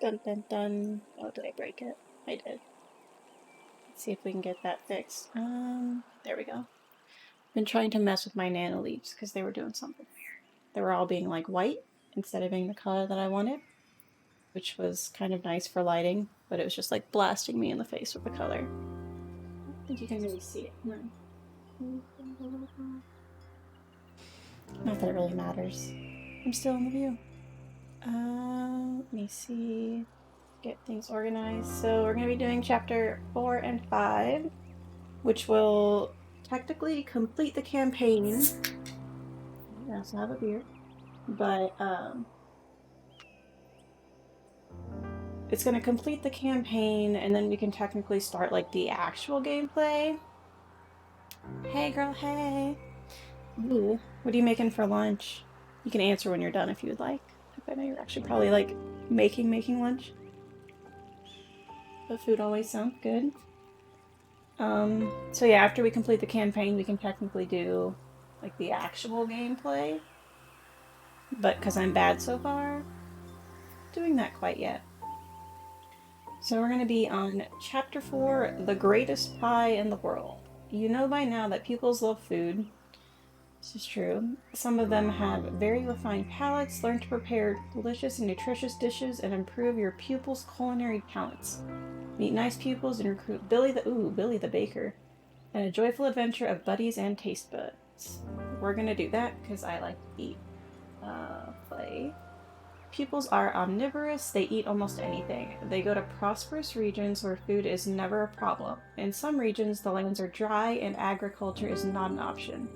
Dun dun dun. Oh, did I break it? I did. Let's see if we can get that fixed. There we go. Been trying to mess with my nano leaves because they were doing something weird. They were all being like white instead of being the color that I wanted, which was kind of nice for lighting, but it was just like blasting me in the face with the color. I don't think you can really see it. No. Not that it really matters. I'm still in the view. Let me see. Get things organized. So we're going to be doing chapter 4 and 5, which will technically complete the campaign. I also have a beer. But it's going to complete the campaign, and then we can technically start like the actual gameplay. Hey girl, hey. Ooh, what are you making for lunch? You can answer when you're done if you would like. I know you're actually probably like making lunch. But food always sounds good. So yeah, after we complete the campaign, we can technically do like the actual gameplay. But because I'm bad so far, doing that quite yet. So we're going to be on Chapter 4, The Greatest Pie in the World. You know by now that pupils love food. This is true. Some of them have very refined palates, learn to prepare delicious and nutritious dishes, and improve your pupils' culinary talents. Meet nice pupils and recruit Billy the Baker, and a joyful adventure of buddies and taste buds. We're gonna do that because I like to eat. Play. Pupils are omnivorous, they eat almost anything. They go to prosperous regions where food is never a problem. In some regions, the lands are dry and agriculture is not an option.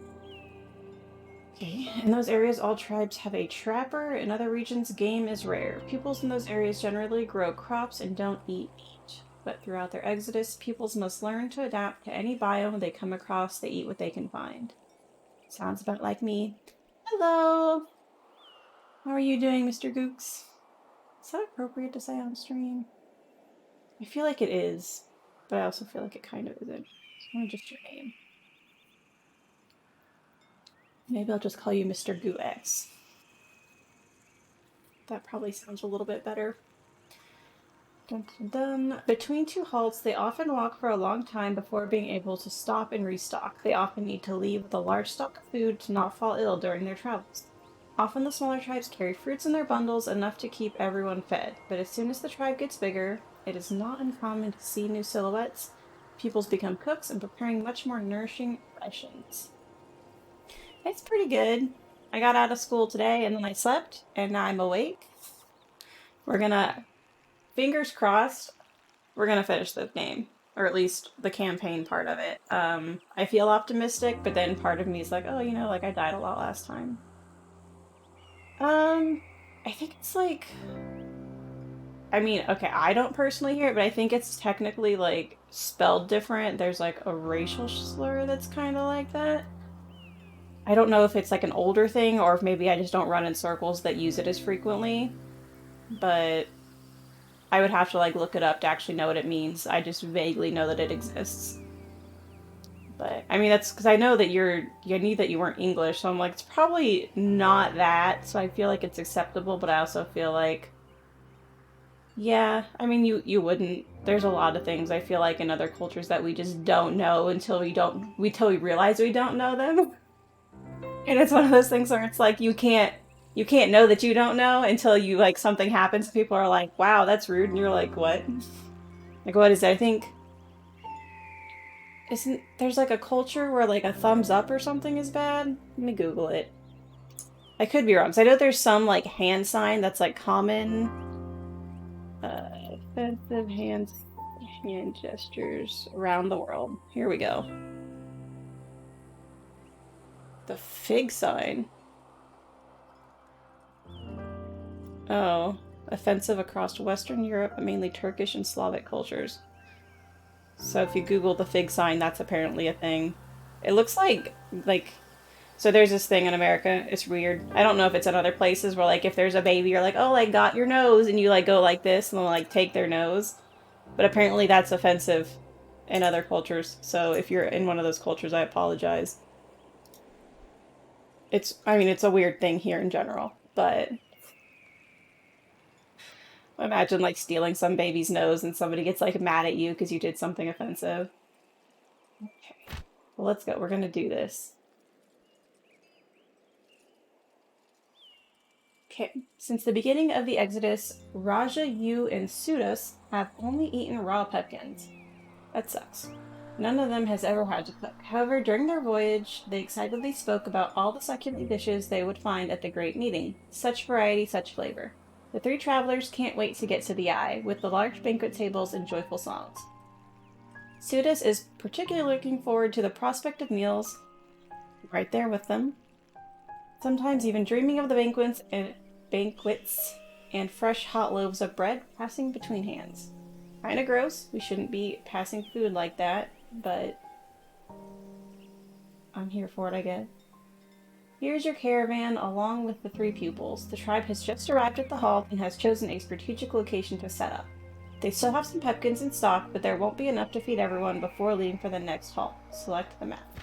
Okay, in those areas, all tribes have a trapper. In other regions, game is rare. Pupils in those areas generally grow crops and don't eat meat. But throughout their exodus, pupils must learn to adapt to any biome they come across. They eat what they can find. Sounds about like me. Hello! How are you doing, Mr. Gooks? Is that appropriate to say on stream? I feel like it is, but I also feel like it kind of isn't. It's kind of just your name. Maybe I'll just call you Mr. GooX. That probably sounds a little bit better. Dun, dun, dun. Between two halts, they often walk for a long time before being able to stop and restock. They often need to leave with a large stock of food to not fall ill during their travels. Often the smaller tribes carry fruits in their bundles, enough to keep everyone fed. But as soon as the tribe gets bigger, it is not uncommon to see new silhouettes. Pupils become cooks and preparing much more nourishing rations. It's pretty good. I got out of school today and then I slept and now I'm awake. We're gonna, fingers crossed, we're gonna finish the game. Or at least the campaign part of it. I feel optimistic, but then part of me is like, oh, you know, like I died a lot last time. I think it's like, I mean, okay, I don't personally hear it, but I think it's technically like spelled different. There's like a racial slur that's kind of like that. I don't know if it's like an older thing or if maybe I just don't run in circles that use it as frequently, but I would have to like look it up to actually know what it means. I just vaguely know that it exists. But I mean, that's because I know that I knew that you weren't English, so I'm like, it's probably not that. So I feel like it's acceptable, but I also feel like, yeah, I mean, you wouldn't. There's a lot of things I feel like in other cultures that we just don't know until we realize we don't know them. And it's one of those things where it's like you can't know that you don't know until you like something happens. People are like, "Wow, that's rude," and you're like, "What?" Like, what is it? I think isn't there's like a culture where like a thumbs up or something is bad? Let me Google it. I could be wrong. Cause I know there's some like hand sign that's like common. Offensive hand gestures around the world. Here we go. The fig sign. Oh, offensive across Western Europe, mainly Turkish and Slavic cultures. So if you Google the fig sign, that's apparently a thing. It looks like so there's this thing in America. It's weird. I don't know if it's in other places where like if there's a baby, you're like, oh, like got your nose, and you like go like this and they'll like take their nose. But apparently that's offensive in other cultures. So if you're in one of those cultures, I apologize. I mean, it's a weird thing here in general, but Imagine like stealing some baby's nose and somebody gets like mad at you because you did something offensive. Okay, well, let's go. We're gonna do this. Okay, since the beginning of the Exodus, Raja, Yu, and Sudas have only eaten raw pepkins. That sucks. None of them has ever had to cook. However, during their voyage, they excitedly spoke about all the succulent dishes they would find at the Great Meeting. Such variety, such flavor. The three travelers can't wait to get to the Eye, with the large banquet tables and joyful songs. Sudas is particularly looking forward to the prospect of meals right there with them, sometimes even dreaming of the banquets and fresh hot loaves of bread passing between hands. Kinda gross. We shouldn't be passing food like that, but I'm here for it, I guess. Here's your caravan along with the three pupils. The tribe has just arrived at the halt and has chosen a strategic location to set up. They still have some pepkins in stock, but there won't be enough to feed everyone before leaving for the next halt. Select the map.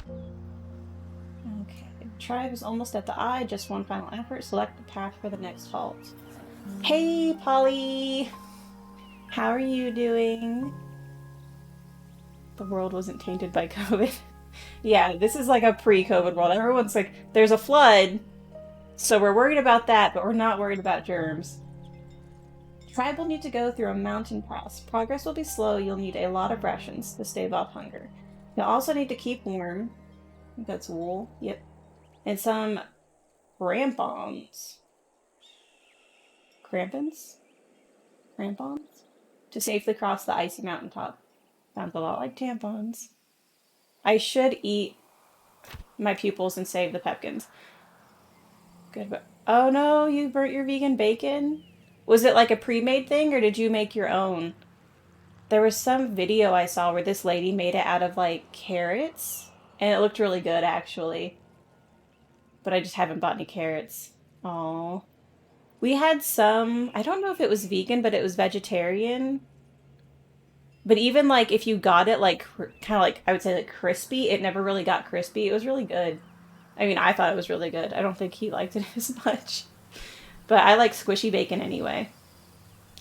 Okay, the tribe is almost at the Eye. Just one final effort. Select the path for the next halt. Hey, Polly! How are you doing? The world wasn't tainted by COVID. Yeah, this is like a pre-COVID world. Everyone's like, there's a flood, so we're worried about that, but we're not worried about germs. Tribe will need to go through a mountain pass. Progress will be slow. You'll need a lot of rations to stave off hunger. You'll also need to keep warm. I think that's wool. Yep. And some crampons. Crampons? Crampons? To safely cross the icy mountaintop. Sounds a lot like tampons. I should eat my pupils and save the pepkins. Good, but oh no, you burnt your vegan bacon? Was it like a pre-made thing or did you make your own? There was some video I saw where this lady made it out of like carrots and it looked really good actually. But I just haven't bought any carrots. Oh. We had some, I don't know if it was vegan, but it was vegetarian. But even like if you got it like kind of like I would say like crispy, it never really got crispy. It was really good. I mean, I thought it was really good. I don't think he liked it as much. But I like squishy bacon anyway.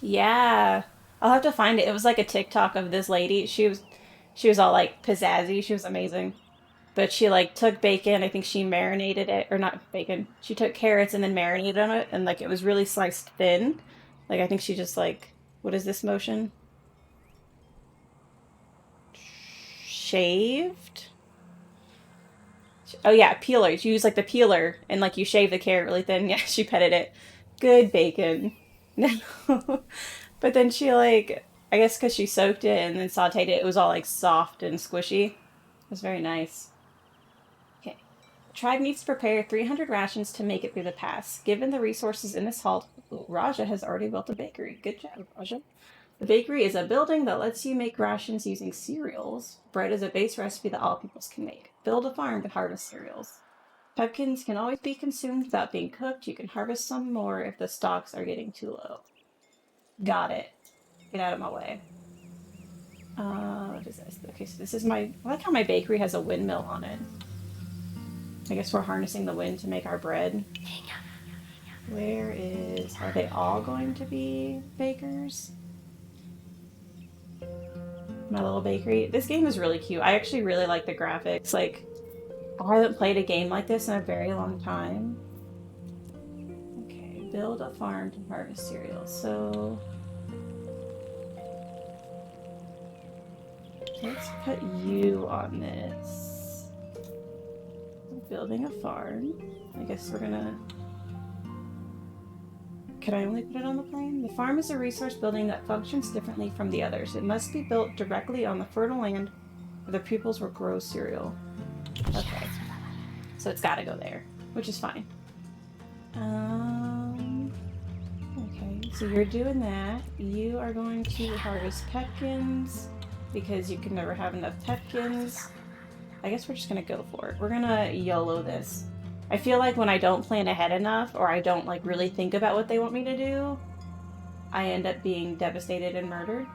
Yeah. I'll have to find it. It was like a TikTok of this lady. She was all like pizzazzy. She was amazing. But she like took bacon, I think she marinated it or not bacon. She took carrots and then marinated on it and like it was really sliced thin. Like I think she just like what is this motion? Shaved? Oh yeah, peelers. You use like the peeler and like you shave the carrot really thin. Yeah, she petted it. Good bacon. No. But then she like I guess because she soaked it and then sauteed it, it was all like soft and squishy. It was very nice. Okay. The tribe needs to prepare 300 rations to make it through the pass. Given the resources in this halt, Raja has already built a bakery. Good job, Raja. The bakery is a building that lets you make rations using cereals. Bread is a base recipe that all peoples can make. Build a farm to harvest cereals. Pepkins can always be consumed without being cooked. You can harvest some more if the stocks are getting too low. Got it. Get out of my way. What is this? Okay, so this is my... I like how my bakery has a windmill on it. I guess we're harnessing the wind to make our bread. Where is... Are they all going to be bakers? My little bakery. This game is really cute. I actually really like the graphics. Like, I haven't played a game like this in a very long time. Okay, build a farm to harvest cereals. So... let's put you on this. Building a farm. I guess we're gonna... Can I only put it on the plane? The farm is a resource building that functions differently from the others. It must be built directly on the fertile land where the pupils will grow cereal. Okay. So it's gotta go there, which is fine. Okay, so you're doing that. You are going to harvest pepkins because you can never have enough pepkins. I guess we're just gonna go for it. We're gonna YOLO this. I feel like when I don't plan ahead enough or I don't like really think about what they want me to do, I end up being devastated and murdered.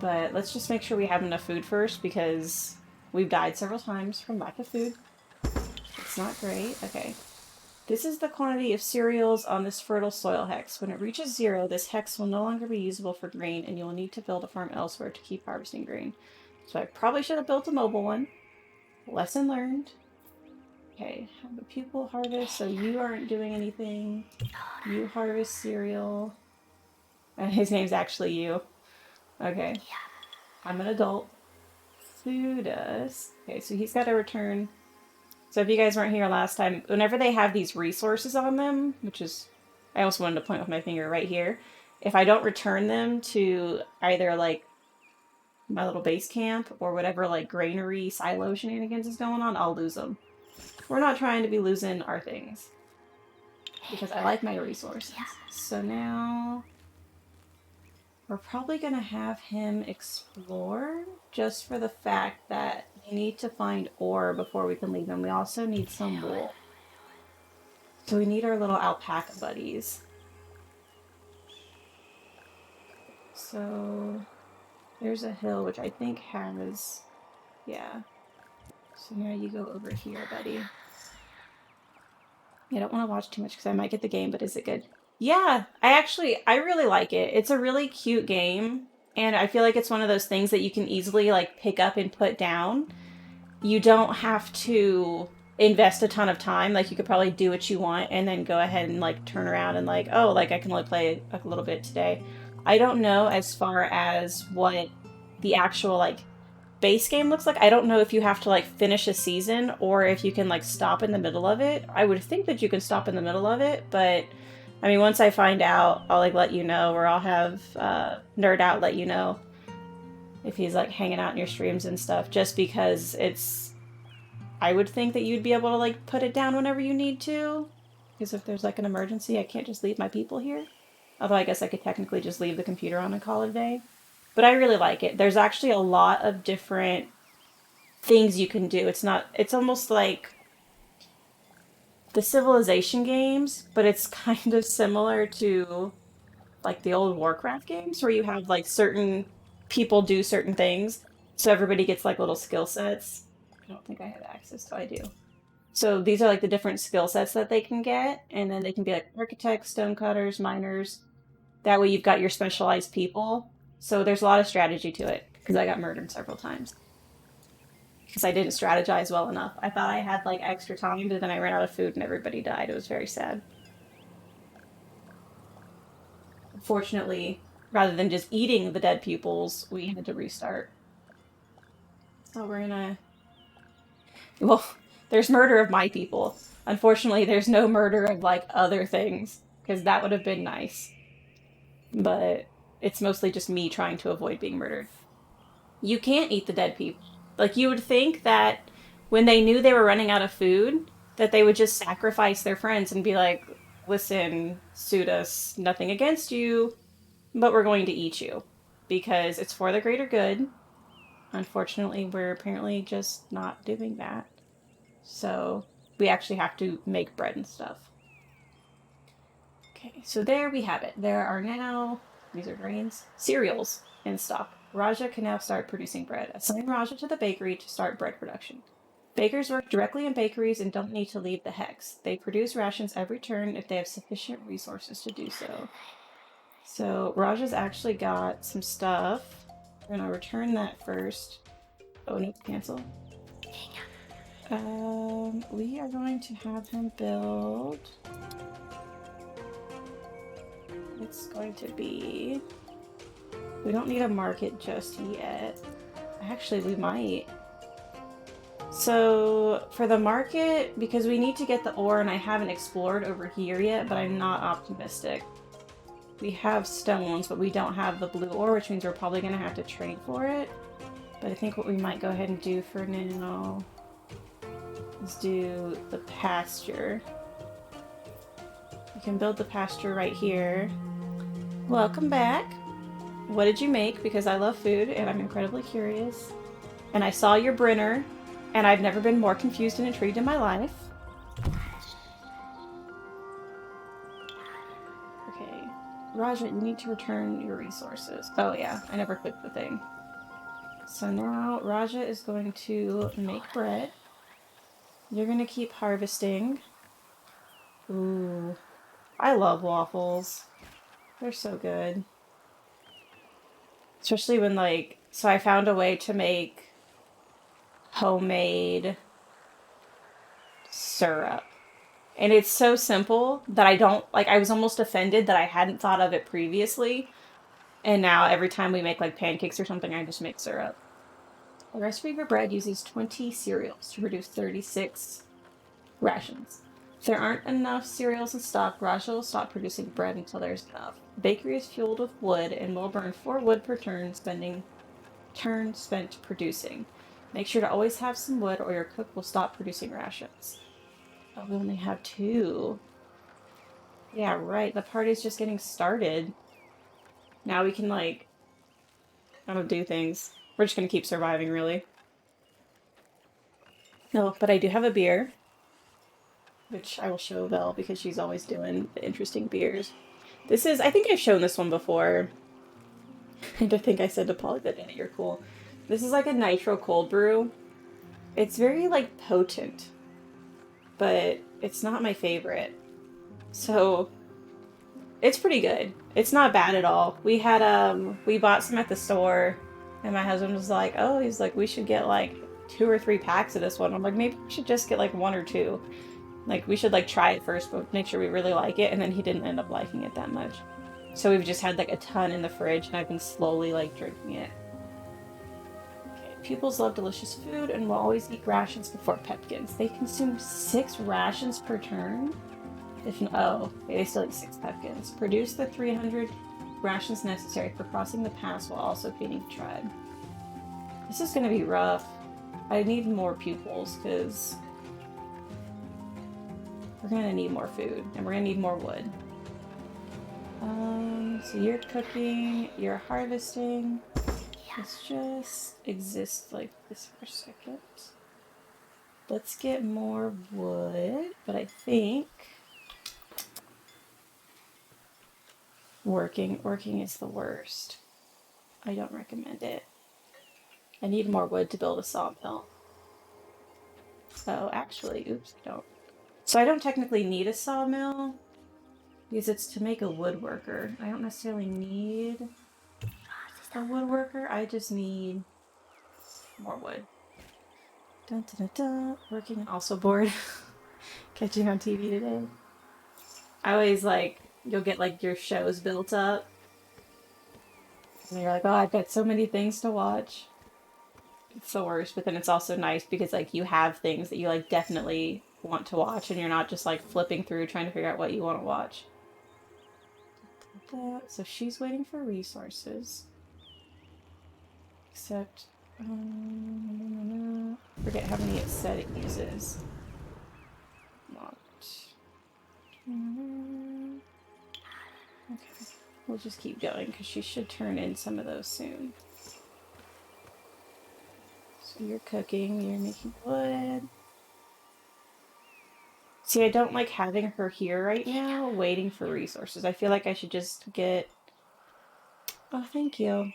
But let's just make sure we have enough food first because we've died several times from lack of food. It's not great. Okay. This is the quantity of cereals on this fertile soil hex. When it reaches 0, this hex will no longer be usable for grain, and you will need to build a farm elsewhere to keep harvesting grain. So I probably should have built a mobile one. Lesson learned. Okay, have a pupil harvest, so you aren't doing anything. You harvest cereal. And his name's actually you. Okay. I'm an adult. Who does? Okay, so he's got to return. So if you guys weren't here last time, whenever they have these resources on them, which is, I also wanted to point with my finger right here, if I don't return them to either like my little base camp or whatever like granary silo shenanigans is going on, I'll lose them. We're not trying to be losing our things because I like my resources. So now we're probably going to have him explore just for the fact that we need to find ore before we can leave him. We also need some wool. So we need our little alpaca buddies. So there's a hill which I think has, yeah. So now you go over here, buddy. I don't want to watch too much because I might get the game, but is it good? Yeah, I really like it. It's a really cute game, and I feel like it's one of those things that you can easily like pick up and put down. You don't have to invest a ton of time. Like you could probably do what you want and then go ahead and like turn around and like, oh, like I can only play a little bit today. I don't know as far as what the actual like base game looks like. I don't know if you have to like finish a season or if you can like stop in the middle of it. I would think that you can stop in the middle of it, but I mean, once I find out, I'll like let you know, or I'll have Nerd Out let you know if he's like hanging out in your streams and stuff. Just because it's, I would think that you'd be able to like put it down whenever you need to. Because if there's like an emergency, I can't just leave my people here. Although I guess I could technically just leave the computer on and call it a day. But I really like it. There's actually a lot of different things you can do. It's almost like the Civilization games, but it's kind of similar to like the old Warcraft games where you have like certain people do certain things. So everybody gets like little skill sets. I don't think I have access to, I do. So these are like the different skill sets that they can get, and then they can be like architects, stonecutters, miners. That way you've got your specialized people. So there's a lot of strategy to it because I got murdered several times because I didn't strategize well enough. I thought I had like extra time, but then I ran out of food and everybody died. It was very sad. Fortunately, rather than just eating the dead pupils, we had to restart. So we're gonna. Well, there's murder of my people. Unfortunately, there's no murder of like other things because that would have been nice. But it's mostly just me trying to avoid being murdered. You can't eat the dead people. Like you would think that when they knew they were running out of food, that they would just sacrifice their friends and be like, "Listen, suit us, nothing against you, but we're going to eat you because it's for the greater good." Unfortunately, we're apparently just not doing that. So we actually have to make bread and stuff. Okay, so there we have it. There are now, these are grains, cereals in stock. Raja can now start producing bread. Assign Raja to the bakery to start bread production. Bakers work directly in bakeries and don't need to leave the hex. They produce rations every turn if they have sufficient resources to do so. So Raja's actually got some stuff. We're gonna return that first. Oh no, cancel. We are going to have him build. It's going to be. We don't need a market just yet. Actually, we might. So for the market, because we need to get the ore, and I haven't explored over here yet, but I'm not optimistic. We have stones, but we don't have the blue ore, which means we're probably going to have to trade for it. But I think what we might go ahead and do for now is do the pasture. We can build the pasture right here. Welcome back. What did you make? Because I love food and I'm incredibly curious. And I saw your Brenner, and I've never been more confused and intrigued in my life. Okay. Raja, you need to return your resources. Oh yeah, I never clicked the thing. So now Raja is going to make bread. You're going to keep harvesting. Ooh, I love waffles. They're so good. Especially when like, so I found a way to make homemade syrup. And it's so simple that I don't like, I was almost offended that I hadn't thought of it previously. And now every time we make like pancakes or something, I just make syrup. A recipe for bread uses 20 cereals to produce 36 rations. If there aren't enough cereals in stock, Raja will stop producing bread until there's enough. The bakery is fueled with wood and will burn 4 wood per turn spent producing. Make sure to always have some wood or your cook will stop producing rations. Oh, we only have 2. Yeah, right. The party's just getting started. Now we can like, I don't do things. We're just gonna keep surviving, really. No, but I do have a beer, which I will show Vel because she's always doing the interesting beers. This is, I think I've shown this one before. And I think I said to Polly that in it, you're cool. This is like a nitro cold brew. It's very like potent, but it's not my favorite. So it's pretty good. It's not bad at all. We bought some at the store and my husband was like, "Oh, he's like we should get like 2 or 3 packs of this one." I'm like, "Maybe we should just get like 1 or 2. Like we should like try it first, but make sure we really like it." And then he didn't end up liking it that much. So we've just had like a ton in the fridge and I've been slowly like drinking it. Okay. Pupils love delicious food and will always eat rations before Pepkins. They consume 6 rations per turn. If oh, they still eat 6 Pepkins. Produce the 300 rations necessary for crossing the pass while also feeding the tribe. This is gonna be rough. I need more pupils because we're gonna need more food and we're gonna need more wood. So you're cooking, you're harvesting. Let's just exist like this for a second. Let's get more wood, but I think working is the worst. I don't recommend it. I need more wood to build a sawmill. So actually, oops, I don't. So I don't technically need a sawmill because it's to make a woodworker. I don't necessarily need a woodworker. I just need more wood. Dun, dun, dun, dun. Working also bored. Catching on TV today. I always like you'll get like your shows built up and you're like, oh, I've got so many things to watch. It's the worst, but then it's also nice because like you have things that you like definitely want to watch and you're not just like flipping through trying to figure out what you want to watch. So she's waiting for resources. Except, forget how many it said it uses. Not. Okay, we'll just keep going because she should turn in some of those soon. So you're cooking, you're making wood. See, I don't like having her here right now, waiting for resources. I feel like I should just get. Oh, thank you.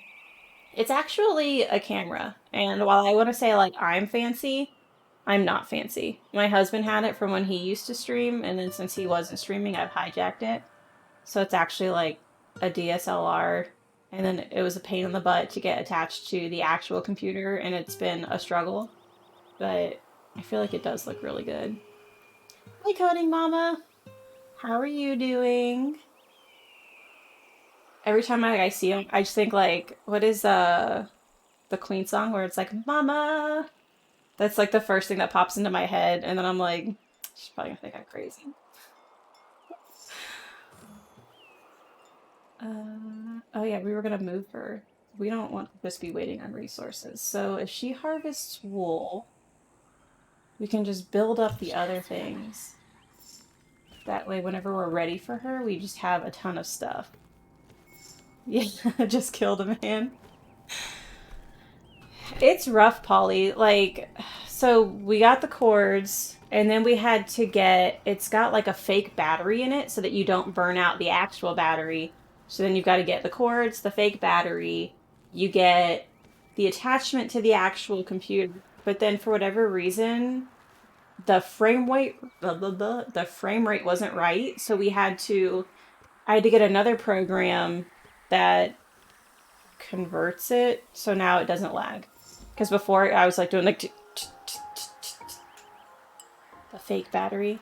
It's actually a camera. And while I want to say, like, I'm fancy, I'm not fancy. My husband had it from when he used to stream, and then since he wasn't streaming, I've hijacked it. So it's actually like a DSLR. And then it was a pain in the butt to get attached to the actual computer, and it's been a struggle. But I feel like it does look really good. Hi, Coding Mama. How are you doing? Every time I see him, I just think like, what is the Queen song where it's like, Mama? That's like the first thing that pops into my head, and then I'm like, she's probably gonna think I'm crazy. Oh yeah, we were gonna move her. We don't want to just be waiting on resources. So if she harvests wool, we can just build up the other things. That way, whenever we're ready for her, we just have a ton of stuff. Yeah, just killed a man. It's rough, Polly. Like, so we got the cords, and then we had to get, it's got like a fake battery in it so that you don't burn out the actual battery. So then you've got to get the cords, the fake battery, you get the attachment to the actual computer. But then for whatever reason, the frame rate the frame rate wasn't right, so I had to get another program that converts it so now it doesn't lag. Because before I was like doing like the fake battery.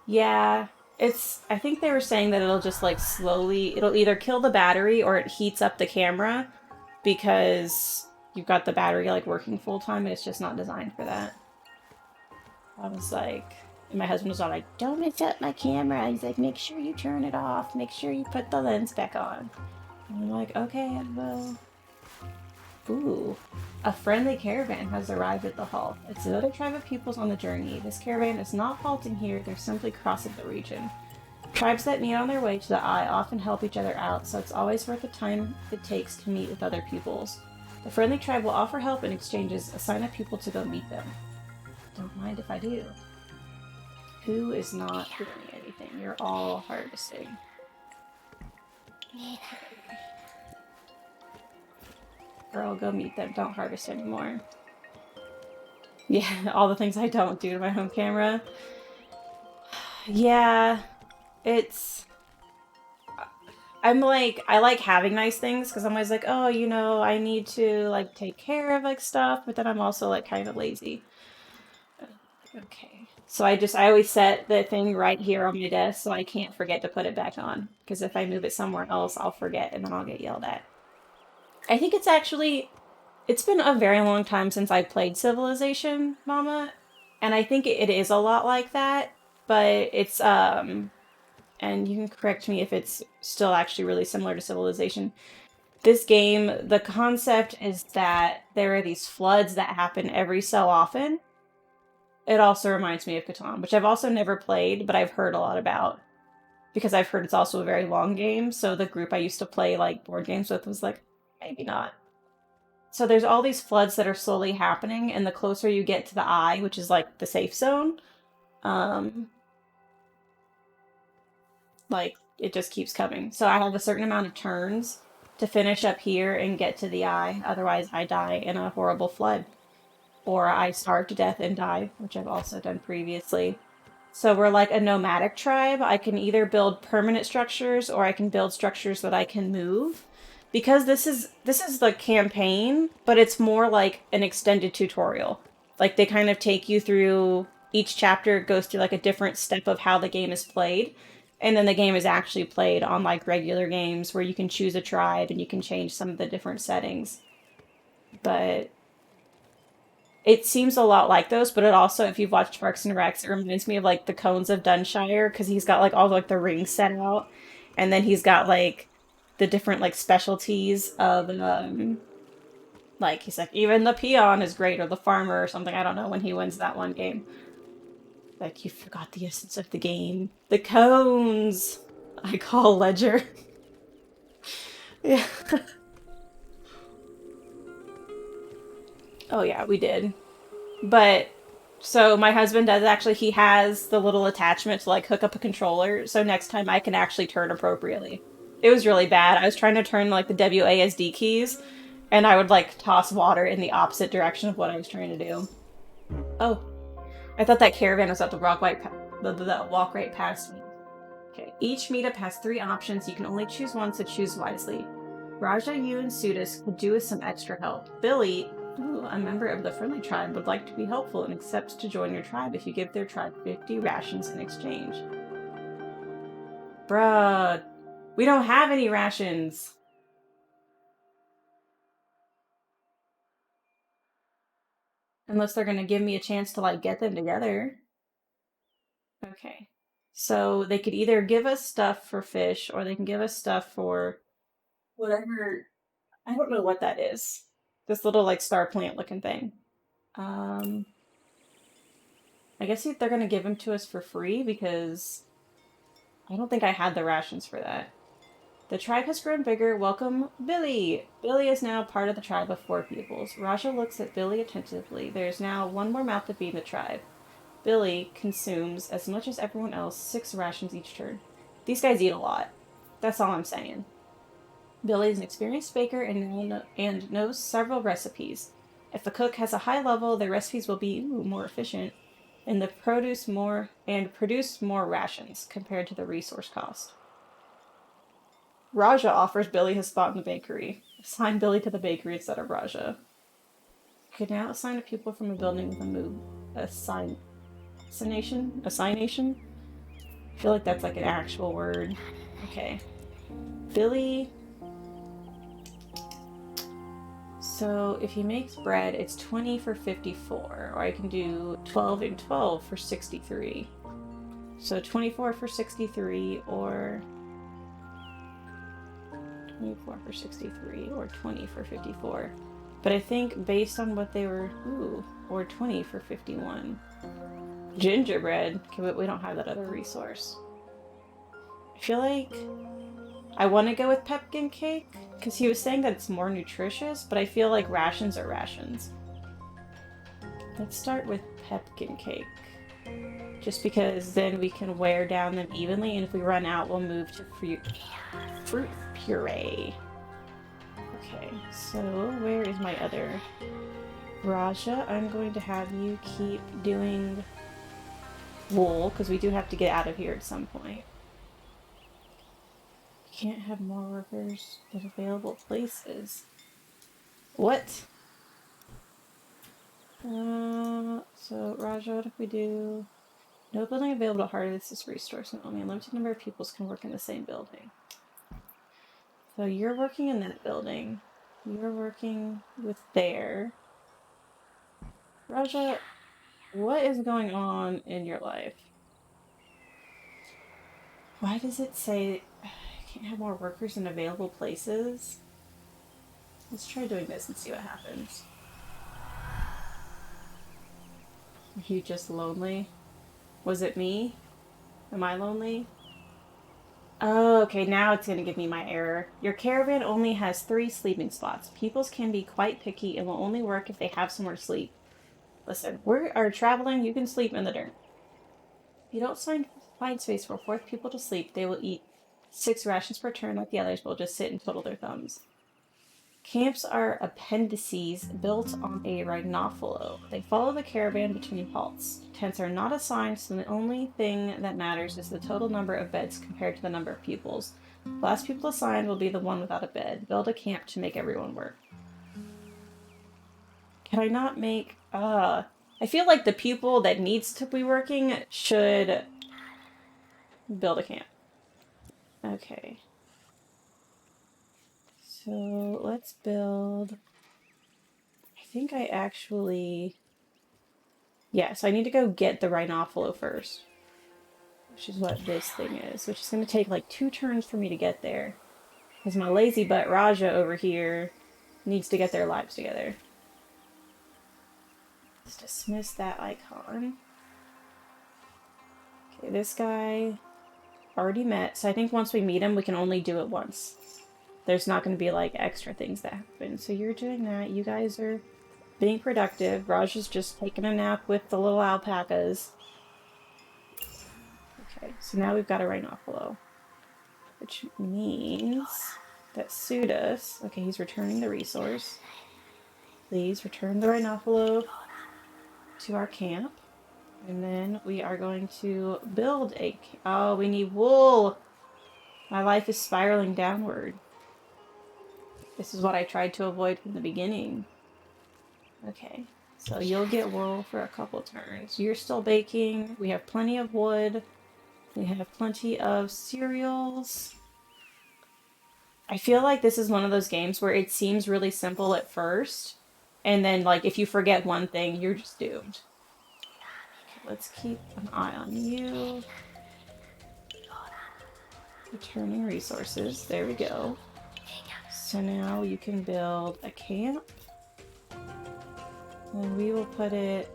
Yeah, it's. I think they were saying that it'll just like slowly. It'll either kill the battery or it heats up the camera because you've got the battery like working full time and it's just not designed for that. I was like, and my husband was all like, "Don't mess up my camera." He's like, "Make sure you turn it off. Make sure you put the lens back on." And I'm like, "Okay, I will." Ooh, a friendly caravan has arrived at the hall. It's another tribe of peoples on the journey. This caravan is not halting here, they're simply crossing the region. Tribes that meet on their way to the Eye often help each other out, so it's always worth the time it takes to meet with other peoples. The friendly tribe will offer help in exchanges, assign a people to go meet them. Don't mind if I do. Who is not doing anything? You're all harvesting. Girl, go meet them. Don't harvest anymore. Yeah, all the things I don't do to my home camera. Yeah, it's. I'm like, I like having nice things because I'm always like, oh, I need to like take care of like stuff, but then I'm also like kind of lazy. Okay. So I always set the thing right here on my desk so I can't forget to put it back on. Because if I move it somewhere else, I'll forget and then I'll get yelled at. I think it's been a very long time since I played Civilization, Mama. And I think it is a lot like that, but and you can correct me if it's still actually really similar to Civilization. This game, the concept is that there are these floods that happen every so often. It also reminds me of Catan, which I've also never played, but I've heard a lot about because I've heard it's also a very long game. So the group I used to play like board games with was like, maybe not. So there's all these floods that are slowly happening, and the closer you get to the eye, which is like the safe zone, um, like it just keeps coming. So I have a certain amount of turns to finish up here and get to the eye. Otherwise, I die in a horrible flood, or I starve to death and die, which I've also done previously. So we're like a nomadic tribe. I can either build permanent structures or I can build structures that I can move. Because this is the campaign, but it's more like an extended tutorial. Like they kind of take you through each chapter goes through like a different step of how the game is played. And then the game is actually played on like regular games where you can choose a tribe and you can change some of the different settings. But it seems a lot like those, but it also, if you've watched Parks and Recs, it reminds me of like the Cones of Dunshire because he's got like all like the rings set out, and then he's got like the different like specialties of like he's like even the peon is great or the farmer or something. I don't know when he wins that one game. Like you forgot the essence of the game. The cones I call Ledger. Yeah. Oh yeah, we did. But so my husband does actually he has the little attachment to like hook up a controller so next time I can actually turn appropriately. It was really bad. I was trying to turn like the WASD keys and I would like toss water in the opposite direction of what I was trying to do. Oh, I thought that caravan was about to walk right past me. Okay, each meetup has 3 options. You can only choose one, so choose wisely. Raja, you, and Sudis could do with some extra help. Billy, ooh, a member of the friendly tribe, would like to be helpful and accepts to join your tribe if you give their tribe 50 rations in exchange. Bruh, we don't have any rations. Unless they're gonna give me a chance to, like, get them together. Okay. So they could either give us stuff for fish, or they can give us stuff for whatever. I don't know what that is. This little, like, star plant looking thing. Um, I guess they're gonna give them to us for free because I don't think I had the rations for that. The tribe has grown bigger. Welcome, Billy! Billy is now part of the tribe of 4 peoples. Raja looks at Billy attentively. There's now one more mouth to feed in the tribe. Billy consumes, as much as everyone else, 6 rations each turn. These guys eat a lot. That's all I'm saying. Billy is an experienced baker and knows several recipes. If the cook has a high level, their recipes will be more efficient. and produce more rations compared to the resource cost. Raja offers Billy his spot in the bakery. Assign Billy to the bakery instead of Raja. You can now assign a pupil from a building with a move. Assignation? Assignation? I feel like that's like an actual word. Okay. Billy. So if he makes bread, it's 20 for 54. Or I can do 12 and 12 for 63. So 24 for 63 or 24 for 63 or 20 for 54. But I think based on what they were, or 20 for 51. Gingerbread. Okay, but we don't have that other resource. I feel like I want to go with pepkin cake because he was saying that it's more nutritious, but I feel like rations are rations. Let's start with pepkin cake. Just because then we can wear down them evenly, and if we run out, we'll move to fruit puree. Okay, so where is my other? Raja, I'm going to have you keep doing wool, because we do have to get out of here at some point. Can't have more workers at available places. What? So Raja, what if we do no building available to harvest this resource, and only a limited number of pupils can work in the same building. So you're working in that building. You're working with there. Raja, what is going on in your life? Why does it say I can't have more workers in available places? Let's try doing this and see what happens. Are you just lonely? Was it me? Am I lonely? Oh, okay, now it's going to give me my error. Your caravan only has 3 sleeping spots. Pupils can be quite picky and will only work if they have somewhere to sleep. Listen, we are traveling, you can sleep in the dirt. If you don't find space for a 4th pupil to sleep, they will eat 6 rations per turn like the others, but will just sit and twiddle their thumbs. Camps are appendices built on a rhinophilo. They follow the caravan between halts. Tents are not assigned, so the only thing that matters is the total number of beds compared to the number of pupils. The last pupil assigned will be the one without a bed. Build a camp to make everyone work. Can I not make... I feel like the pupil that needs to be working should build a camp. Okay. So let's build... I think I actually... Yeah, so I need to go get the rhinophilo first. Which is what this thing is. Which is going to take like 2 turns for me to get there. Because my lazy butt Raja over here needs to get their lives together. Let's dismiss that icon. Okay, this guy already met. So I think once we meet him, we can only do it once. There's not going to be like extra things that happen. So you're doing that. You guys are being productive. Raj is just taking a nap with the little alpacas. Okay, so now we've got a rhinophilo. Which means that Sudas... Okay, he's returning the resource. Please return the rhinophilo to our camp. And then we are going to build a... Oh, we need wool! My life is spiraling downward. This is what I tried to avoid from the beginning. Okay, so you'll get wool for a couple turns. You're still baking. We have plenty of wood. We have plenty of cereals. I feel like this is one of those games where it seems really simple at first. And then, like, if you forget one thing, you're just doomed. Okay, let's keep an eye on you. Returning resources. There we go. So now you can build a camp. And we will put it...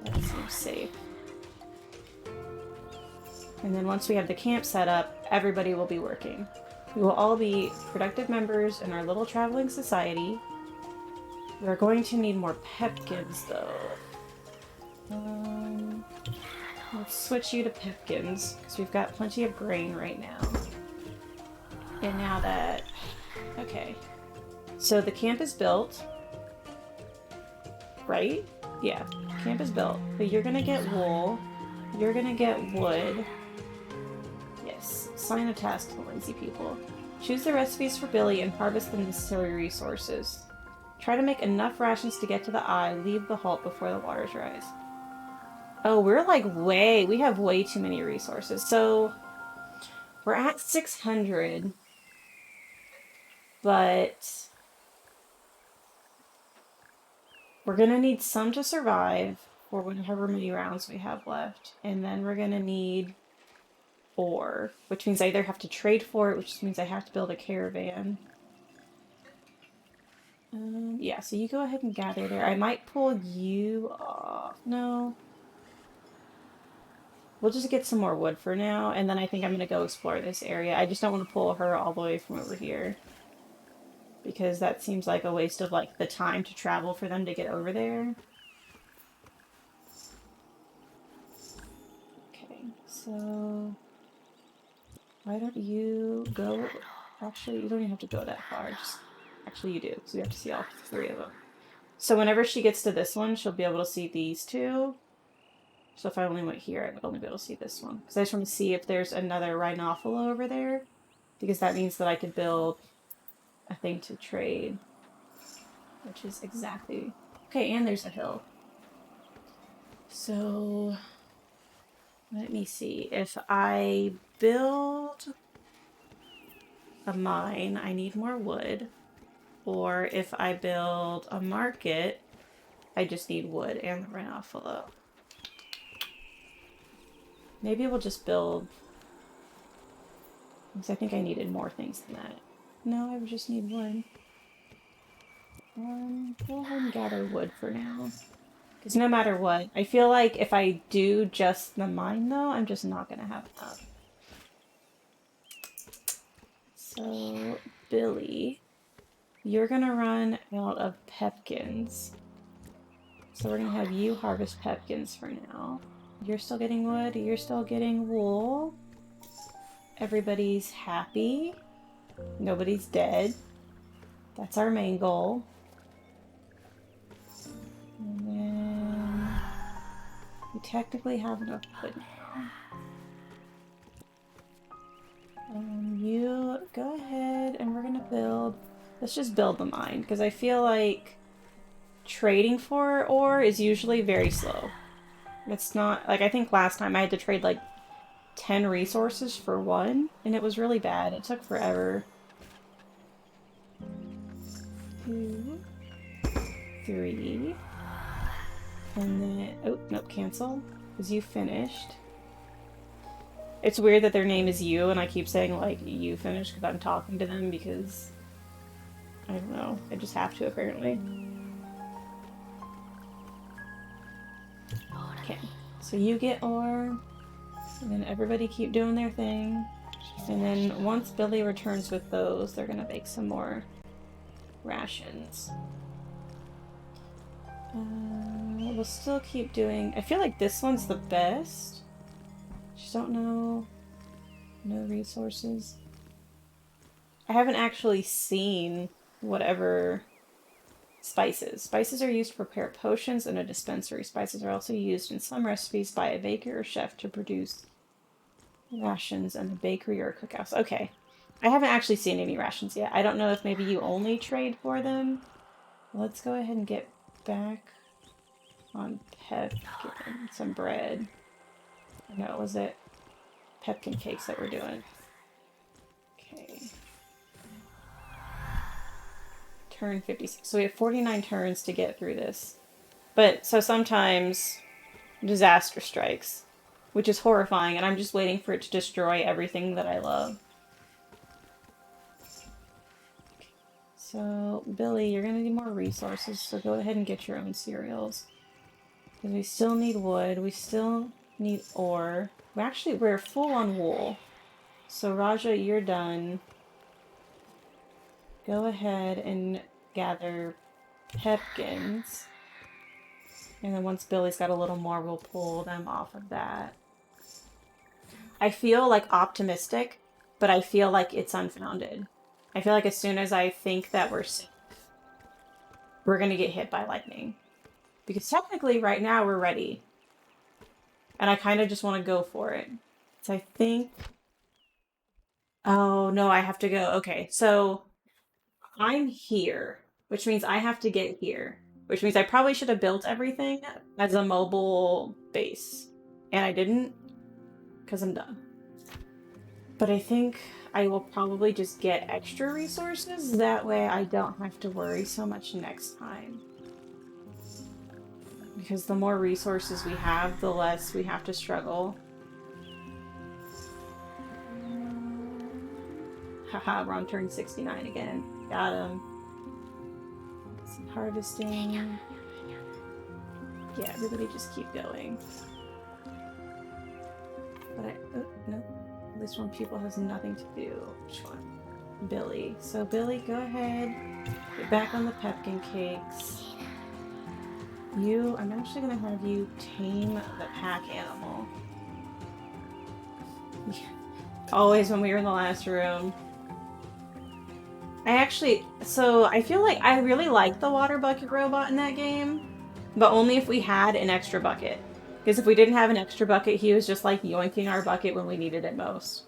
That seems safe. And then once we have the camp set up, everybody will be working. We will all be productive members in our little traveling society. We are going to need more pepkins, though. Let's switch you to pepkins, because we've got plenty of grain right now. And now that... Okay. So the camp is built. Right? Yeah, camp is built. But you're gonna get wool. You're gonna get wood. Yes, assign a task to the lazy people. Choose the recipes for Billy and harvest the necessary resources. Try to make enough rations to get to the eye. Leave the halt before the waters rise. Oh, we're like we have way too many resources. So we're at 600, but we're gonna need some to survive for whatever many rounds we have left. And then we're gonna need ore, which means I either have to trade for it, which means I have to build a caravan. Yeah, so you go ahead and gather there. I might pull you off. No. We'll just get some more wood for now, and then I think I'm gonna go explore this area. I just don't want to pull her all the way from over here, because that seems like a waste of like the time to travel for them to get over there. Okay, so why don't you go? Actually, you don't even have to go that far. Actually, you do, so you have to see all three of them. So whenever she gets to this one, she'll be able to see these two. So if I only went here, I would only be able to see this one. Because I just want to see if there's another Rhinophila over there. Because that means that I could build a thing to trade. Which is exactly... Okay, and there's a hill. So... let me see. If I build a mine, I need more wood. Or if I build a market, I just need wood and the Rhinophila. Maybe we'll just build... because I think I needed more things than that. No, I would just need wood. Go ahead and gather wood for now. Because no matter what, I feel like if I do just the mine, though, I'm just not going to have enough. So, Billy, you're going to run out of pepkins. So we're going to have you harvest pepkins for now. You're still getting wood. You're still getting wool. Everybody's happy. Nobody's dead. That's our main goal. And then we technically have enough wood now. You go ahead and we're gonna build. Let's just build the mine because I feel like trading for ore is usually very slow. It's not like I think last time I had to trade like 10 resources for one, and it was really bad. It took forever. 2, 3, and then oh nope, cancel because you finished. It's weird that their name is you, and I keep saying like you finished because I'm talking to them because I don't know. I just have to apparently. Okay, so you get ore, and then everybody keep doing their thing. And then once Billy returns with those, they're gonna make some more rations. We'll still keep doing... I feel like this one's the best. Just don't know. No resources. I haven't actually seen whatever spices. Spices are used to prepare potions in a dispensary. Spices are also used in some recipes by a baker or chef to produce rations in a bakery or a cookhouse. Okay. I haven't actually seen any rations yet. I don't know if maybe you only trade for them. Let's go ahead and get back on Pepkin. Some bread. No, was it Pepkin cakes that we're doing? Okay. Turn 56. So we have 49 turns to get through this. But, so sometimes disaster strikes, which is horrifying, and I'm just waiting for it to destroy everything that I love. So, Billy, you're gonna need more resources, so go ahead and get your own cereals. Because we still need wood, we still need ore. We're full on wool. So, Raja, you're done. Go ahead and gather pepkins. And then once Billy's got a little more, we'll pull them off of that. I feel like optimistic, but I feel like it's unfounded. I feel like as soon as I think that we're safe, we're gonna get hit by lightning. Because technically right now we're ready. And I kind of just want to go for it. So I think... Oh, no, I have to go. Okay, so I'm here, which means I have to get here. Which means I probably should have built everything as a mobile base. And I didn't, because I'm dumb. But I think I will probably just get extra resources. That way I don't have to worry so much next time. Because the more resources we have, the less we have to struggle. Haha, we're on turn 69 again. Got him. Some harvesting. Yeah, everybody just keep going. But oh, no. This one pupil has nothing to do. Which one? Billy. So Billy, go ahead. Get back on the Pepkin cakes. I'm actually gonna have you tame the pack animal. Always when we were in the last room. I feel like I really like the water bucket robot in that game, but only if we had an extra bucket. Because if we didn't have an extra bucket, he was just like yoinking our bucket when we needed it most.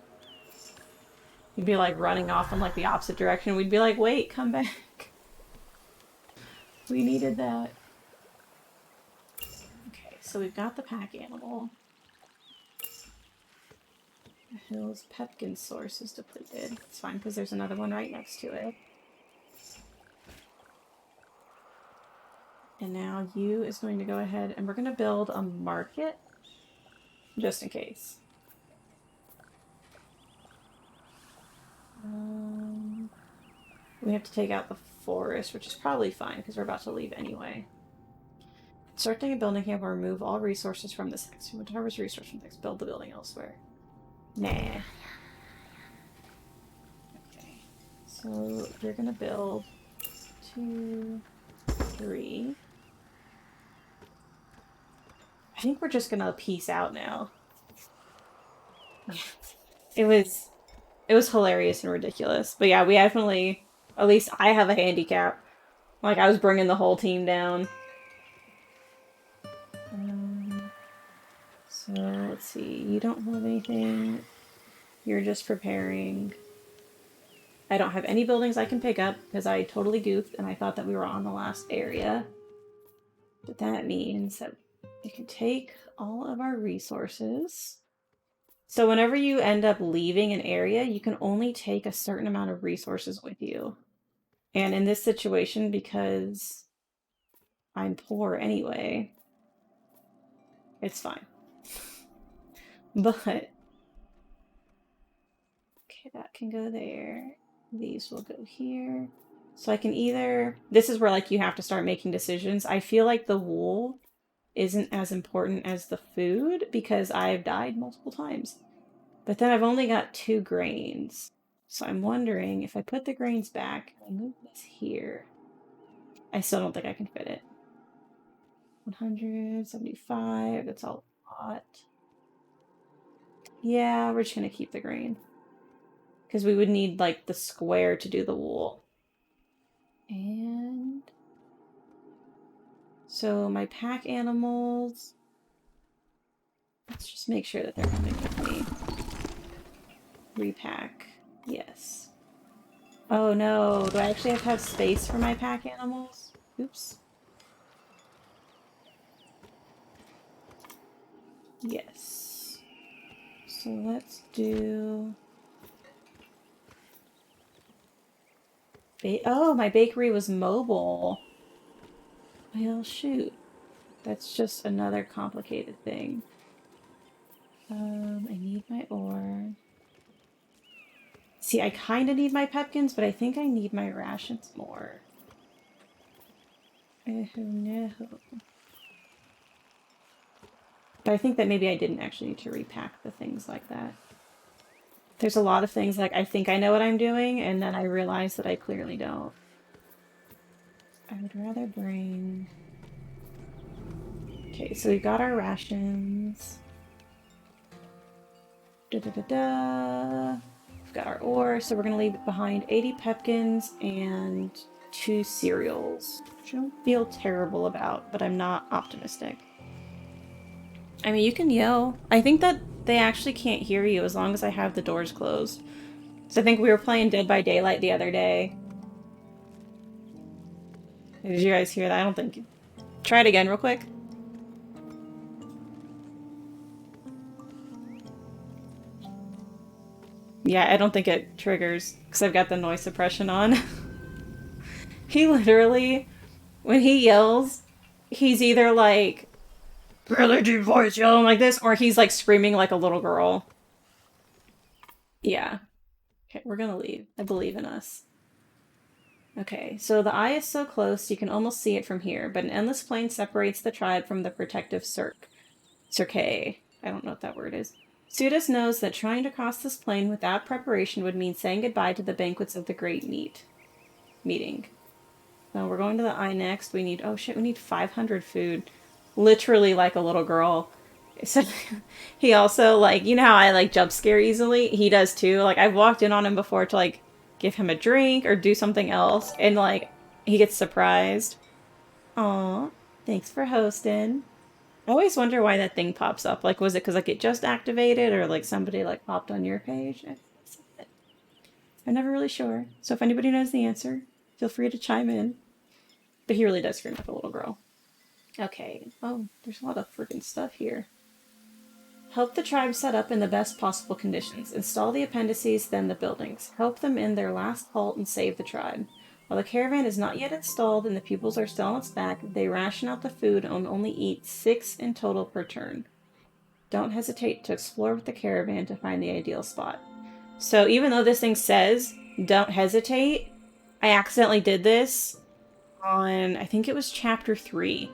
He'd be like running off in like the opposite direction. We'd be like, wait, come back. We needed that. Okay, so we've got the pack animal. The Hills Pepkin source is depleted. It's fine because there's another one right next to it. And now you is going to go ahead and we're going to build a market just in case. We have to take out the forest, which is probably fine because we're about to leave anyway. Constructing a building camp will remove all resources from this section. You want to harvest resources from this. Build the building elsewhere. Nah. Okay. So you're going to build 2, 3. I think we're just going to peace out now. It was hilarious and ridiculous. But yeah, we definitely, at least I have a handicap. Like, I was bringing the whole team down. So, let's see. You don't have anything. You're just preparing. I don't have any buildings I can pick up because I totally goofed and I thought that we were on the last area. But that means that we can take all of our resources. So whenever you end up leaving an area, you can only take a certain amount of resources with you. And in this situation, because I'm poor anyway, it's fine. But, okay, that can go there. These will go here. So I can either, this is where like you have to start making decisions. I feel like the wool isn't as important as the food because I've died multiple times. But then I've only got 2 grains. So I'm wondering if I put the grains back, I move this here. I still don't think I can fit it. 175, that's a lot. Yeah, we're just gonna keep the grain. Because we would need like the square to do the wool. And so my pack animals, let's just make sure that they're coming with me. Repack, yes. Oh no, do I actually have to have space for my pack animals? Oops. Yes. So let's do... Oh, my bakery was mobile. Well, shoot. That's just another complicated thing. I need my ore. See, I kind of need my pepkins, but I think I need my rations more. Oh no. But I think that maybe I didn't actually need to repack the things like that. There's a lot of things like I think I know what I'm doing, and then I realize that I clearly don't. I would rather bring... Okay, so we've got our rations. Da-da-da-da. We've got our ore, so we're going to leave behind 80 pepkins and 2 cereals, which I don't feel terrible about, but I'm not optimistic. I mean, you can yell. I think that they actually can't hear you as long as I have the doors closed. So I think we were playing Dead by Daylight the other day. Did you guys hear that? I don't think... Try it again real quick. Yeah, I don't think it triggers because I've got the noise suppression on. He literally, when he yells, he's either like really deep voice yelling like this, or he's like screaming like a little girl. Yeah. Okay, we're gonna leave. I believe in us. Okay, so the eye is so close you can almost see it from here, but an endless plain separates the tribe from the protective cirque. I don't know what that word is. Sudas knows that trying to cross this plain without preparation would mean saying goodbye to the banquets of the Great Meeting. So we're going to the eye next. We need, oh shit, we need 500 food. Literally like a little girl. So he also, like, you know how I like jump scare easily? He does too. Like, I've walked in on him before to like give him a drink or do something else, and like he gets surprised. Aw, thanks for hosting. I always wonder why that thing pops up. Like, was it because like it just activated, or like somebody like popped on your page? I'm never really sure. So if anybody knows the answer, feel free to chime in. But he really does scream like a little girl. Okay. Oh, there's a lot of freaking stuff here. Help the tribe set up in the best possible conditions. Install the appendices, then the buildings. Help them in their last halt and save the tribe. While the caravan is not yet installed and the pupils are still on its back, they ration out the food and only eat 6 in total per turn. Don't hesitate to explore with the caravan to find the ideal spot. So even though this thing says, don't hesitate, I accidentally did this on, I think it was chapter 3.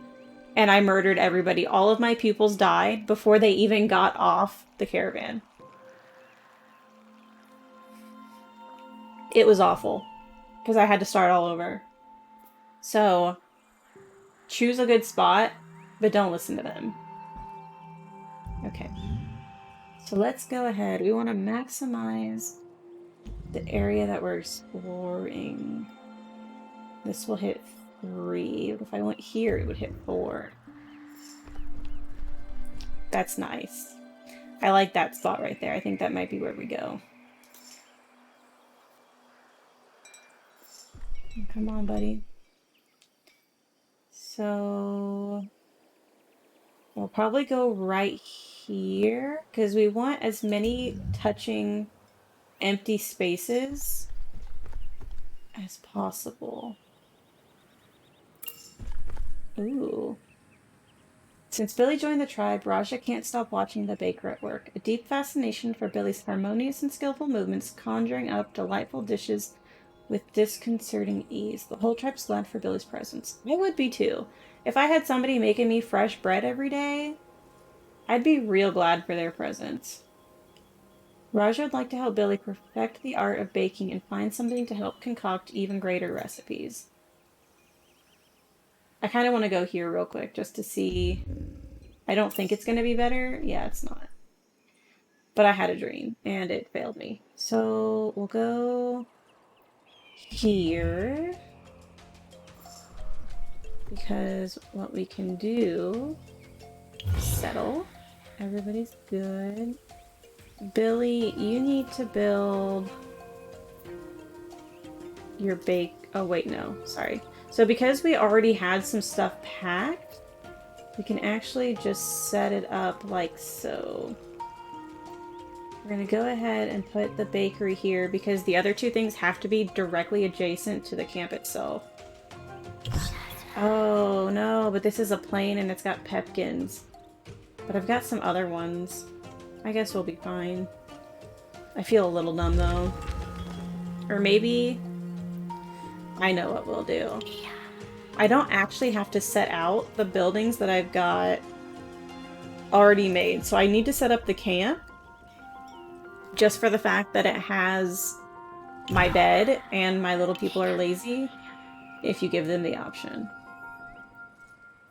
And I murdered everybody. All of my pupils died before they even got off the caravan. It was awful. Because I had to start all over. So, choose a good spot, but don't listen to them. Okay. So let's go ahead. We want to maximize the area that we're exploring. This will hit 3. If I went here, it would hit 4. That's nice. I like that spot right there. I think that might be where we go. Come on, buddy. So we'll probably go right here because we want as many touching empty spaces as possible. Ooh. Since Billy joined the tribe, Raja can't stop watching the baker at work. A deep fascination for Billy's harmonious and skillful movements, conjuring up delightful dishes with disconcerting ease. The whole tribe's glad for Billy's presence. I would be too. If I had somebody making me fresh bread every day, I'd be real glad for their presence. Raja would like to help Billy perfect the art of baking and find something to help concoct even greater recipes. I kind of want to go here real quick just to see. I don't think it's going to be better. Yeah, it's not. But I had a dream and it failed me. So we'll go here. Because what we can do, settle. Everybody's good. Billy, you need to build your bake. Oh, wait, no. Sorry. So because we already had some stuff packed, we can actually just set it up like so. We're going to go ahead and put the bakery here because the other 2 things have to be directly adjacent to the camp itself. Oh, no, but this is a plain and it's got pepkins. But I've got some other ones. I guess we'll be fine. I feel a little dumb, though. Or maybe... I know what we'll do. I don't actually have to set out the buildings that I've got already made. So I need to set up the camp just for the fact that it has my bed and my little people are lazy if you give them the option.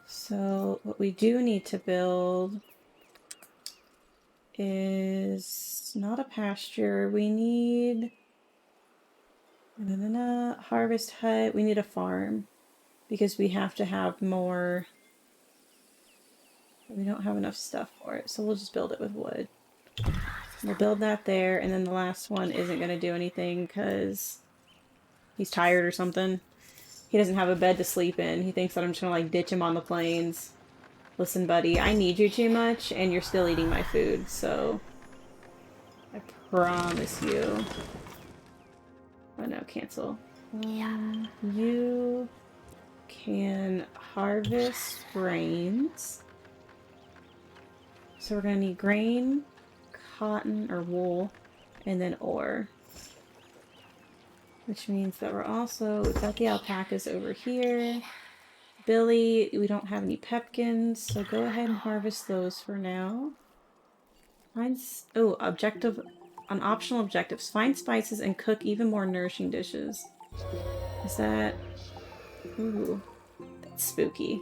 So what we do need to build is not a pasture. We need Harvest hut. We need a farm because we have to have more. We don't have enough stuff for it, so we'll just build it with wood. We'll build that there, and then the last one isn't going to do anything because he's tired or something. He doesn't have a bed to sleep in. He thinks that I'm just going to like ditch him on the plains. Listen, buddy, I need you too much, and you're still eating my food, so I promise you. Oh no, cancel. You can harvest grains. So we're gonna need grain, cotton, or wool, and then ore. Which means that we've got the alpacas over here. Billy, we don't have any pepkins, so go ahead and harvest those for now. Objective, on optional objectives. Find spices and cook even more nourishing dishes. Is that... Ooh, that's spooky.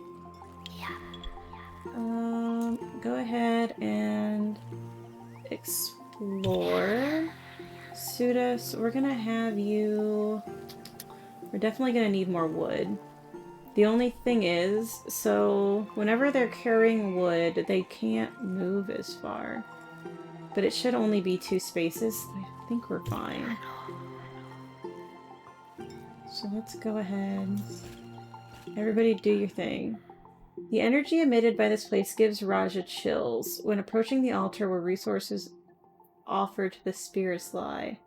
Go ahead and explore. Sudas, we're gonna have you... We're definitely gonna need more wood. The only thing is, so whenever they're carrying wood, they can't move as far. But it should only be 2 spaces. I think we're fine. So let's go ahead. Everybody do your thing. The energy emitted by this place gives Raja chills. When approaching the altar where resources offered to the spirits lie.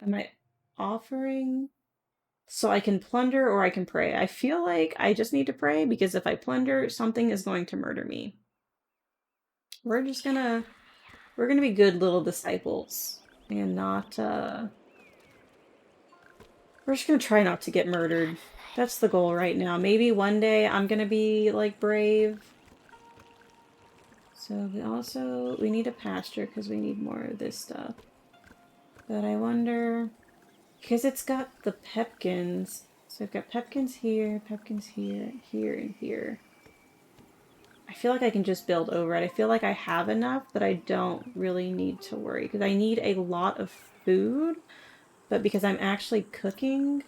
Am I offering... So I can plunder or I can pray. I feel like I just need to pray because if I plunder, something is going to murder me. We're gonna be good little disciples and not, we're just gonna try not to get murdered. That's the goal right now. Maybe one day I'm gonna be, like, brave. So we need a pasture because we need more of this stuff. But I wonder... Because it's got the pepkins. So I've got pepkins here, here, and here. I feel like I can just build over it. I feel like I have enough that I don't really need to worry. Because I need a lot of food. But because I'm actually cooking...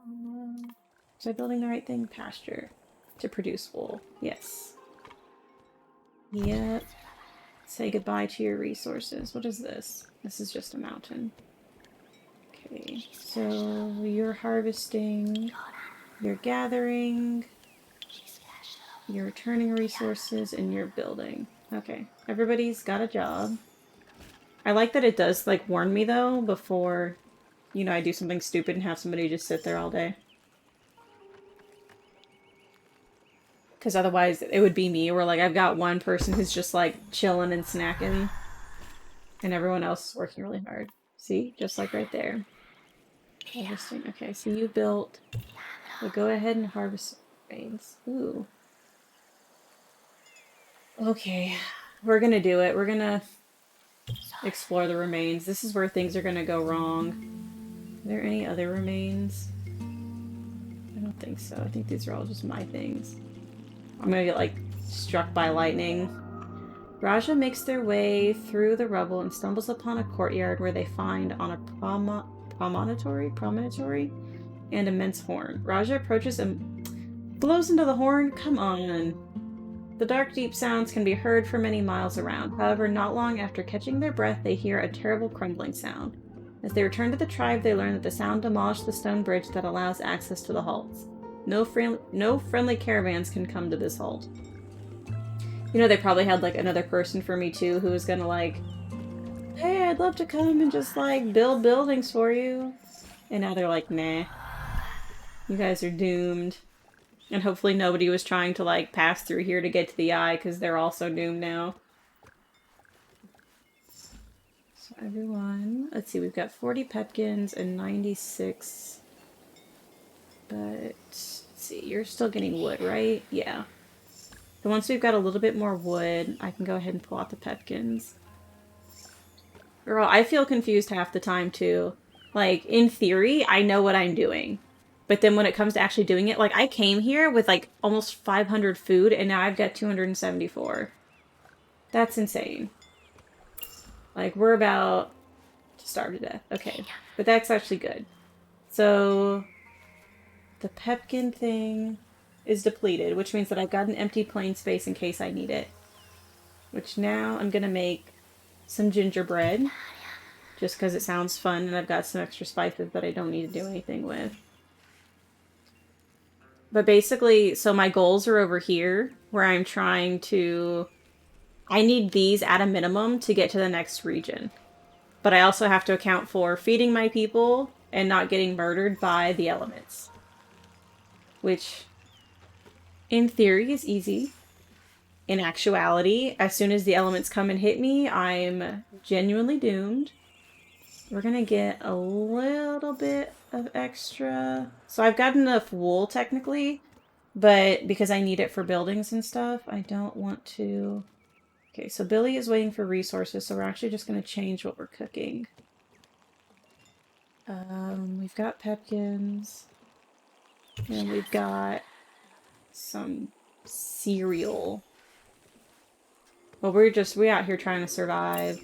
Was I building the right thing? Pasture. To produce wool. Yes. Yep. Say goodbye to your resources. What is this? This is just a mountain. Okay, so you're harvesting, you're gathering, you're returning resources, and you're building. Okay, everybody's got a job. I like that it does, like, warn me, though, before, you know, I do something stupid and have somebody just sit there all day. Because otherwise, it would be me, where, like, I've got one person who's just, like, chilling and snacking, and everyone else is working really hard. See? Just like right there. Harvesting. Okay, so you built... We'll go ahead and harvest grains. Ooh. Okay. We're gonna do it. We're gonna explore the remains. This is where things are gonna go wrong. Are there any other remains? I don't think so. I think these are all just my things. I'm gonna get, like, struck by lightning. Raja makes their way through the rubble and stumbles upon a courtyard where they find on a promontory and immense horn. Raja approaches and blows into the horn. Come on. The dark, deep sounds can be heard for many miles around. However, not long after catching their breath, they hear a terrible crumbling sound. As they return to the tribe, they learn that the sound demolished the stone bridge that allows access to the halts. No friendly caravans can come to this halt. You know, they probably had, like, another person for me, too, who was gonna, like, hey, I'd love to come and just, like, build buildings for you. And now they're like, nah. You guys are doomed. And hopefully nobody was trying to, like, pass through here to get to the eye, because they're also doomed now. So everyone... Let's see, we've got 40 pepkins and 96... But... Let's see, you're still getting wood, right? Yeah. So once we've got a little bit more wood, I can go ahead and pull out the pepkins. Girl, I feel confused half the time, too. Like, in theory, I know what I'm doing. But then when it comes to actually doing it, like, I came here with, like, almost 500 food, and now I've got 274. That's insane. Like, we're about to starve to death. Okay. But that's actually good. So, the Pepkin thing is depleted, which means that I've got an empty plain space in case I need it. Which now I'm going to make some gingerbread, just because it sounds fun and I've got some extra spices that I don't need to do anything with. But basically, so my goals are over here, where I'm trying to... I need these at a minimum to get to the next region. But I also have to account for feeding my people and not getting murdered by the elements. Which, in theory, is easy. In actuality, as soon as the elements come and hit me, I'm genuinely doomed. We're gonna get a little bit of extra. So I've got enough wool, technically, but because I need it for buildings and stuff, I don't want to... Okay, so Billy is waiting for resources, so we're actually just gonna change what we're cooking. We've got pepkins, and we've got some cereal. Well, we're out here trying to survive.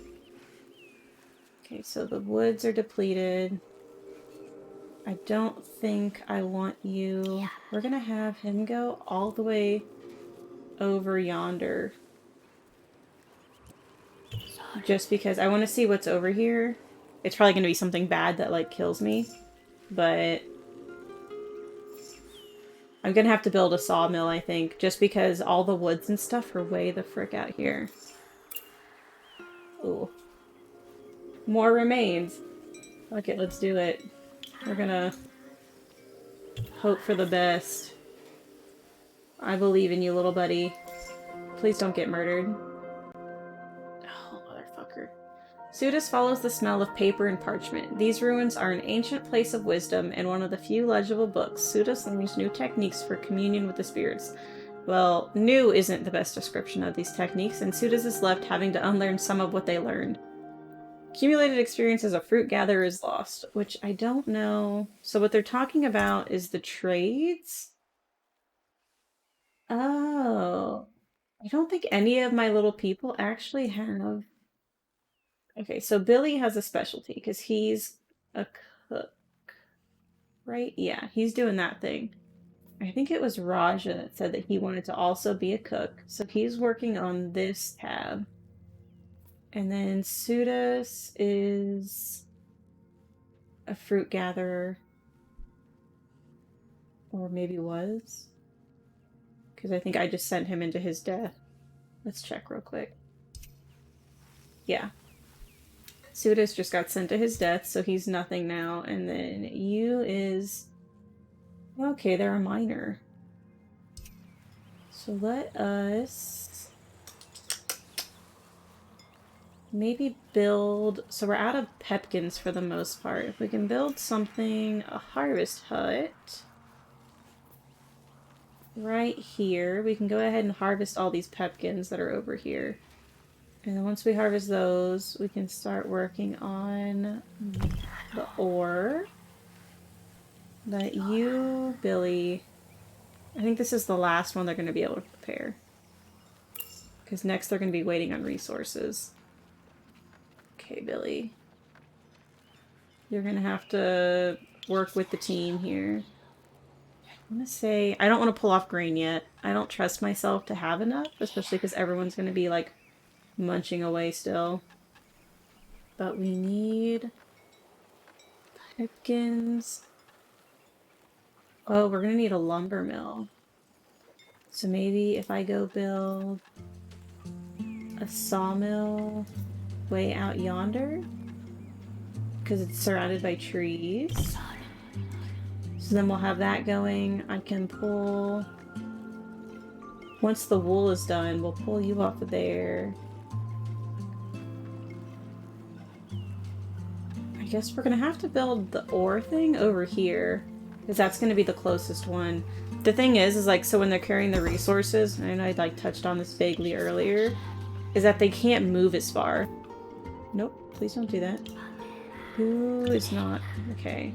Okay, so the woods are depleted. I don't think I want you... We're gonna have him go all the way over yonder. Just because I want to see what's over here. It's probably gonna be something bad that, like, kills me. But... I'm gonna have to build a sawmill, I think, just because all the woods and stuff are way the frick out here. Ooh. More remains. Okay, let's do it. We're gonna hope for the best. I believe in you, little buddy. Please don't get murdered. Oh, motherfucker. Sudis follows the smell of paper and parchment. These ruins are an ancient place of wisdom and one of the few legible books. Sudis learns new techniques for communion with the spirits. Well, new isn't the best description of these techniques, and Sudis is left having to unlearn some of what they learned. Accumulated experience as a fruit gatherer is lost, which I don't know. So what they're talking about is the trades? Oh. I don't think any of my little people actually have... Okay, so Billy has a specialty, because he's a cook. Right? Yeah, he's doing that thing. I think it was Raja that said that he wanted to also be a cook. So he's working on this tab. And then Sudas is a fruit gatherer. Or maybe was. Because I think I just sent him into his death. Let's check real quick. Yeah. Sudas just got sent to his death, so he's nothing now. And then you is... Okay, they're a miner. So let us... maybe build... So we're out of pepkins for the most part. If we can build something... A harvest hut... right here. We can go ahead and harvest all these pepkins that are over here. And then once we harvest those, we can start working on the ore. But you, Billy... I think this is the last one they're going to be able to prepare. Because next they're going to be waiting on resources. Okay, Billy. You're going to have to work with the team here. I want to say... I don't want to pull off grain yet. I don't trust myself to have enough, especially because everyone's going to be, like, munching away still. But we need... pipkins. Oh, we're going to need a lumber mill. So maybe if I go build a sawmill way out yonder, because it's surrounded by trees. So then we'll have that going. I can pull... Once the wool is done, we'll pull you off of there. I guess we're going to have to build the ore thing over here, because that's going to be the closest one. The thing is like, so when they're carrying the resources, and I know I, like, touched on this vaguely earlier, is that they can't move as far. Nope, please don't do that. Who is not? Okay.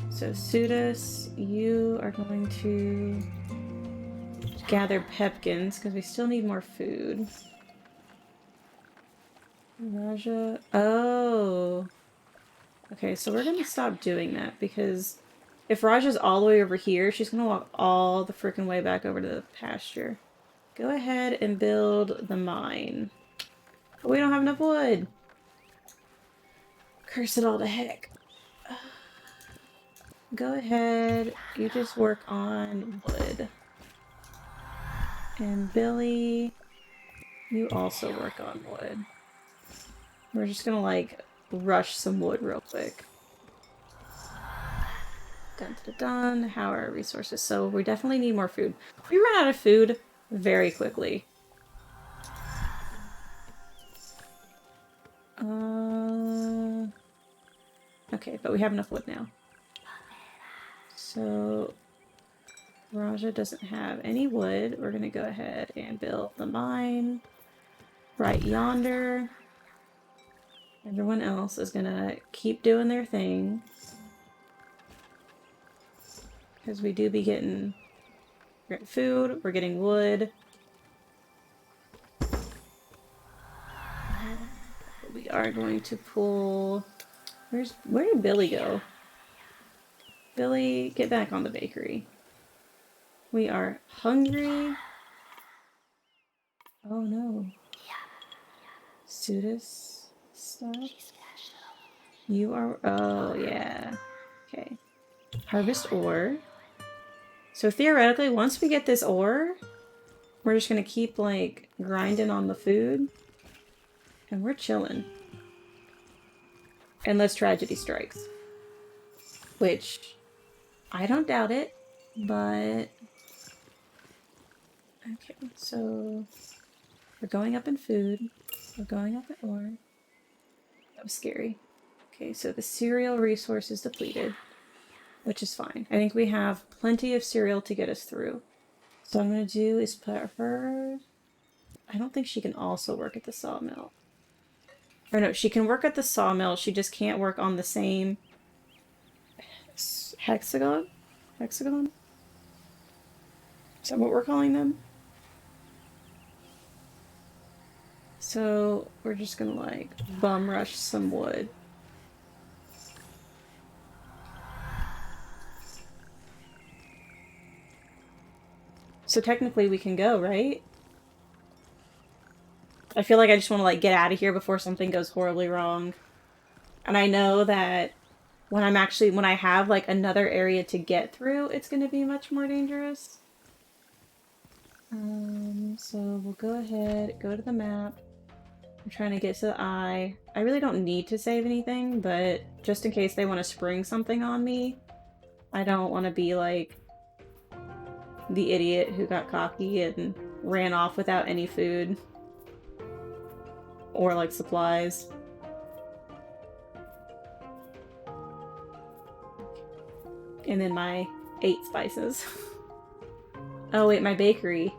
So, Sudas, you are going to gather pepkins, because we still need more food. Raja. Oh. Okay, so we're gonna stop doing that because if Raja's all the way over here, she's gonna walk all the freaking way back over to the pasture. Go ahead and build the mine. But we don't have enough wood. Curse it all to heck. Go ahead, you just work on wood. And Billy, you also work on wood. We're just gonna like rush some wood real quick. Dun dun dun. How are our resources? So we definitely need more food. We run out of food very quickly. Okay, but we have enough wood now. So Raja doesn't have any wood. We're gonna go ahead and build the mine right yonder. Everyone else is gonna keep doing their thing. Because we do be getting food, we're getting wood. We are going to pull... Where did Billy go? Billy, get back on the bakery. We are hungry. Oh no. Sudis stuff? You are... Oh yeah. Okay. Harvest ore. So theoretically, once we get this ore, we're just gonna keep like grinding on the food. And we're chilling. Unless tragedy strikes. Which, I don't doubt it, but... Okay, so... We're going up in food. We're going up in ore. That was scary. Okay, so the cereal resource is depleted. Which is fine. I think we have plenty of cereal to get us through. So what I'm going to do is put her... I don't think she can also work at the sawmill. Or no, she can work at the sawmill. She just can't work on the same hexagon? Hexagon? Is that what we're calling them? So we're just gonna like bum rush some wood. So technically we can go, right? I feel like I just want to like get out of here before something goes horribly wrong. And I know that when I have like another area to get through, it's going to be much more dangerous. So we'll go ahead, go to the map. I'm trying to get to the eye. I really don't need to save anything, but just in case they want to spring something on me, I don't want to be like the idiot who got cocky and ran off without any food. Or like supplies. And then my 8 spices. Oh wait, my bakery.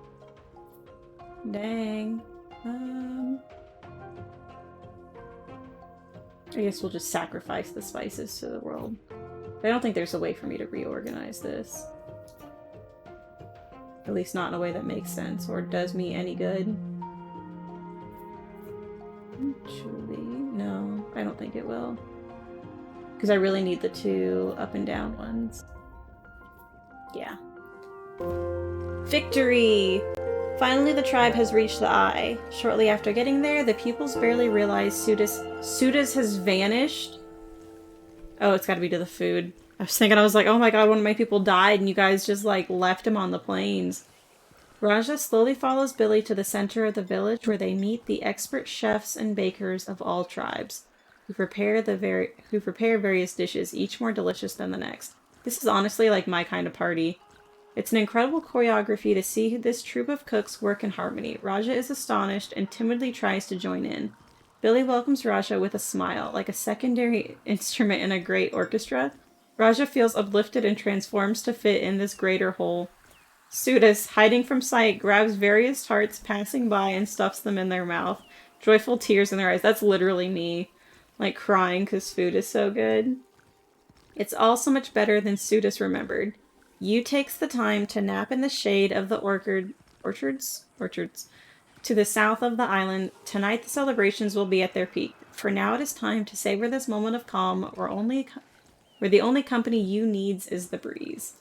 Dang. I guess we'll just sacrifice the spices to the world. I don't think there's a way for me to reorganize this. At least not in a way that makes sense or does me any good. Actually, no, I don't think it will. Because I really need the 2 up and down ones. Yeah. Victory! Finally, the tribe has reached the eye. Shortly after getting there, the pupils barely realize Sudis has vanished. Oh, it's gotta be to the food. I was like, oh my god, one of my people died and you guys just like left him on the plains. Raja slowly follows Billy to the center of the village where they meet the expert chefs and bakers of all tribes, who prepare various dishes, each more delicious than the next. This is honestly like my kind of party. It's an incredible choreography to see this troupe of cooks work in harmony. Raja is astonished and timidly tries to join in. Billy welcomes Raja with a smile, like a secondary instrument in a great orchestra. Raja feels uplifted and transforms to fit in this greater whole. Sudis, hiding from sight, grabs various tarts passing by and stuffs them in their mouth. Joyful tears in their eyes. That's literally me. Like crying because food is so good. It's all so much better than Sudis remembered. Yu takes the time to nap in the shade of the orchards. to the south of the island. Tonight the celebrations will be at their peak. For now it is time to savor this moment of calm where the only company you needs is the breeze.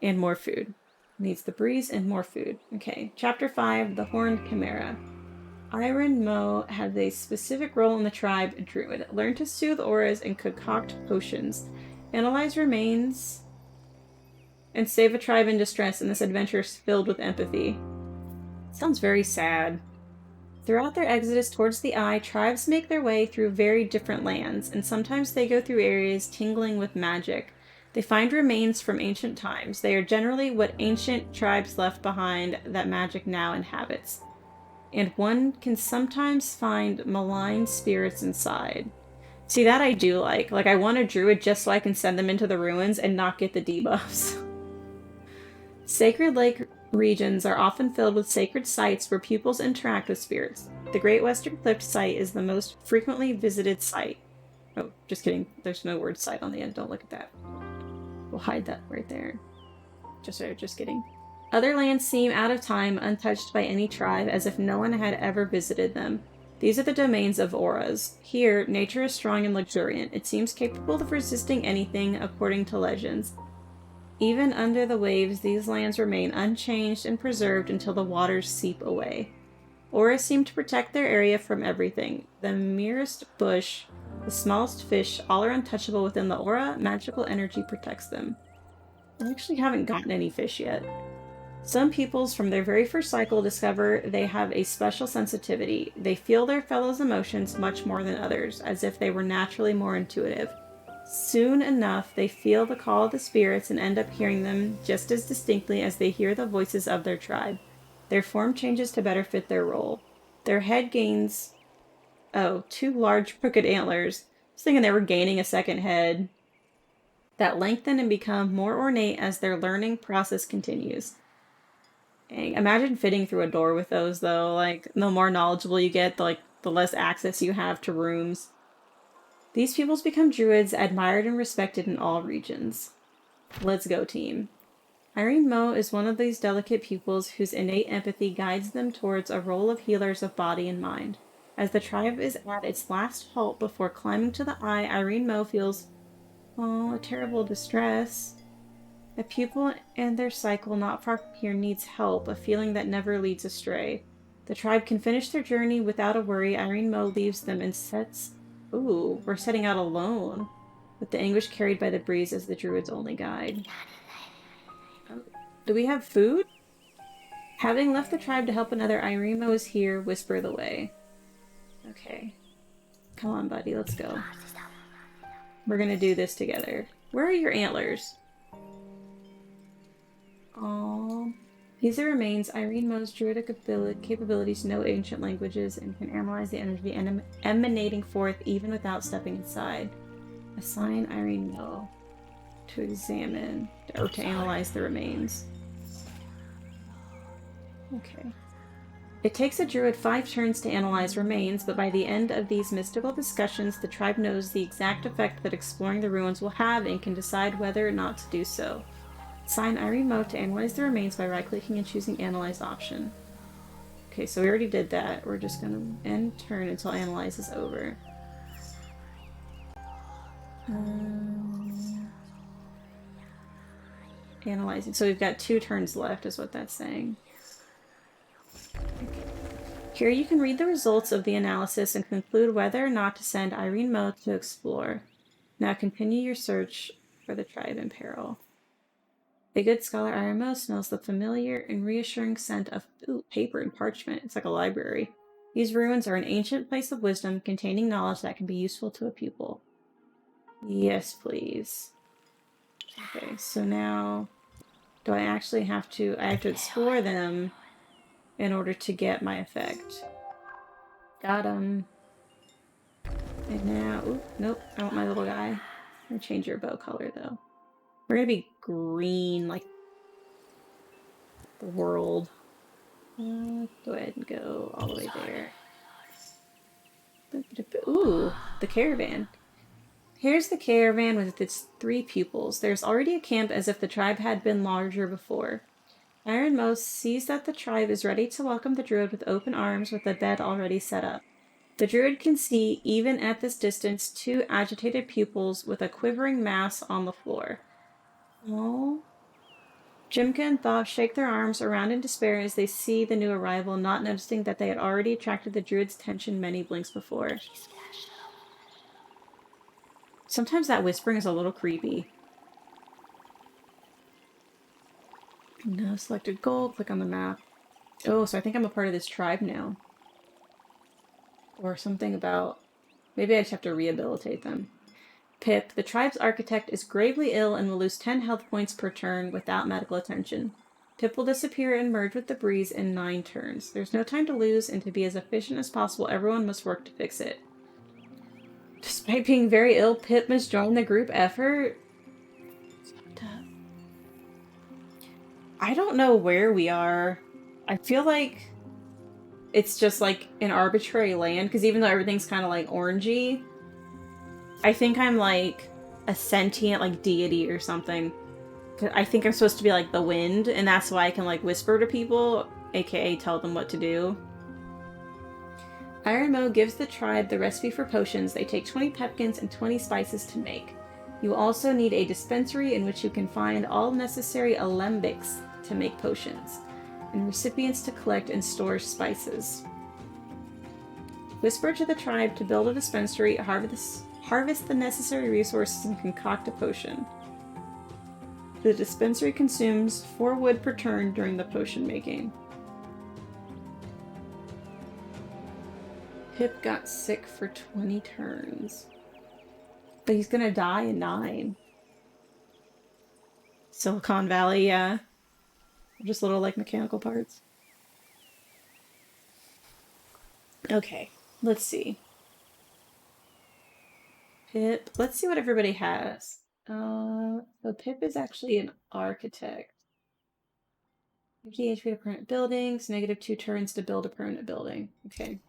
And more food. Needs the breeze and more food. Okay. Chapter 5, The Horned Chimera. Iron Mo has a specific role in the tribe Druid. Learn to soothe auras and concoct potions. Analyze remains and save a tribe in distress in this adventure filled with empathy. Sounds very sad. Throughout their exodus towards the Eye, tribes make their way through very different lands, and sometimes they go through areas tingling with magic. They find remains from ancient times. They are generally what ancient tribes left behind that magic now inhabits. And one can sometimes find malign spirits inside. See, that I do like. Like, I want a druid just so I can send them into the ruins and not get the debuffs. Sacred Lake regions are often filled with sacred sites where pupils interact with spirits. The Great Western Cliff site is the most frequently visited site. Oh, just kidding. There's no word site on the end. Don't look at that. We'll hide that right there. Just kidding. Other lands seem out of time, untouched by any tribe, as if no one had ever visited them. These are the domains of auras. Here, nature is strong and luxuriant. It seems capable of resisting anything, according to legends. Even under the waves, these lands remain unchanged and preserved until the waters seep away. Auras seem to protect their area from everything. The merest bush, the smallest fish, all are untouchable within the aura. Magical energy protects them. I actually haven't gotten any fish yet. Some peoples from their very first cycle discover they have a special sensitivity. They feel their fellows' emotions much more than others, as if they were naturally more intuitive. Soon enough, they feel the call of the spirits and end up hearing them just as distinctly as they hear the voices of their tribe. Their form changes to better fit their role. Their head gains... Oh, 2 large crooked antlers. I was thinking they were gaining a second head. That lengthen and become more ornate as their learning process continues. Dang, imagine fitting through a door with those, though. Like, the more knowledgeable you get, the less access you have to rooms. These peoples become druids, admired and respected in all regions. Let's go, team. Irene Mo is one of these delicate pupils whose innate empathy guides them towards a role of healers of body and mind. As the tribe is at its last halt before climbing to the Eye, Irene Mo feels, a terrible distress. A pupil and their cycle not far from here needs help, a feeling that never leads astray. The tribe can finish their journey without a worry. Irene Mo leaves them and sets... Ooh, we're setting out alone, with the anguish carried by the breeze as the druid's only guide. Oh, do we have food? Having left the tribe to help another, Irene Mo is here, whisper the way. Okay. Come on, buddy, let's go. We're gonna do this together. Where are your antlers? Aww. These are remains. Irene Mo's druidic capabilities know ancient languages and can analyze the energy emanating forth even without stepping inside. Assign Irene Mo to examine or to analyze the remains. Okay. It takes a druid 5 turns to analyze remains, but by the end of these mystical discussions, the tribe knows the exact effect that exploring the ruins will have and can decide whether or not to do so. Assign Irene Mo to analyze the remains by right-clicking and choosing Analyze option. Okay, so we already did that. We're just gonna end turn until Analyze is over. Analyzing. So we've got 2 turns left, is what that's saying. Okay. Here you can read the results of the analysis and conclude whether or not to send Irene Mo to explore. Now continue your search for the tribe in peril. The good scholar Irene Mo smells the familiar and reassuring scent of paper and parchment. It's like a library. These ruins are an ancient place of wisdom containing knowledge that can be useful to a pupil. Yes, please. Okay, so now do I actually have to... I have to explore them in order to get my effect. Got him. And now... Ooh, nope, I want my little guy. I'm gonna change your bow color, though. We're gonna be green, like the world. Go ahead and go all the way there. Ooh, the caravan. Here's the caravan with its 3 pupils. There's already a camp as if the tribe had been larger before. Iron Mouse sees that the tribe is ready to welcome the druid with open arms with the bed already set up. The druid can see, even at this distance, two agitated pupils with a quivering mass on the floor. Oh. Jimka and Thoth shake their arms around in despair as they see the new arrival, not noticing that they had already attracted the druid's attention many blinks before. Sometimes that whispering is a little creepy. Now selected goal, click on the map. Oh, so I think I'm a part of this tribe now. Or something about... Maybe I just have to rehabilitate them. Pip, the tribe's architect, is gravely ill and will lose 10 health points per turn without medical attention. Pip will disappear and merge with the breeze in 9 turns. There's no time to lose, and to be as efficient as possible, everyone must work to fix it. Despite being very ill, Pip must join the group effort. I don't know where we are. I feel like it's just like an arbitrary land, because even though everything's kind of like orangey, I think I'm like a sentient like deity or something. I think I'm supposed to be like the wind, and that's why I can like whisper to people, aka tell them what to do. Iron Mo gives the tribe the recipe for potions. They take 20 pepkins and 20 spices to make. You also need a dispensary in which you can find all necessary alembics to make potions, and recipients to collect and store spices. Whisper to the tribe to build a dispensary, harvest the necessary resources, and concoct a potion. The dispensary consumes 4 wood per turn during the potion making. Pip got sick for 20 turns. But he's gonna die in 9. Silicon Valley, yeah. Just little, like, mechanical parts. Okay, let's see. Pip. Let's see what everybody has. So Pip is actually an architect. 50 HP to permanent buildings, -2 turns to build a permanent building. Okay.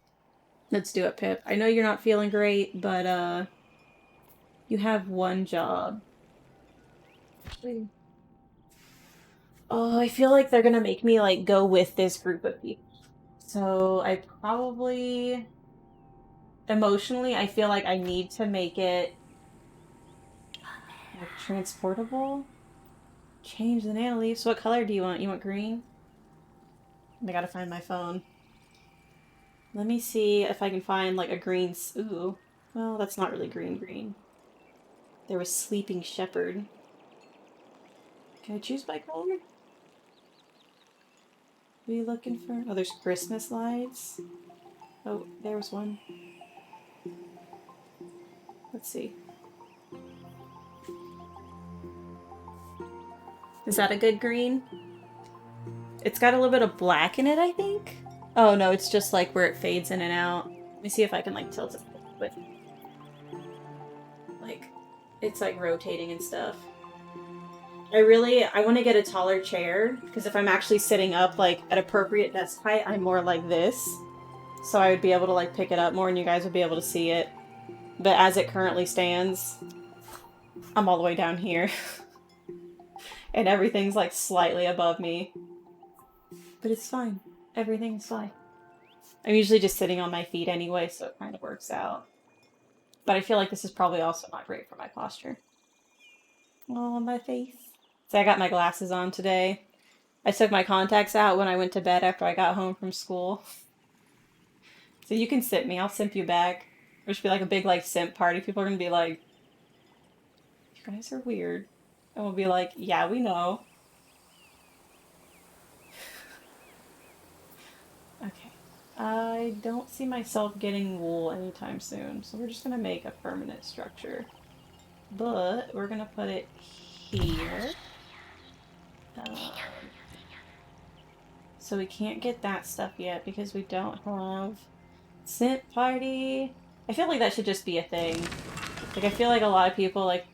Let's do it, Pip. I know you're not feeling great, but, you have 1 job. Actually... Oh, I feel like they're gonna make me, like, go with this group of people. So I probably... Emotionally, I feel like I need to make it... like, transportable? Change the nano leaves. What color do you want? You want green? I gotta find my phone. Let me see if I can find, like, a green... Ooh. Well, that's not really green. There was Sleeping Shepherd. Can I choose my color? What are you looking for? Oh, there's Christmas lights. Oh, there's one. Let's see. Is that a good green? It's got a little bit of black in it, I think? Oh, no, it's just like where it fades in and out. Let me see if I can like tilt it a little bit. Like, it's like rotating and stuff. I want to get a taller chair, because if I'm actually sitting up like at appropriate desk height, I'm more like this. So I would be able to like pick it up more and you guys would be able to see it. But as it currently stands, I'm all the way down here. And everything's like slightly above me. But it's fine. Everything's fine. I'm usually just sitting on my feet anyway, so it kind of works out. But I feel like this is probably also not great for my posture. Oh, my face. So I got my glasses on today. I took my contacts out when I went to bed after I got home from school. So you can simp me. I'll simp you back. There should be like a big like simp party. People are gonna be like, you guys are weird. And we'll be like, yeah, we know. Okay. I don't see myself getting wool anytime soon, so we're just gonna make a permanent structure. But we're gonna put it here. So we can't get that stuff yet because we don't have simp party. I feel like that should just be a thing. Like, I feel like a lot of people, like,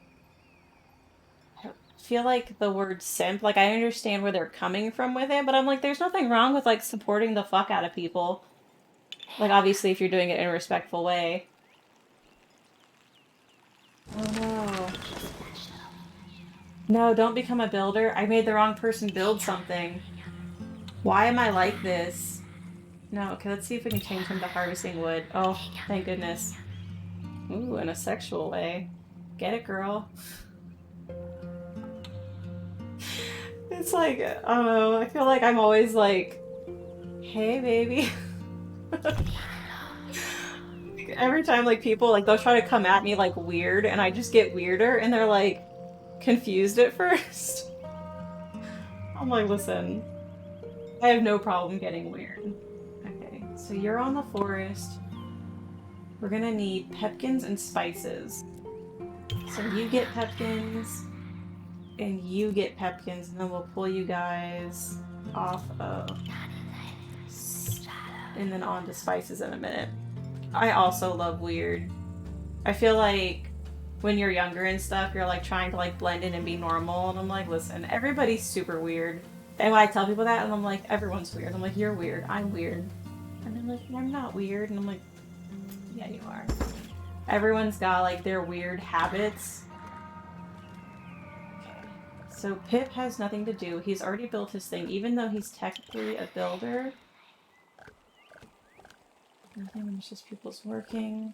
I feel like the word simp, like, I understand where they're coming from with it, but I'm like, there's nothing wrong with, like, supporting the fuck out of people. Like, obviously, if you're doing it in a respectful way. Oh, no. No, don't become a builder. I made the wrong person build something. Why am I like this? No, okay, let's see if we can change him to harvesting wood. Oh, thank goodness. Ooh, in a sexual way. Get it, girl. It's like, I don't know, I feel like I'm always like, hey, baby. Every time, like, people, like, they'll try to come at me, like, weird, and I just get weirder, and they're, like, confused at first. I'm like, listen, I have no problem getting weird. Okay, so you're on the forest. We're gonna need pepkins and spices. So you get pepkins, and you get pepkins, and then we'll pull you guys off of... and then on to spices in a minute. I also love weird. I feel like when you're younger and stuff, you're like trying to like blend in and be normal, and I'm like, listen, everybody's super weird. And when I tell people that, and I'm like, everyone's weird. I'm like, you're weird. I'm weird. And they're like, I'm not weird. And I'm like, yeah, you are. Everyone's got like their weird habits. Okay. So Pip has nothing to do. He's already built his thing, even though he's technically a builder. Nothing, it's just people's working.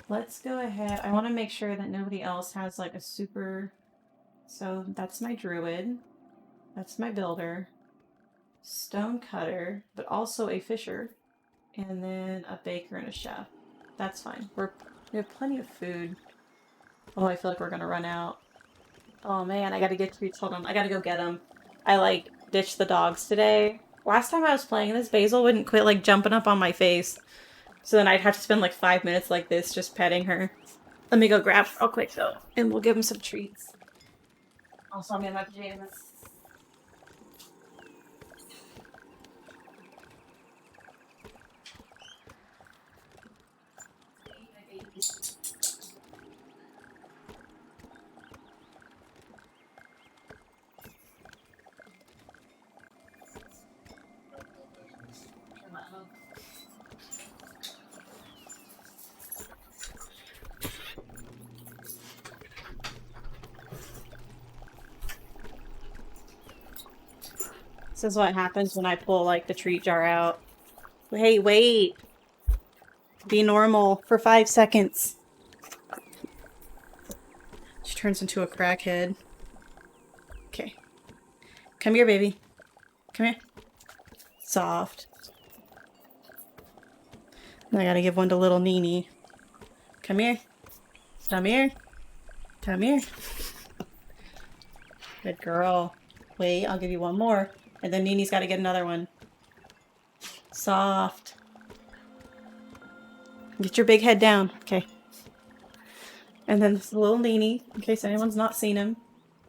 Let's go ahead. I want to make sure that nobody else has like a super... So that's my druid. That's my builder. Stone cutter, but also a fisher. And then a baker and a chef. That's fine. We have plenty of food. Oh, I feel like we're gonna run out. Oh man, I gotta get treats. Hold on, I gotta go get them. I like ditched the dogs today. Last time I was playing this, Basil wouldn't quit like jumping up on my face. So then I'd have to spend like 5 minutes like this just petting her. Let me go grab her real quick though, and we'll give him some treats. Also, I'm in my pajamas. This is what happens when I pull like the treat jar out. Hey, wait. Be normal for 5 seconds. She turns into a crackhead. Okay. Come here, baby. Come here. Soft. I gotta give one to little Nini. Come here. Come here. Come here. Good girl. Wait, I'll give you one more. And then Nini's gotta get another one. Soft. Get your big head down. Okay. And then this little Nini, in case anyone's not seen him.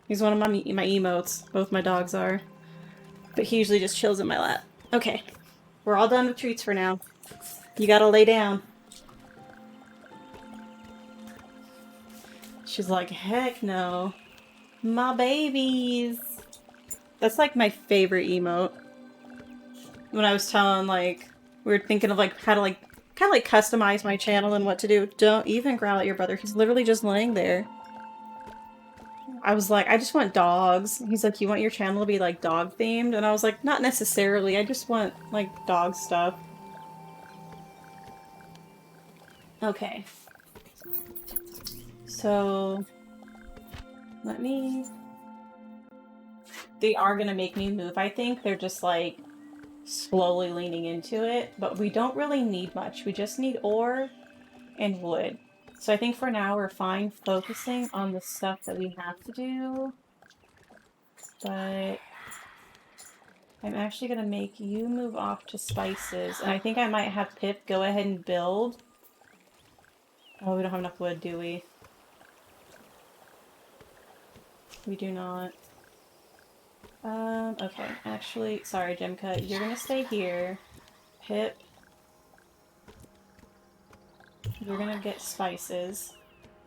He's one of my emotes. Both my dogs are. But he usually just chills in my lap. Okay. We're all done with treats for now. You gotta lay down. She's like, heck no. My babies. That's like my favorite emote. When I was telling, like, we were thinking of like how to like kind of like customize my channel and what to do. Don't even growl at your brother. He's literally just laying there. I was like, I just want dogs. He's like, you want your channel to be like dog themed? And I was like, not necessarily. I just want like dog stuff. Okay. So let me... They are gonna make me move, I think. They're just like slowly leaning into it, but we don't really need much. We just need ore and wood. So I think for now we're fine focusing on the stuff that we have to do. But I'm actually gonna make you move off to spices, and I think I might have Pip go ahead and build. Oh, we don't have enough wood, do we? We do not. Okay. Actually, sorry, Jemka. You're gonna stay here. Pip. You're gonna get spices.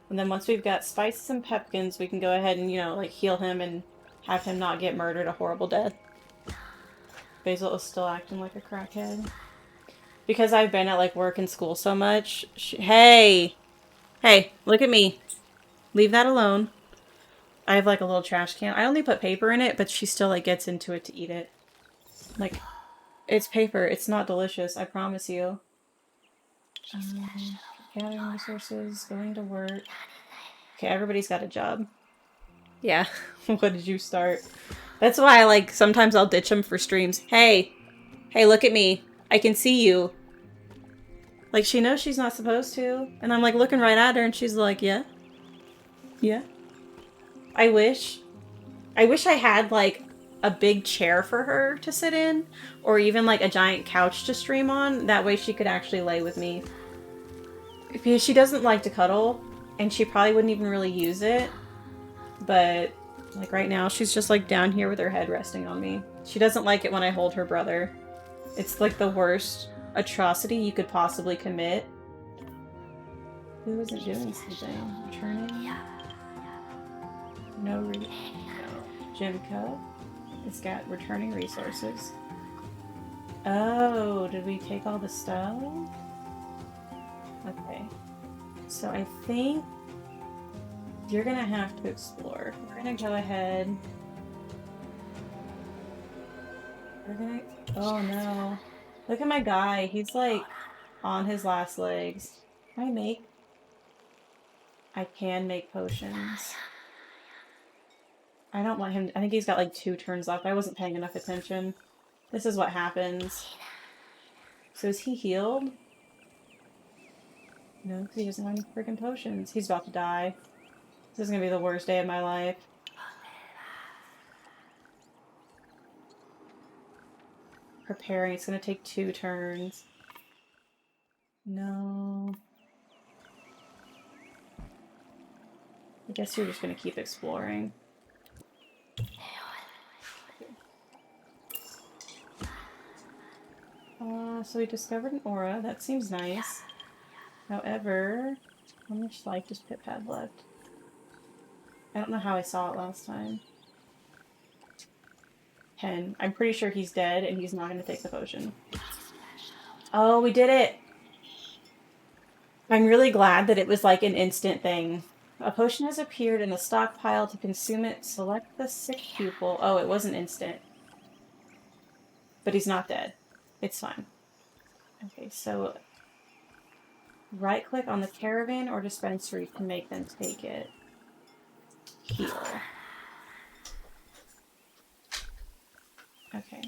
And then once we've got spices and pepkins, we can go ahead and, you know, like, heal him and have him not get murdered a horrible death. Basil is still acting like a crackhead. Because I've been at, like, work and school so much. Hey! Hey, look at me. Leave that alone. I have like a little trash can. I only put paper in it, but she still like gets into it to eat it. Like, It's paper. It's not delicious, I promise you. Gathering resources, going to work. Okay, everybody's got a job. Yeah. What did you start? That's why I like sometimes I'll ditch them for streams. Hey, hey, look at me. I can see you. Like she knows she's not supposed to, and I'm like looking right at her, and she's like, yeah, yeah. I wish. I wish I had like a big chair for her to sit in, or even like a giant couch to stream on. That way she could actually lay with me. Because she doesn't like to cuddle, and she probably wouldn't even really use it. But like right now, she's just like down here with her head resting on me. She doesn't like it when I hold her brother. It's like the worst atrocity you could possibly commit. Who isn't doing something? Returning? No. Jimco. It's got returning resources. Oh, did we take all the stuff? Okay. So I think you're gonna have to explore. We're gonna go ahead. We're gonna... Oh no. Look at my guy. He's like on his last legs. I can make potions. I don't want him... I think he's got like 2 turns left. I wasn't paying enough attention. This is what happens. So is he healed? No, because he doesn't have any freaking potions. He's about to die. This is gonna be the worst day of my life. Preparing. It's gonna take 2 turns. No. I guess you're just gonna keep exploring. So we discovered an aura. That seems nice. However, how much life does Pip have left? I don't know how I saw it last time. 10. I'm pretty sure he's dead and he's not going to take the potion. Oh, we did it! I'm really glad that it was like an instant thing. A potion has appeared in the stockpile. To consume it, select the sick pupil. Oh, it wasn't instant. But he's not dead. It's fine. Okay, so right-click on the caravan or dispensary to make them take it. Heal. Okay.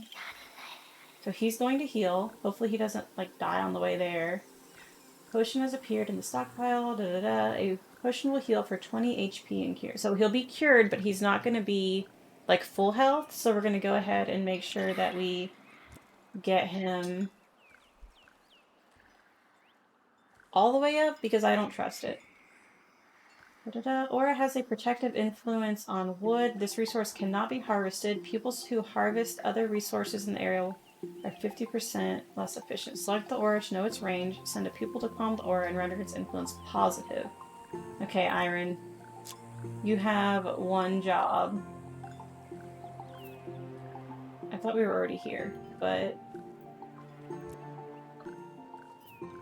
So he's going to heal. Hopefully he doesn't, like, die on the way there. Potion has appeared in the stockpile. A potion will heal for 20 HP and cure. So he'll be cured, but he's not going to be, like, full health. So we're going to go ahead and make sure that we get him all the way up because I don't trust it. Aura has a protective influence on wood. This resource cannot be harvested. Pupils who harvest other resources in the area are 50% less efficient. Select the aura to know its range. Send a pupil to calm the aura and render its influence positive. Okay, Iron. You have 1 job. I thought we were already here, but...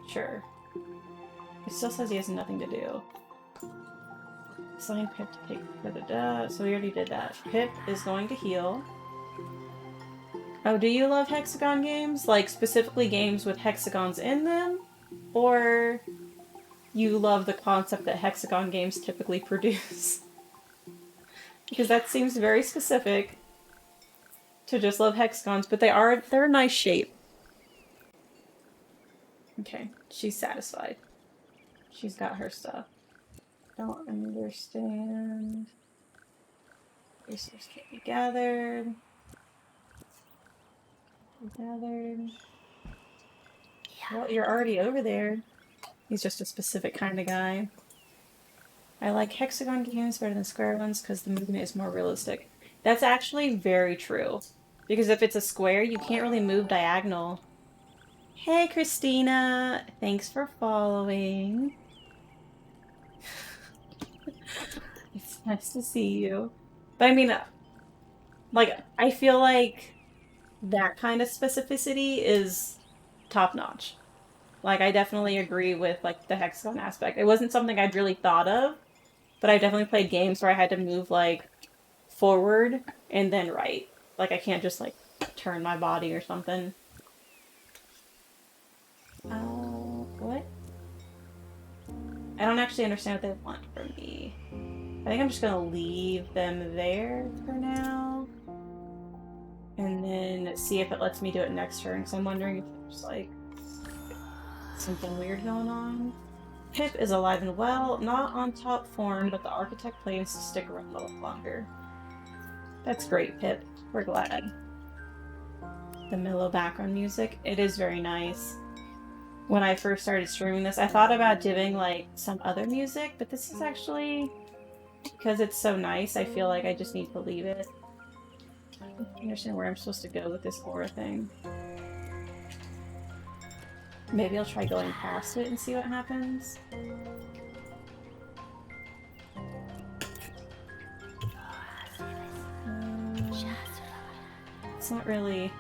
Sure. It still says he has nothing to do. Assign Pip to take... So we already did that. Pip is going to heal. Oh, do you love hexagon games? Like, specifically games with hexagons in them? Or you love the concept that hexagon games typically produce? Because that seems very specific to just love hexagons, but they're a nice shape. Okay, she's satisfied. She's got her stuff. Don't understand. Resource can't be gathered. Well, you're already over there. He's just a specific kind of guy. I like hexagon games better than square ones because the movement is more realistic. That's actually very true. Because if it's a square, you can't really move diagonal. Hey, Christina! Thanks for following. It's nice to see you. But I mean, like, I feel like that kind of specificity is top-notch. Like, I definitely agree with, like, the hexagon aspect. It wasn't something I'd really thought of, but I definitely played games where I had to move, like, forward and then right. Like, I can't just, like, turn my body or something. What? I don't actually understand what they want from me. I think I'm just gonna leave them there for now. And then see if it lets me do it next turn, because I'm wondering if there's, like, something weird going on. Pip is alive and well, not on top form, but the architect plans to stick around a little longer. That's great, Pip. We're glad. The mellow background music, it is very nice. When I first started streaming this, I thought about doing, like, some other music, but this is actually, because it's so nice, I feel like I just need to leave it. I don't understand where I'm supposed to go with this aura thing. Maybe I'll try going past it and see what happens. It's not really...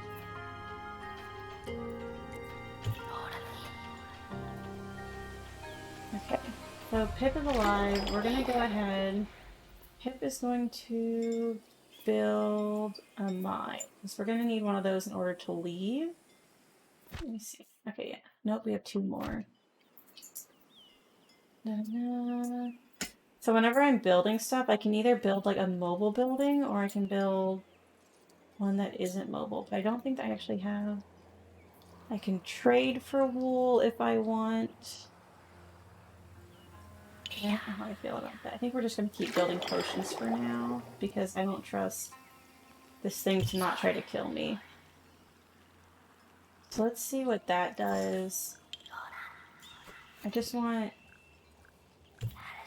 Okay, so Pip is alive. We're gonna go ahead. Pip is going to build a mine, because we're gonna need one of those in order to leave. Let me see. Okay, yeah. Nope, we have 2 more. Da-da. So whenever I'm building stuff, I can either build like a mobile building or I can build one that isn't mobile. But I don't think I actually have... I can trade for wool if I want. I don't know how I feel about that. I think we're just going to keep building potions for now, because I don't trust this thing to not try to kill me. So let's see what that does. I just want...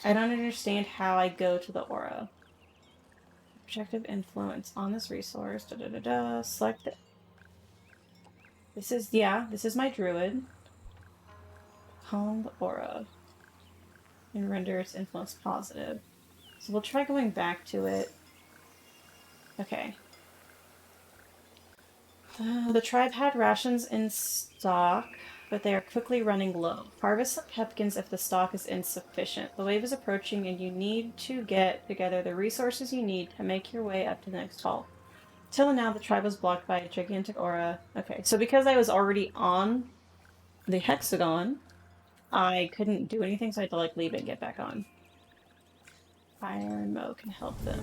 I don't understand how I go to the aura. Projective influence on this resource. Da-da-da-da. Select it. This is, yeah, this is my druid. Calm the aura. And render its influence positive. So we'll try going back to it. Okay. The tribe had rations in stock, but they are quickly running low. Harvest some pepkins if the stock is insufficient. The wave is approaching and you need to get together the resources you need to make your way up to the next halt. Till now, the tribe was blocked by a gigantic aura. Okay, so because I was already on the hexagon, I couldn't do anything, so I had to, like, leave it and get back on. Iron Moe can help them.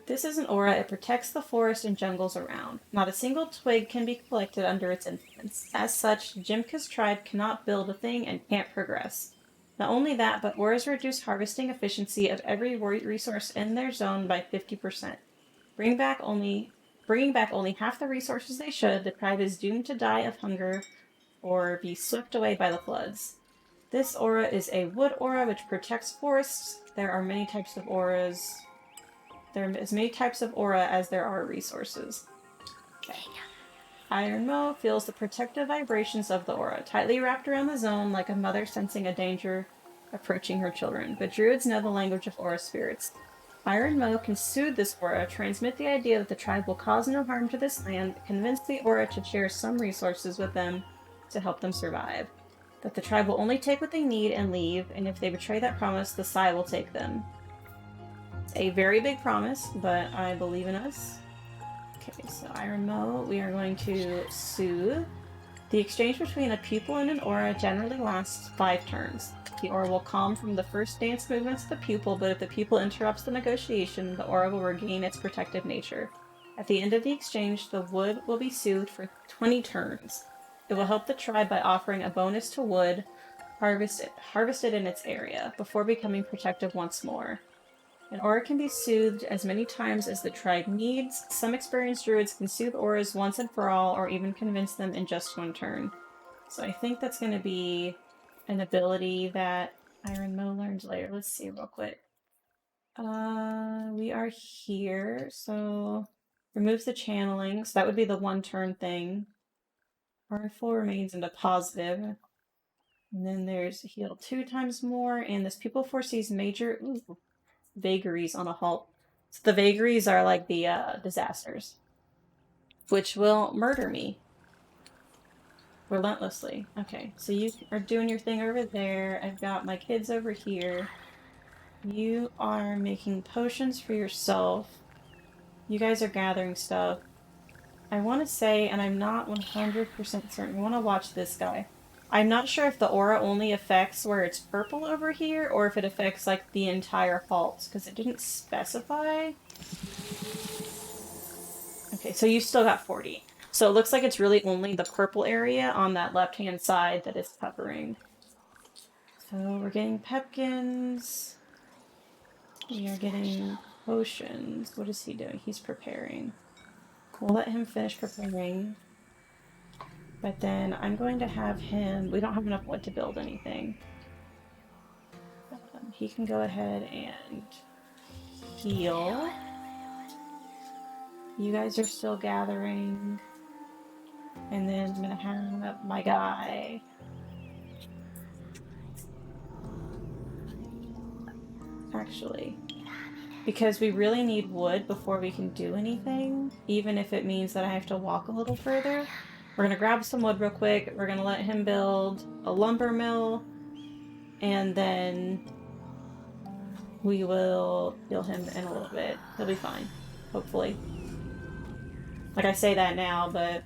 This is an aura. It protects the forest and jungles around. Not a single twig can be collected under its influence. As such, Jimka's tribe cannot build a thing and can't progress. Not only that, but auras reduce harvesting efficiency of every resource in their zone by 50%. Bringing back only half the resources they should, the tribe is doomed to die of hunger or be swept away by the floods. This aura is a wood aura which protects forests. There are many types of auras. There are as many types of aura as there are resources. Okay. Iron Moe feels the protective vibrations of the aura, tightly wrapped around the zone like a mother sensing a danger approaching her children. But druids know the language of aura spirits. Iron Moe can soothe this aura, transmit the idea that the tribe will cause no harm to this land, convince the aura to share some resources with them to help them survive. That the tribe will only take what they need and leave, and if they betray that promise, the Sai will take them. A very big promise, but I believe in us. Okay, so Iron Moe, we are going to soothe. The exchange between a pupil and an aura generally lasts 5 turns. The aura will calm from the first dance movements of the pupil, but if the pupil interrupts the negotiation, the aura will regain its protective nature. At the end of the exchange, the wood will be soothed for 20 turns. It will help the tribe by offering a bonus to wood harvested in its area, before becoming protective once more. An aura can be soothed as many times as the tribe needs. Some experienced druids can soothe auras once and for all, or even convince them in just 1 turn. So I think that's going to be an ability that Iron Moe learns later. Let's see real quick. We are here, so removes the channeling. So that would be the 1 turn thing. Harmful remains into positive. And then there's heal 2 times more, and this pupil foresees major vagaries on a halt. So the vagaries are like the disasters, which will murder me relentlessly. Okay, so you are doing your thing over there. I've got my kids over here. You are making potions for yourself. You guys are gathering stuff. I want to say, and I'm not 100% certain, I want to watch this guy. I'm not sure if the aura only affects where it's purple over here, or if it affects like the entire halt, because it didn't specify. Okay, so you still got 40. So it looks like it's really only the purple area on that left-hand side that is covering. So we're getting pepkins. We are getting potions. What is he doing? He's preparing. We'll let him finish preparing. But then I'm going to have him... We don't have enough wood to build anything. He can go ahead and heal. You guys are still gathering. And then I'm going to have my guy... Actually, because we really need wood before we can do anything, even if it means that I have to walk a little further. We're going to grab some wood real quick. We're going to let him build a lumber mill, and then we will heal him in a little bit. He'll be fine, hopefully. Like I say that now, but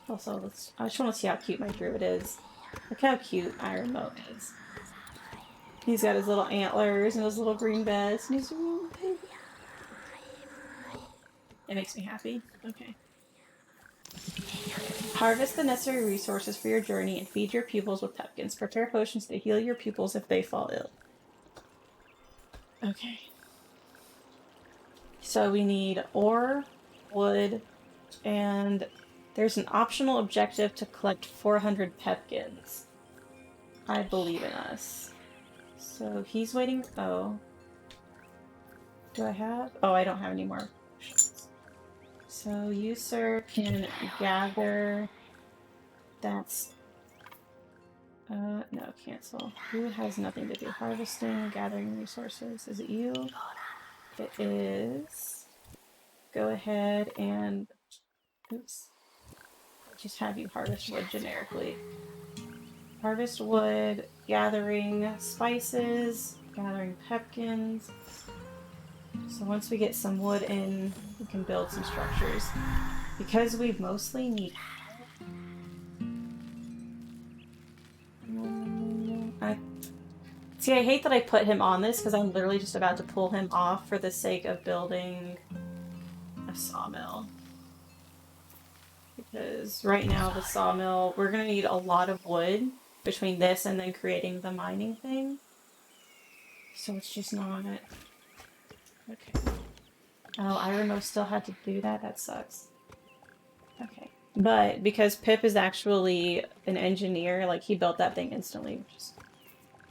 also I just want to see how cute my druid is. Look how cute Iron Moat is. He's got his little antlers and his little green vest, and he's it makes me happy. Okay. Harvest the necessary resources for your journey and feed your pupils with pepkins. Prepare potions to heal your pupils if they fall ill. Okay. So we need ore, wood, and there's an optional objective to collect 400 pepkins. I believe in us. So he's waiting. Oh. Do I have? Oh, I don't have any more. So you, sir, can gather. That's. No, cancel. Who has nothing to do? Harvesting, gathering resources. Is it you? It is. Go ahead and. Oops. Just have you harvest wood generically. Harvest wood, gathering spices, gathering pepkins. So once we get some wood in, we can build some structures. Because we mostly need... See, I hate that I put him on this because I'm literally just about to pull him off for the sake of building a sawmill. Because right now the sawmill, we're going to need a lot of wood between this and then creating the mining thing. So it's just not... Okay. Oh, Irimo still had to do that? That sucks. Okay. But because Pip is actually an engineer, like, he built that thing instantly, which is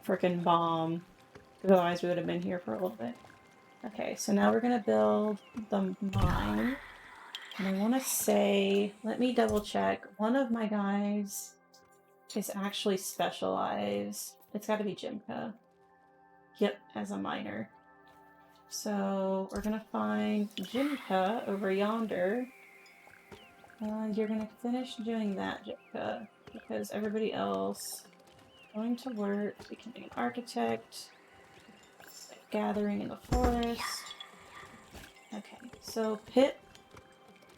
freaking bomb. Otherwise we would have been here for a little bit. Okay, so now we're going to build the mine. And I want to say, let me double check. One of my guys is actually specialized. It's got to be Jimka. Yep, as a miner. So we're going to find Jimka over yonder. And you're going to finish doing that, Jimka. Because everybody else is going to work, becoming an architect, gathering in the forest. Okay, so Pip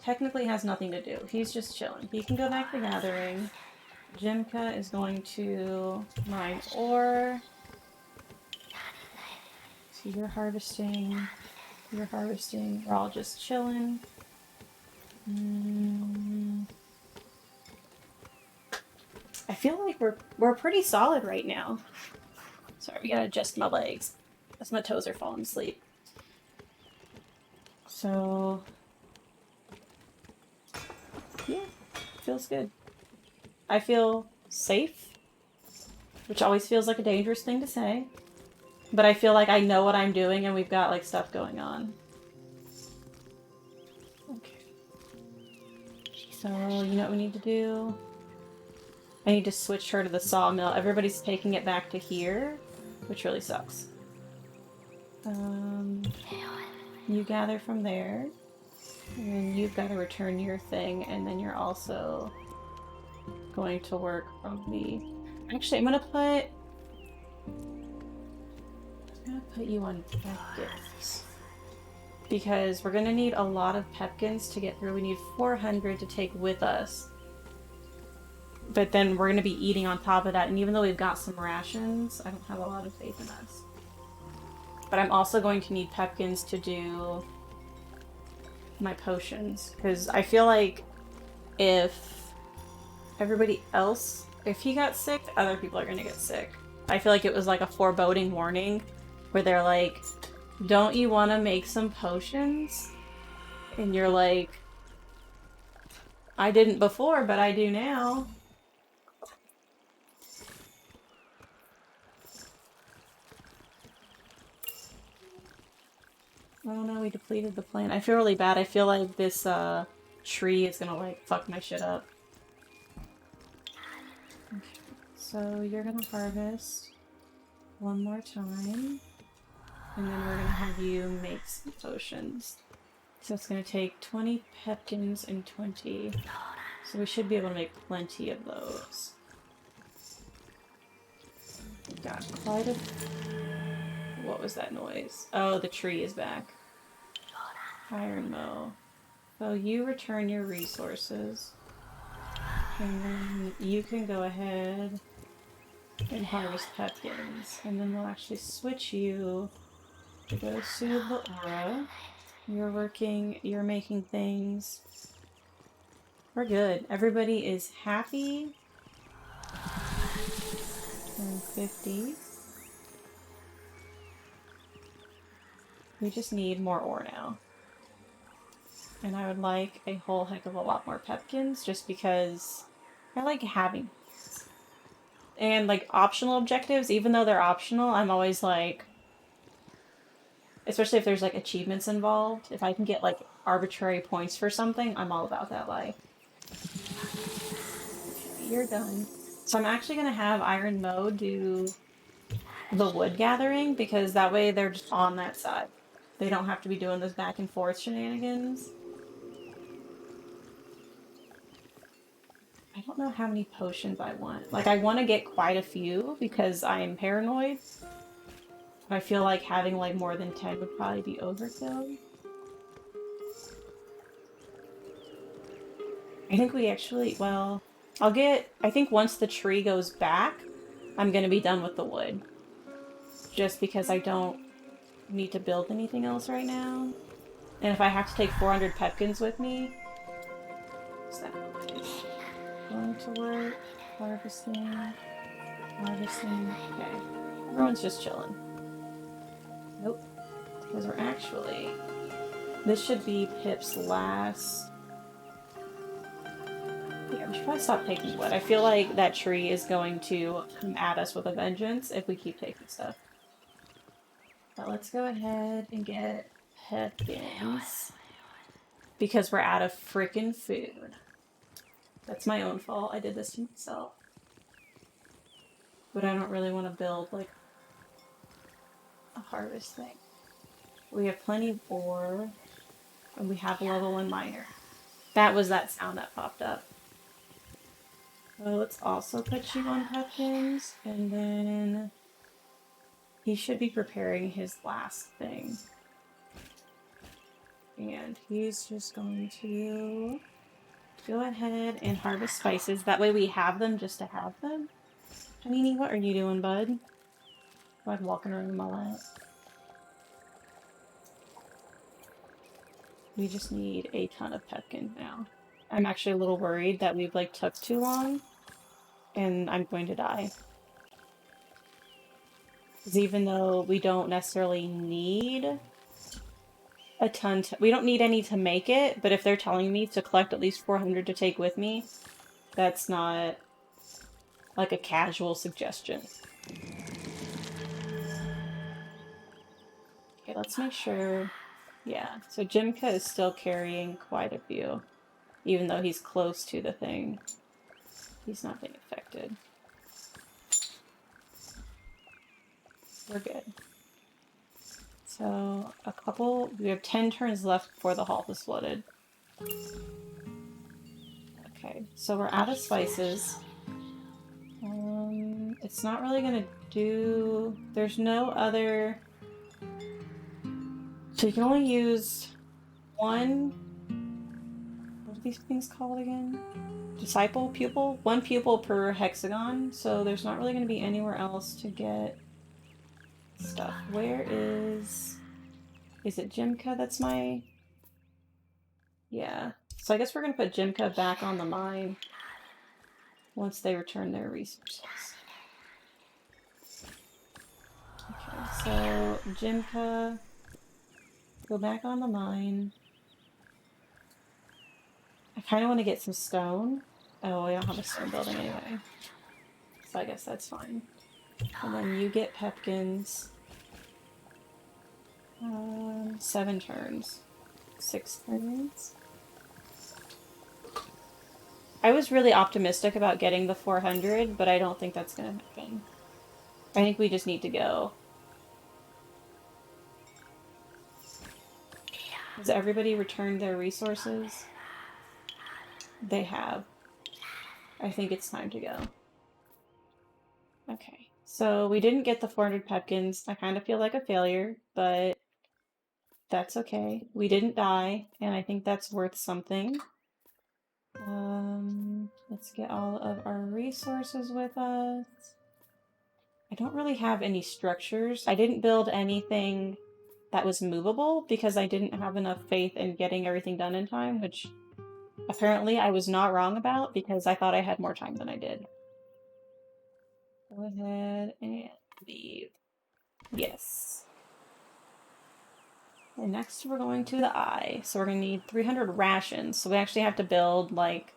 technically has nothing to do. He's just chilling. He can go back to gathering. Jimka is going to mine ore. So you're harvesting. You're harvesting. We're all just chilling. I feel like we're pretty solid right now. Sorry, we gotta adjust my legs as my toes are falling asleep. So yeah, feels good. I feel safe, which always feels like a dangerous thing to say, but I feel like I know what I'm doing and we've got like stuff going on. Okay. So you know what we need to do? I need to switch her to the sawmill. Everybody's taking it back to here, which really sucks. You gather from there. And then you've got to return your thing, and then you're also going to work from the... Actually, I'm gonna put you on pepkins. Because we're gonna need a lot of pepkins to get through. We need 400 to take with us. But then we're going to be eating on top of that. And even though we've got some rations, I don't have a lot of faith in us. But I'm also going to need Pepkins to do my potions. Because I feel like if everybody else, if he got sick, other people are going to get sick. I feel like it was like a foreboding warning where they're like, don't you want to make some potions? And you're like, I didn't before, but I do now. Oh no, we depleted the plant. I feel really bad. I feel like this tree is gonna like fuck my shit up. Okay. So you're gonna harvest one more time. And then we're gonna have you make some potions. So it's gonna take 20 pepkins and 20. So we should be able to make plenty of those. Got quite a... What was that noise? Oh, the tree is back. Iron mow. So you return your resources. And then you can go ahead and harvest pepkins. And then we'll actually switch you to go soothe the aura. You're working, you're making things. We're good. Everybody is happy. And 50. We just need more ore now. And I would like a whole heck of a lot more pepkins just because I like having these. And like optional objectives, even though they're optional, I'm always like, especially if there's like achievements involved, if I can get like arbitrary points for something, I'm all about that life. Okay, you're done. So I'm actually gonna have Iron Mo do the wood gathering because that way they're just on that side. They don't have to be doing this back and forth shenanigans. I don't know how many potions I want. Like, I want to get quite a few because I am paranoid. But I feel like having like more than 10 would probably be overkill. I think we actually, well, I think once the tree goes back, I'm going to be done with the wood. Just because I don't need to build anything else right now. And if I have to take 400 pepkins with me, what's that noise? Going to work, harvesting, harvesting. Okay. Everyone's just chilling. Nope. Because we're actually... This should be Pip's last... Yeah, we should probably stop taking wood. I feel like that tree is going to come at us with a vengeance if we keep taking stuff. But let's go ahead and get pepkins. Because we're out of frickin' food. That's my own fault. I did this to myself. But I don't really want to build, like, a harvest thing. We have plenty of ore. And we have a level 1 miner. That was that sound that popped up. So let's also put you on pepkins. And then... He should be preparing his last thing. And he's just going to... Go ahead and harvest spices. That way we have them just to have them. Panini, what are you doing, bud? I'm walking around my lap. We just need a ton of pepkins now. I'm actually a little worried that we've like took too long. And I'm going to die. Because even though we don't necessarily need a ton we don't need any to make it, but if they're telling me to collect at least 400 to take with me, that's not like a casual suggestion. Okay, let's make sure. Yeah, so Jimka is still carrying quite a few, even though he's close to the thing. He's not being affected. We're good. So, we have 10 turns left before the halt is flooded. Okay, so we're out of spices. It's not really gonna do... There's no other... So you can only use one... What are these things called again? Disciple? Pupil? 1 pupil per hexagon, so there's not really going to be anywhere else to get stuff. Where is... Is it Jimka that's my... Yeah. So I guess we're going to put Jimka back on the mine once they return their resources. Okay, so Jimka, go back on the mine. I kind of want to get some stone. Oh, we don't have a stone building anyway. So I guess that's fine. And then you get Pepkins. 7 turns. 6 turns. I was really optimistic about getting the 400, but I don't think that's gonna happen. I think we just need to go. Has everybody returned their resources? They have. I think it's time to go. Okay, so we didn't get the 400 Pepkins. I kind of feel like a failure, but that's okay. We didn't die, and I think that's worth something. Let's get all of our resources with us. I don't really have any structures. I didn't build anything that was movable because I didn't have enough faith in getting everything done in time, which apparently I was not wrong about because I thought I had more time than I did. Go ahead and leave. Yes. And next we're going to the eye. So we're going to need 300 rations. So we actually have to build, like,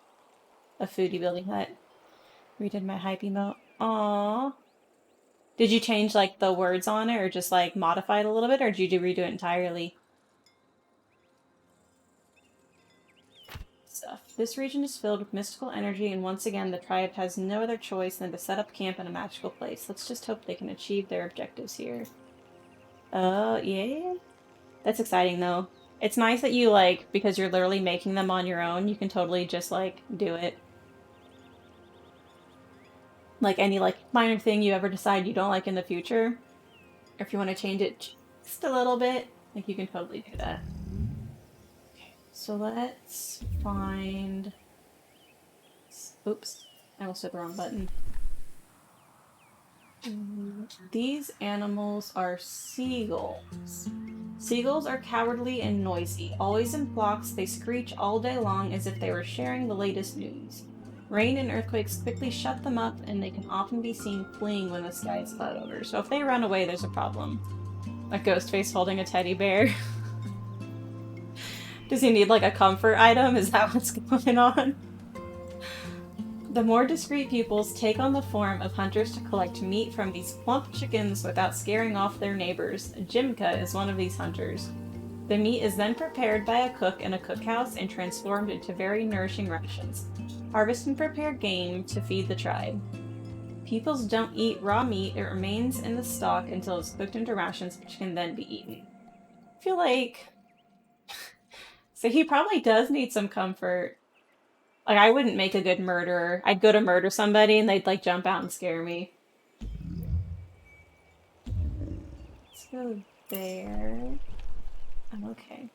a foodie building hut. Redid my hype emote. Aww. Did you change, like, the words on it or just, like, modify it a little bit? Or did you redo it entirely? Stuff. This region is filled with mystical energy, and once again, the tribe has no other choice than to set up camp in a magical place. Let's just hope they can achieve their objectives here. Yeah. That's exciting, though. It's nice that you, like, because you're literally making them on your own, you can totally just, like, do it. Like, any, like, minor thing you ever decide you don't like in the future, or if you want to change it just a little bit, like, you can totally do that. Okay, so let's find... Oops, I almost hit the wrong button. These animals are seagulls. Seagulls are cowardly and noisy. Always in flocks, they screech all day long as if they were sharing the latest news. Rain and earthquakes quickly shut them up, and they can often be seen fleeing when the sky is cloud over. So if they run away, there's a problem. A Ghostface holding a teddy bear. Does he need, like, a comfort item? Is that what's going on? The more discreet pupils take on the form of hunters to collect meat from these plump chickens without scaring off their neighbors. Jimka is one of these hunters. The meat is then prepared by a cook in a cookhouse and transformed into very nourishing rations. Harvest and prepare game to feed the tribe. Pupils don't eat raw meat. It remains in the stock until it's cooked into rations, which can then be eaten. I feel like... So he probably does need some comfort. Like, I wouldn't make a good murderer. I'd go to murder somebody and they'd, like, jump out and scare me. Let's go there. I'm okay.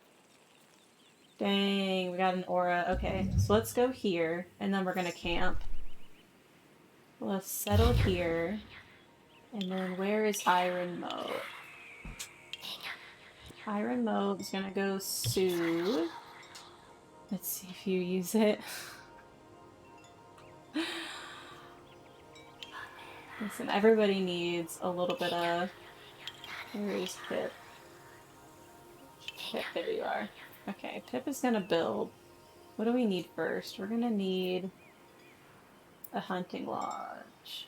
Dang, we got an aura. Okay, so let's go here, and then we're gonna camp. Let's settle here. And then where is Iron Moe? Iron Moe is gonna go soothe. Let's see if you use it. Listen, everybody needs a little bit of... Where is Pip? Pip, there you are. Okay, Pip is gonna build. What do we need first? We're gonna need a hunting lodge.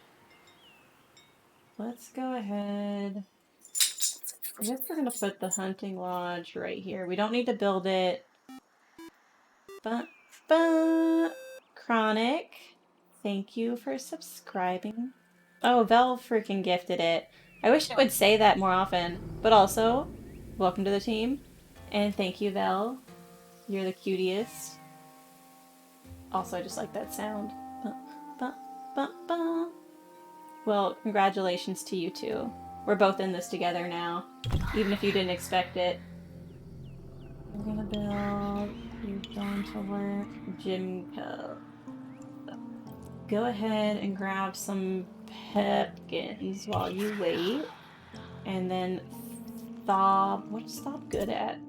Let's go ahead. I guess we're gonna put the hunting lodge right here. We don't need to build it. Chronic, thank you for subscribing. Oh, Vel freaking gifted it. I wish it would say that more often. But also, welcome to the team. And thank you, Vel. You're the cutest. Also, I just like that sound. Well, congratulations to you two. We're both in this together now, even if you didn't expect it. I'm gonna build You're going to work. Jimco. Go ahead and grab some pepkins while you wait. And then Thob. What's Thob good at?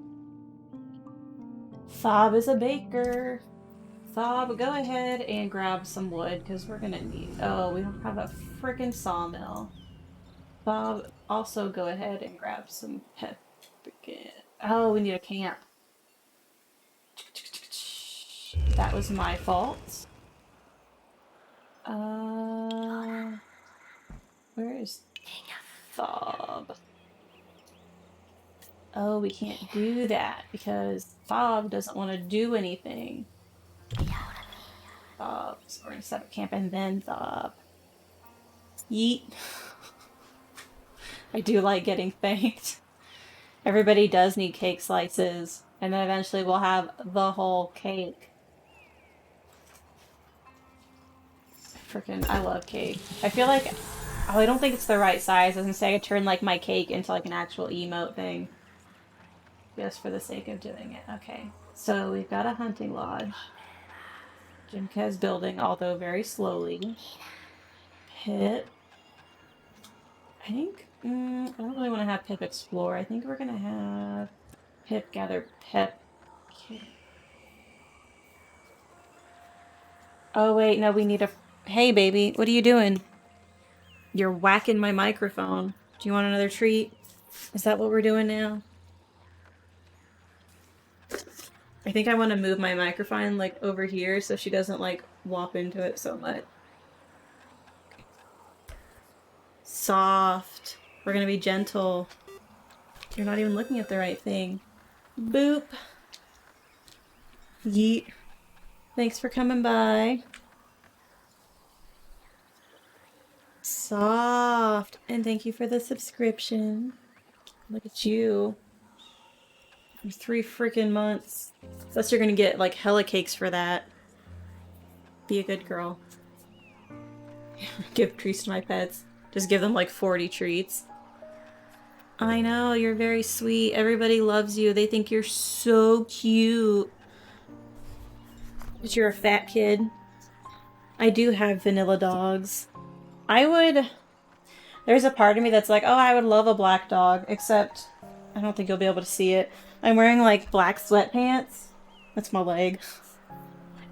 Thob is a baker. Thob, go ahead and grab some wood because we're gonna need. Oh, we don't have a freaking sawmill. Thob, also go ahead and grab some pepkin. Oh, we need a camp. That was my fault. Where is Thob? Oh, we can't do that because Thob doesn't want to do anything. Thob, so we're gonna set up camp and then Thob. Yeet. I do like getting thanked. Everybody does need cake slices, and then eventually we'll have the whole cake. Freaking, I love cake. I feel like, oh, I don't think it's the right size. I was gonna say I could turn like my cake into like an actual emote thing. Just for the sake of doing it. Okay, so we've got a hunting lodge. Jimka's building, although very slowly. Pip. I think, I don't really want to have Pip explore. I think we're gonna have Pip gather pep. Oh wait, no, we need a. Hey baby, what are you doing? You're whacking my microphone. Do you want another treat? Is that what we're doing now? I think I want to move my microphone like over here so she doesn't like whop into it so much. Soft. We're gonna be gentle. You're not even looking at the right thing. Boop. Yeet. Thanks for coming by. Soft. And thank you for the subscription. Look at you. For 3 freaking months. Plus you're gonna get like hella cakes for that. Be a good girl. Give treats to my pets. Just give them like 40 treats. I know, you're very sweet. Everybody loves you. They think you're so cute. But you're a fat kid. I do have vanilla dogs. There's a part of me that's like, oh, I would love a black dog, except I don't think you'll be able to see it. I'm wearing like black sweatpants. That's my leg.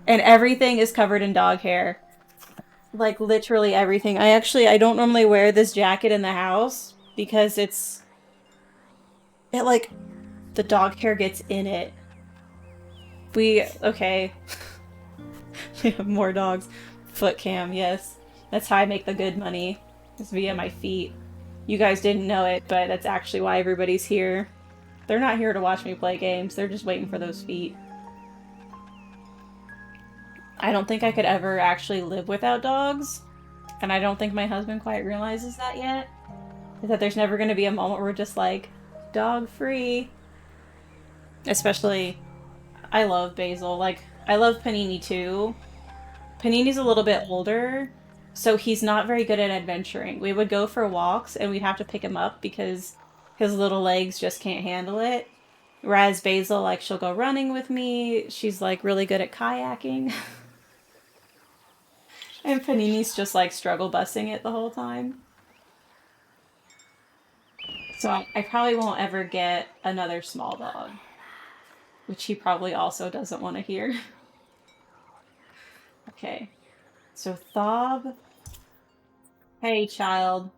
And everything is covered in dog hair. Like literally everything. I don't normally wear this jacket in the house because like the dog hair gets in it. Okay. We have more dogs. Foot cam, yes. That's how I make the good money. It's via my feet. You guys didn't know it, but that's actually why everybody's here. They're not here to watch me play games. They're just waiting for those feet. I don't think I could ever actually live without dogs. And I don't think my husband quite realizes that yet. Is that there's never going to be a moment where we're just like, dog free. Especially, I love Basil. Like, I love Panini too. Panini's a little bit older, so he's not very good at adventuring. We would go for walks and we'd have to pick him up because his little legs just can't handle it. Whereas Basil, like, she'll go running with me. She's, like, really good at kayaking. And Panini's just, like, struggle busing it the whole time. So I probably won't ever get another small dog. Which he probably also doesn't want to hear. Okay. So Thob. Hey, child.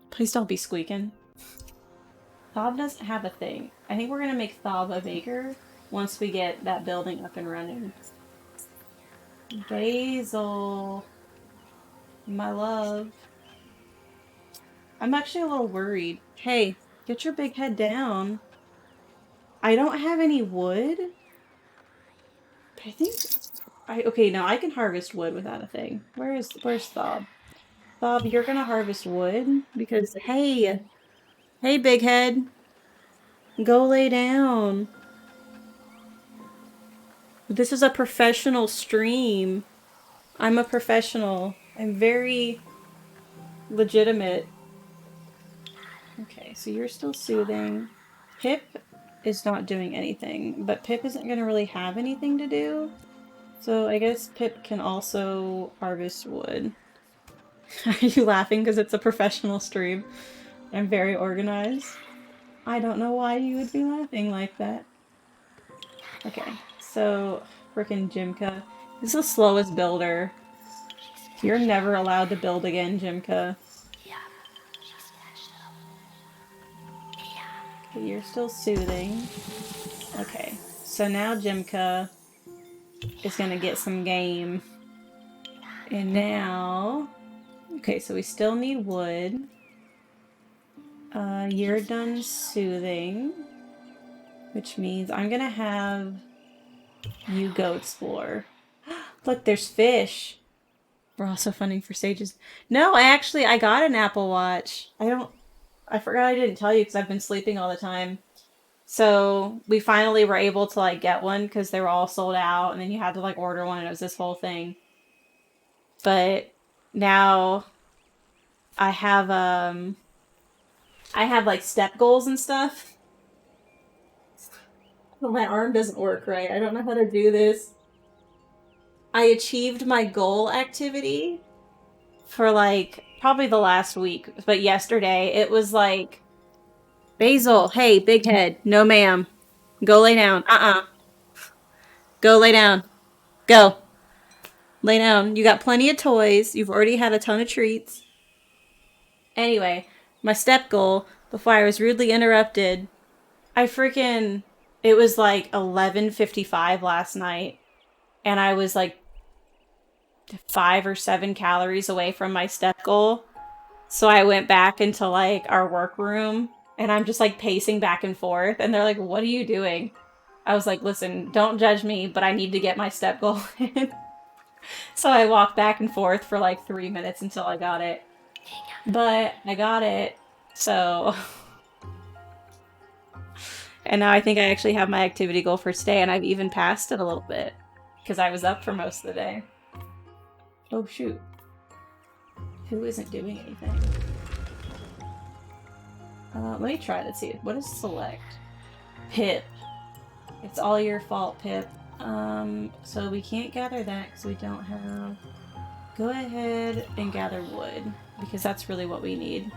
Please don't be squeaking. Thob doesn't have a thing. I think we're gonna make Thob a baker once we get that building up and running. Basil. My love. I'm actually a little worried. Hey, get your big head down. I don't have any wood. But I think okay, now I can harvest wood without a thing. Where's Thob? Thob, you're gonna harvest wood because hey, big head, go lay down. This is a professional stream. I'm a professional. I'm very legitimate. Okay, so you're still soothing. Pip, is not doing anything, but Pip isn't going to really have anything to do. So I guess Pip can also harvest wood. Are you laughing because it's a professional stream? I'm very organized. I don't know why you would be laughing like that. Okay, so frickin' Jimka. This is the slowest builder. You're never allowed to build again, Jimka. Okay, you're still soothing. Okay, so now Jimka is gonna get some game. And now... Okay, so we still need wood. You're done soothing. Which means I'm gonna have you go explore. Look, there's fish. We're also funding for stages. No, I got an Apple Watch. I forgot I didn't tell you because I've been sleeping all the time. So we finally were able to like get one because they were all sold out, and then you had to like order one, and it was this whole thing. But now I have I have like step goals and stuff. But my arm doesn't work right. I don't know how to do this. I achieved my goal activity for like probably the last week, but yesterday it was like, Basil, hey, big head, no ma'am, go lay down. Go lay down. Go lay down. You got plenty of toys. You've already had a ton of treats. Anyway, my step goal before I was rudely interrupted. It was like 11:55 last night, and I was like 5 or 7 calories away from my step goal. So I went back into like our workroom, and I'm just like pacing back and forth, and they're like, "What are you doing?" I was like, "Listen, don't judge me, but I need to get my step goal in." So I walked back and forth for like 3 minutes until I got it. But I got it. So and now I think I actually have my activity goal for today, and I've even passed it a little bit because I was up for most of the day. Oh shoot. Who isn't doing anything? Let me try to see. What is select? Pip. It's all your fault, Pip. So we can't gather that because we don't have... Go ahead and gather wood, because that's really what we need.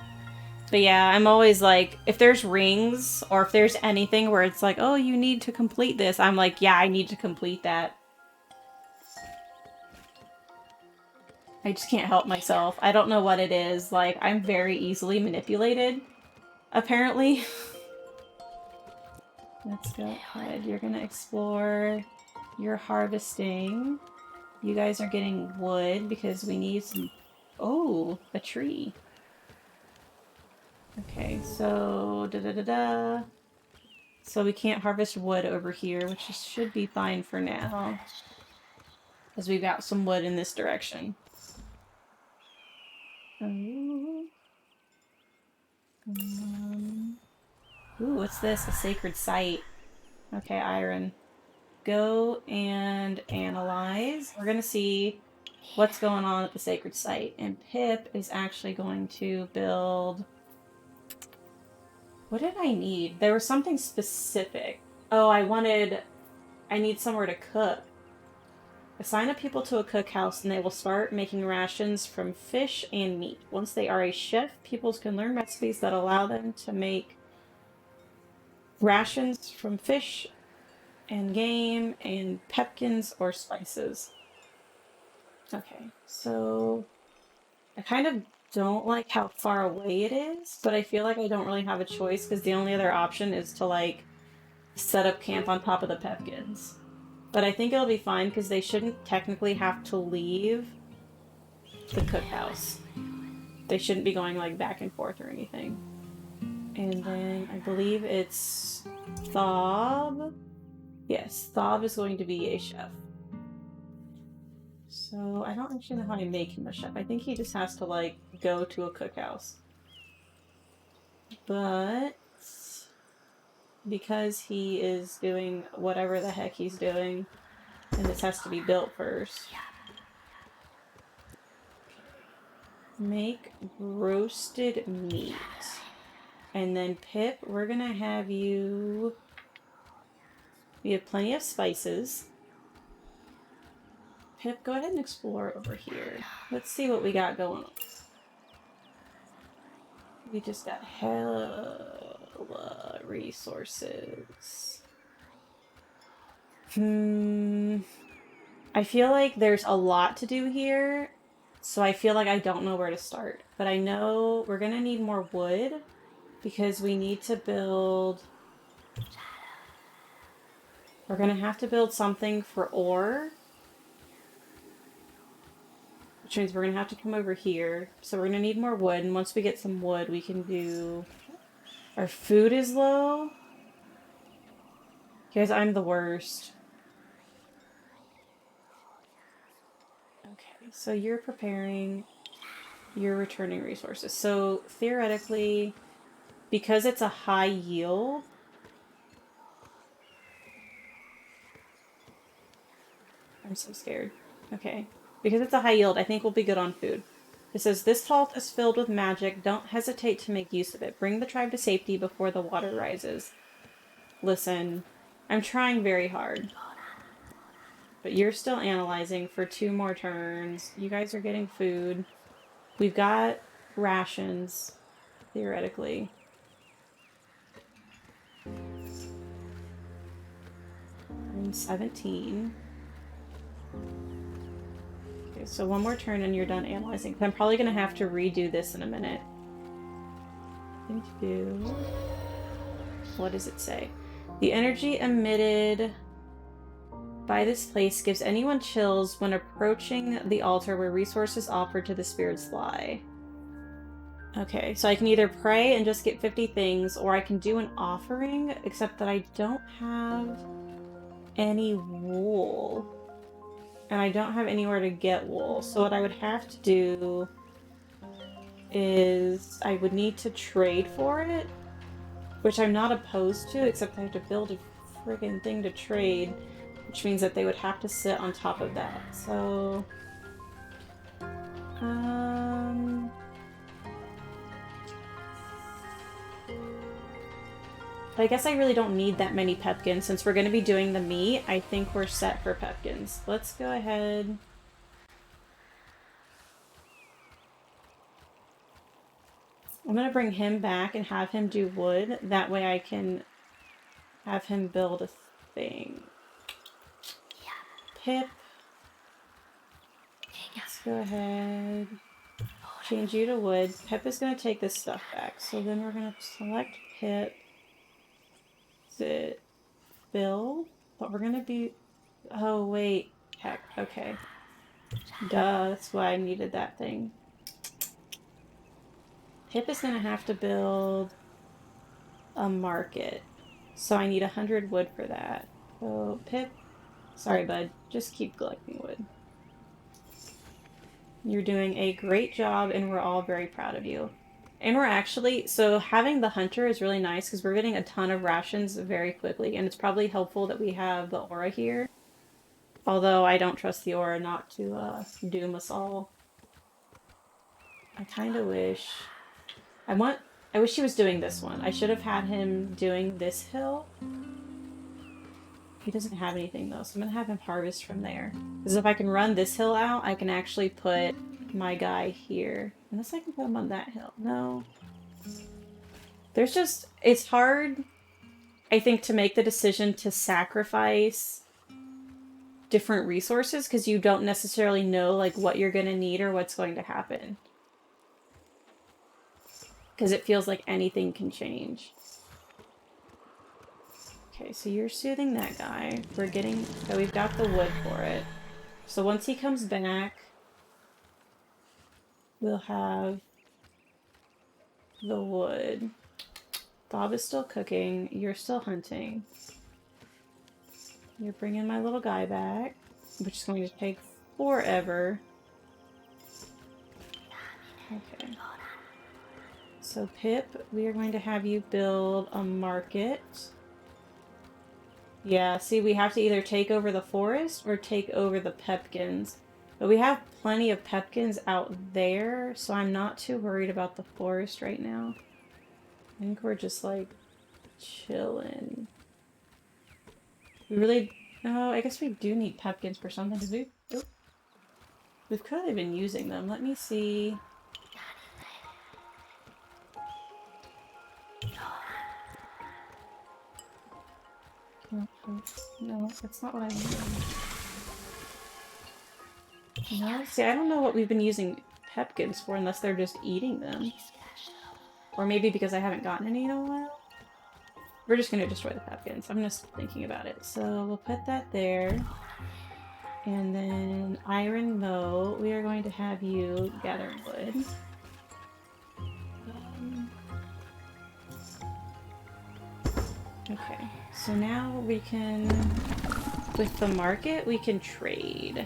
But yeah, I'm always like, if there's rings, or if there's anything where it's like, oh, you need to complete this, I'm like, yeah, I need to complete that. I just can't help myself. I don't know what it is. Like, I'm very easily manipulated, apparently. Let's go ahead. You're gonna explore. You're harvesting. You guys are getting wood because we need some... Oh, a tree. Okay, so... Da-da-da-da. So we can't harvest wood over here, which should be fine for now. Because we've got some wood in this direction. Ooh, what's this? A sacred site. Okay, iron. Go and analyze. We're gonna see what's going on at the sacred site. And Pip is actually going to build... What did I need? There was something specific. Oh, I need somewhere to cook. Assign a people to a cookhouse and they will start making rations from fish and meat. Once they are a chef, peoples can learn recipes that allow them to make rations from fish and game and pepkins or spices. Okay, so I kind of don't like how far away it is, but I feel like I don't really have a choice because the only other option is to like set up camp on top of the pepkins. But I think it'll be fine because they shouldn't technically have to leave the cookhouse. They shouldn't be going like back and forth or anything. And then I believe it's Thob. Yes, Thob is going to be a chef. So I don't actually know how I make him a chef. I think he just has to like go to a cookhouse. But because he is doing whatever the heck he's doing, and this has to be built first. Make roasted meat. And then Pip, we're gonna have you We have plenty of spices. Pip, go ahead and explore over here. Let's see what we got going on. We just got hella resources. I feel like there's a lot to do here, so I feel like I don't know where to start. But I know we're gonna need more wood because we need to build... We're gonna have to build something for ore, which means we're gonna have to come over here. So we're gonna need more wood, and once we get some wood, we can do... Our food is low. Guys, I'm the worst. Okay, so you're preparing, you're returning resources. So theoretically, because it's a high yield, I'm so scared. Okay. Because it's a high yield, I think we'll be good on food. It says, this vault is filled with magic. Don't hesitate to make use of it. Bring the tribe to safety before the water rises. Listen, I'm trying very hard. But you're still analyzing for 2 more turns. You guys are getting food. We've got rations, theoretically. I'm 17. Okay, so 1 more turn and you're done analyzing. I'm probably going to have to redo this in a minute. Thing to do. What does it say? The energy emitted by this place gives anyone chills when approaching the altar where resources offered to the spirits lie. Okay, so I can either pray and just get 50 things, or I can do an offering, except that I don't have any wool. And I don't have anywhere to get wool. So what I would have to do is I would need to trade for it, which I'm not opposed to, except I have to build a friggin' thing to trade, which means that they would have to sit on top of that. So, but I guess I really don't need that many pepkins. Since we're going to be doing the meat, I think we're set for pepkins. Let's go ahead. I'm going to bring him back and have him do wood. That way I can have him build a thing. Pip. Let's go ahead. Change you to wood. Pip is going to take this stuff back. So then we're going to select Pip. Is it Bill? But we're going to be... Oh, wait. Heck. Okay. Duh. That's why I needed that thing. Pip is going to have to build a market. So I need 100 wood for that. So, Pip... Sorry, bud. Just keep collecting wood. You're doing a great job, and we're all very proud of you. And we're actually... So having the hunter is really nice, because we're getting a ton of rations very quickly, and it's probably helpful that we have the aura here. Although I don't trust the aura not to doom us all. I kind of wish... I wish he was doing this one. I should have had him doing this hill. He doesn't have anything though, so I'm gonna have him harvest from there. Because if I can run this hill out, I can actually put my guy here. Unless I can put him on that hill. No. There's just... It's hard, I think, to make the decision to sacrifice different resources because you don't necessarily know like what you're gonna need or what's going to happen. Because it feels like anything can change. Okay, so you're soothing that guy. We're getting... So we've got the wood for it. So once he comes back, we'll have the wood. Bob is still cooking. You're still hunting. You're bringing my little guy back, which is going to take forever. Okay. So Pip, we are going to have you build a market. Yeah, see, we have to either take over the forest or take over the pepkins. But we have plenty of pepkins out there, so I'm not too worried about the forest right now. I think we're just, like, chilling. We really... Oh, I guess we do need pepkins for something, because we've clearly been using them. Let me see... No, that's not what I mean. No, see, I don't know what we've been using pepkins for unless they're just eating them. Or maybe because I haven't gotten any in a while. We're just gonna destroy the pepkins. I'm just thinking about it. So we'll put that there. And then Iron Moe, we are going to have you gather wood. Okay, so now we can, with the market, we can trade.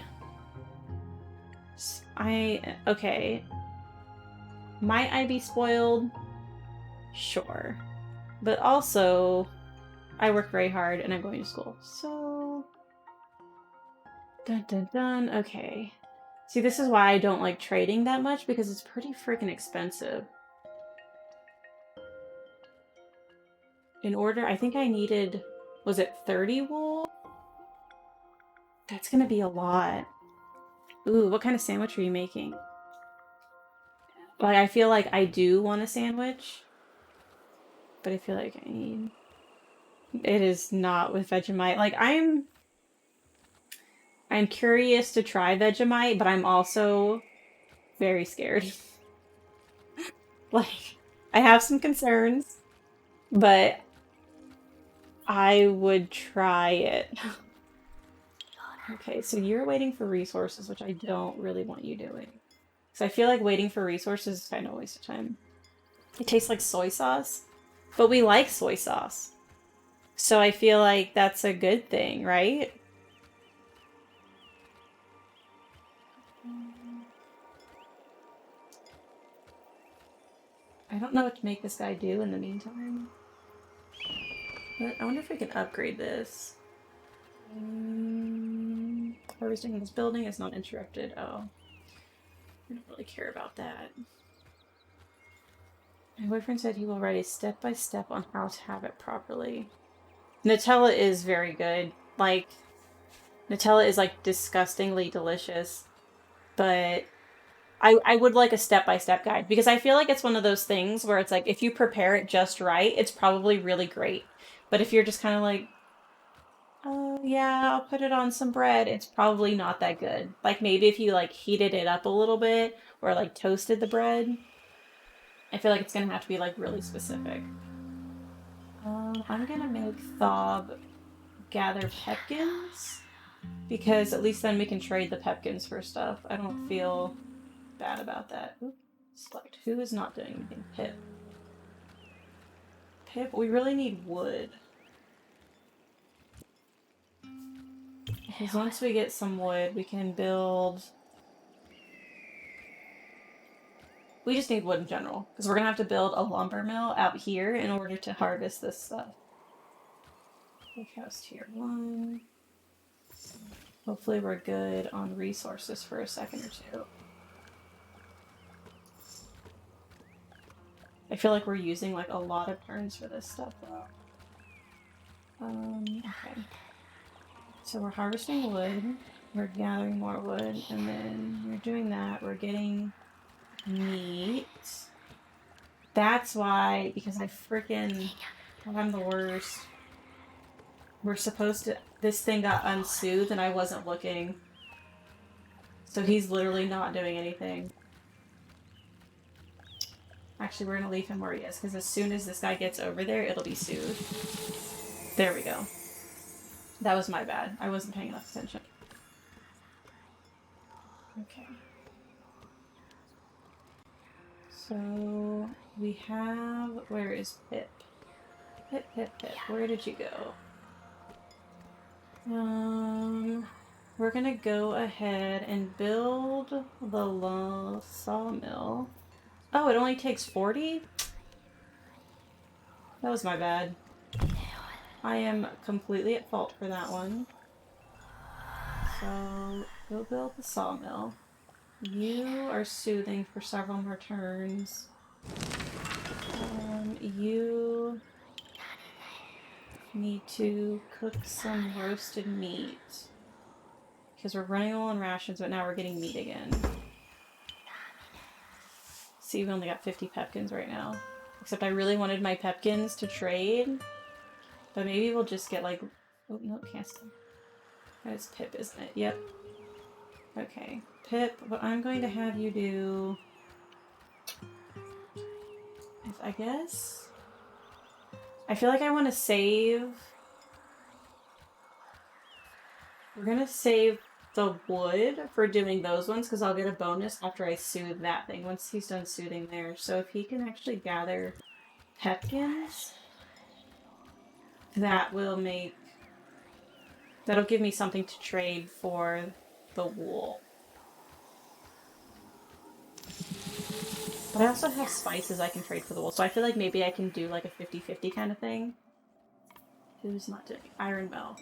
Okay. Might I be spoiled? Sure. But also, I work very hard and I'm going to school. So... Dun dun dun. Okay. See, this is why I don't like trading that much, because it's pretty freaking expensive. In order, I think I needed... Was it 30 wool? That's gonna be a lot. Ooh, what kind of sandwich are you making? Like, I feel like I do want a sandwich. But I feel like I need... It is not with Vegemite. Like, I'm curious to try Vegemite, but I'm also very scared. Like, I have some concerns, but I would try it. Okay, so you're waiting for resources, which I don't really want you doing. Because I feel like waiting for resources is kind of a waste of time. It tastes like soy sauce, but we like soy sauce. So I feel like that's a good thing, right? I don't know what to make this guy do in the meantime. But I wonder if we can upgrade this. Harvesting this building is not interrupted. Oh. I don't really care about that. My boyfriend said he will write a step-by-step on how to have it properly. Nutella is very good. Like, Nutella is, like, disgustingly delicious. But I would like a step-by-step guide, because I feel like it's one of those things where it's like, if you prepare it just right, it's probably really great. But if you're just kind of like, oh yeah, I'll put it on some bread, it's probably not that good. Like, maybe if you, like, heated it up a little bit, or, like, toasted the bread, I feel like it's gonna have to be, like, really specific. I'm gonna make Thob gather pepkins, because at least then we can trade the pepkins for stuff. I don't feel bad about that. Oop, select. Who is not doing anything? Pip. Pip, we really need wood. Because once we get some wood, we can build... We just need wood in general, because we're going to have to build a lumber mill out here in order to harvest this stuff. House tier 1. Hopefully we're good on resources for a second or two. I feel like we're using, like, a lot of turns for this stuff, though. Okay. So we're harvesting wood, we're gathering more wood, and then we're doing that, we're getting meat. That's why, because I'm the worst. We're supposed to, this thing got unsoothed and I wasn't looking. So he's literally not doing anything. Actually, we're gonna leave him where he is, because as soon as this guy gets over there, it'll be soothed. There we go. That was my bad. I wasn't paying enough attention. Okay. So, we have... Where is Pip? Pip, Pip, Pip. Where did you go? We're gonna go ahead and build the sawmill. Oh, it only takes 40? That was my bad. I am completely at fault for that one. So, we'll build the sawmill. You are soothing for several more turns. You need to cook some roasted meat. Because we're running low on rations, but now we're getting meat again. See, we only got 50 pepkins right now. Except I really wanted my pepkins to trade. But maybe we'll just get like... Oh, no, cancel. That's Pip, isn't it? Yep. Okay. Pip, what I'm going to have you do... If I guess... I feel like I want to save... We're going to save the wood for doing those ones, because I'll get a bonus after I soothe that thing, once he's done soothing there. So if he can actually gather pepkins, that will make... That'll give me something to trade for the wool. But I also have spices I can trade for the wool, so I feel like maybe I can do like a 50-50 kind of thing. Who's not doing Iron Mill?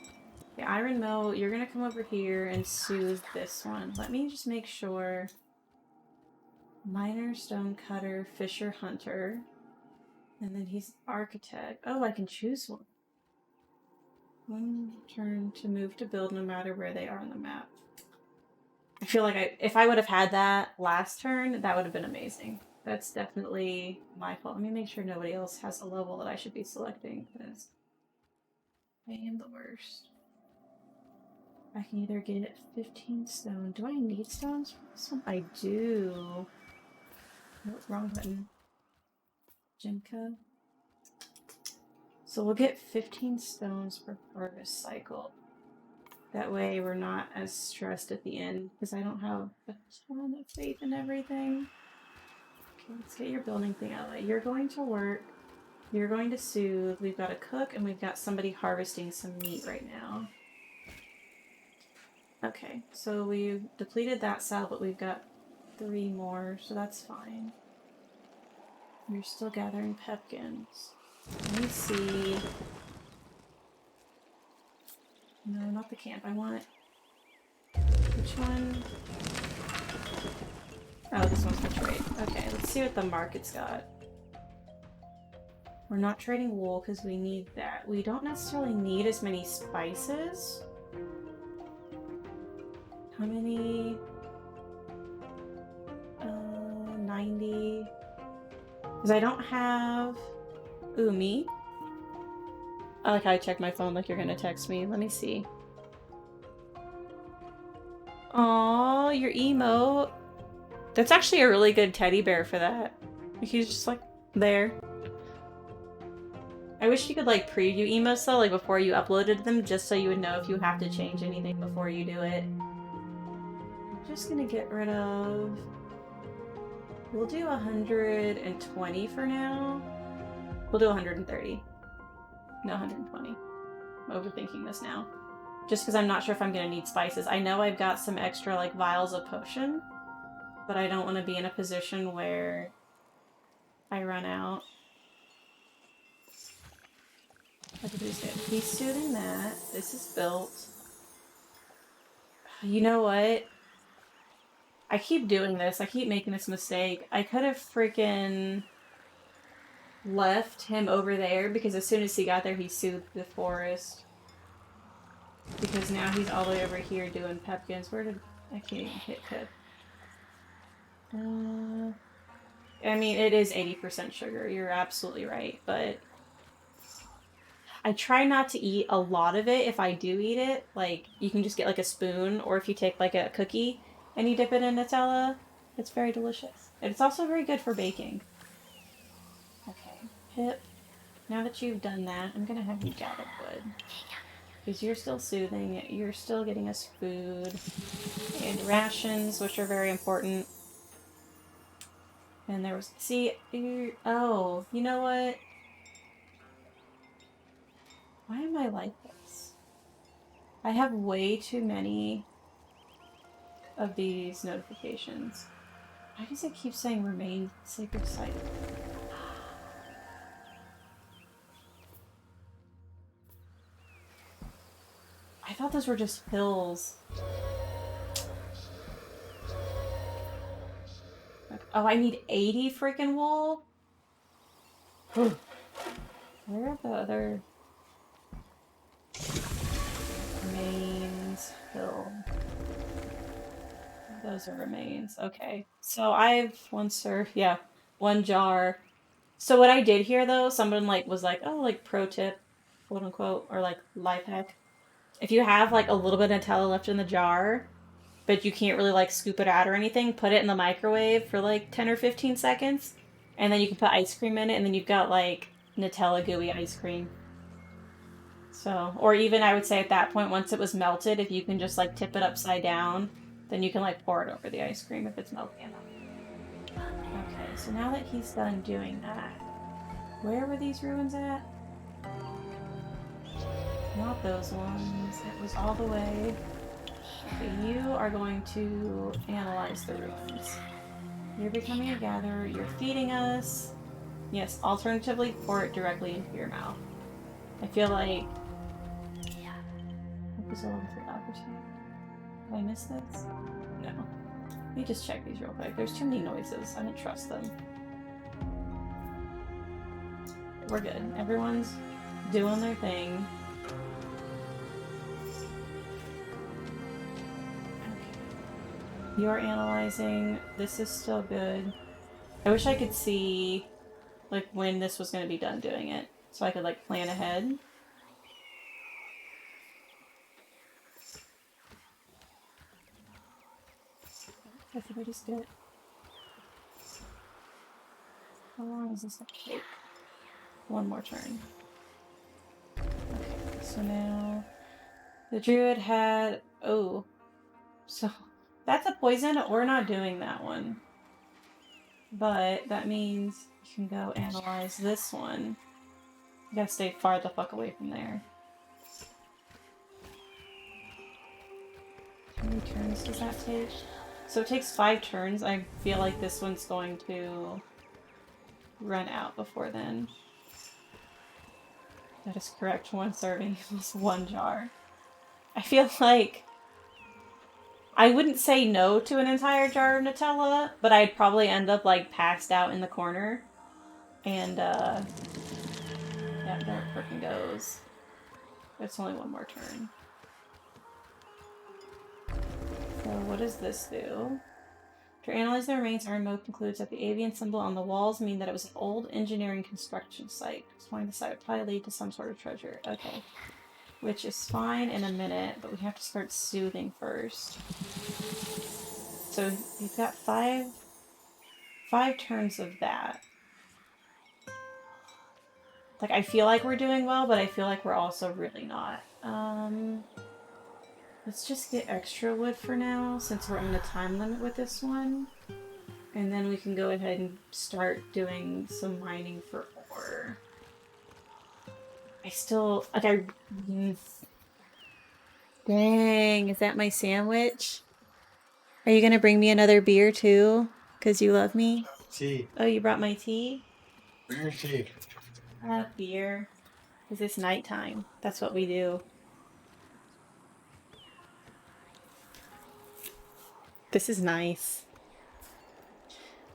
Okay, Iron Mill, you're gonna come over here and soothe this one. Let me just make sure. Miner, stone cutter, fisher, hunter. And then he's architect. Oh, I can choose one. One turn to move to build no matter where they are on the map. I feel like if I would have had that last turn, that would have been amazing. That's definitely my fault. Let me make sure nobody else has a level that I should be selecting, because I am the worst. I can either get 15 stone. Do I need stones for this one? I do. Nope, wrong button. Jinka. So we'll get 15 stones per harvest cycle. That way we're not as stressed at the end, because I don't have a ton of faith in everything. Okay, let's get your building thing out of the way. You're going to work. You're going to soothe. We've got a cook, and we've got somebody harvesting some meat right now. Okay, so we've depleted that cell, but we've got 3 more, so that's fine. You're still gathering pepkins. Let me see. No, not the camp. I want... Which one? Oh, this one's for trade. Okay, let's see what the market's got. We're not trading wool because we need that. We don't necessarily need as many spices. How many? 90. Because I don't have... Ooh, me? I like how I checked my phone like you're gonna text me. Let me see. Aw, your emote. That's actually a really good teddy bear for that. He's just like, there. I wish you could like preview emotes though, like before you uploaded them, just so you would know if you have to change anything before you do it. I'm just gonna get rid of... We'll do 120 for now. We'll do 130. No, 120. I'm overthinking this now. Just because I'm not sure if I'm gonna need spices. I know I've got some extra like vials of potion, but I don't want to be in a position where I run out. Look at who's good. He's soothing that. This is built. You know what? I keep doing this. I keep making this mistake. I could have freaking left him over there, because as soon as he got there, he soothed the forest. Because now he's all the way over here doing pepkins. Where did... I can't even hit Pip. I mean, it is 80% sugar. You're absolutely right, but... I try not to eat a lot of it. If I do eat it, like, you can just get like a spoon, or if you take like a cookie and you dip it in Nutella, it's very delicious. And it's also very good for baking. Okay, Pip, now that you've done that, I'm gonna have you gather wood. Because you're still soothing it, you're still getting us food and rations, which are very important. And there was, see, oh, you know what? Why am I like this? I have way too many of these notifications. Why does it keep saying remain sacred site? I thought those were just pills. Oh, I need 80 freaking wool? Where are the other... Those are remains. Okay. So I've one serve, yeah, one jar. So what I did here though, someone like was like, oh, like pro tip, quote unquote, or like life hack. If you have like a little bit of Nutella left in the jar, but you can't really like scoop it out or anything, put it in the microwave for like 10 or 15 seconds, and then you can put ice cream in it, and then you've got like Nutella gooey ice cream. So, or even I would say at that point, once it was melted, if you can just like tip it upside down, then you can like pour it over the ice cream if it's melting enough. Okay, so now that he's done doing that, where were these ruins at? Not those ones. It was all the way. Okay, you are going to analyze the ruins. You're becoming a gatherer. You're feeding us. Yes, alternatively, pour it directly into your mouth. I feel like... Focus level 3 opportunity. Did I miss this? No. Let me just check these real quick. There's too many noises. I don't trust them. We're good. Everyone's doing their thing. Okay. You're analyzing. This is still good. I wish I could see like when this was going to be done doing it, so I could like plan ahead. I think I just did it. How long does this take? One more turn. Okay, so now the druid had... Oh. So that's a poison. We're not doing that one. But that means you can go analyze this one. You gotta stay far the fuck away from there. How many turns does that take? So it takes 5 turns. I feel like this one's going to run out before then. That is correct. 1 serving equals 1 jar. I feel like I wouldn't say no to an entire jar of Nutella, but I'd probably end up like passed out in the corner. And yeah, there it freaking goes. It's only 1 more turn. So what does this do? To analyze the remains, our remote concludes that the avian symbol on the walls mean that it was an old engineering construction site. Exploring the site would probably lead to some sort of treasure. Okay. Which is fine in a minute, but we have to start soothing first. So you've got 5 turns of that. Like, I feel like we're doing well, but I feel like we're also really not. Let's just get extra wood for now, since we're on a time limit with this one. And then we can go ahead and start doing some mining for ore. I still... Like, Dang, is that my sandwich? Are you gonna bring me another beer, too? Because you love me? Tea. Oh, you brought my tea? Beer tea. Beer. Because it's nighttime. That's what we do. This is nice.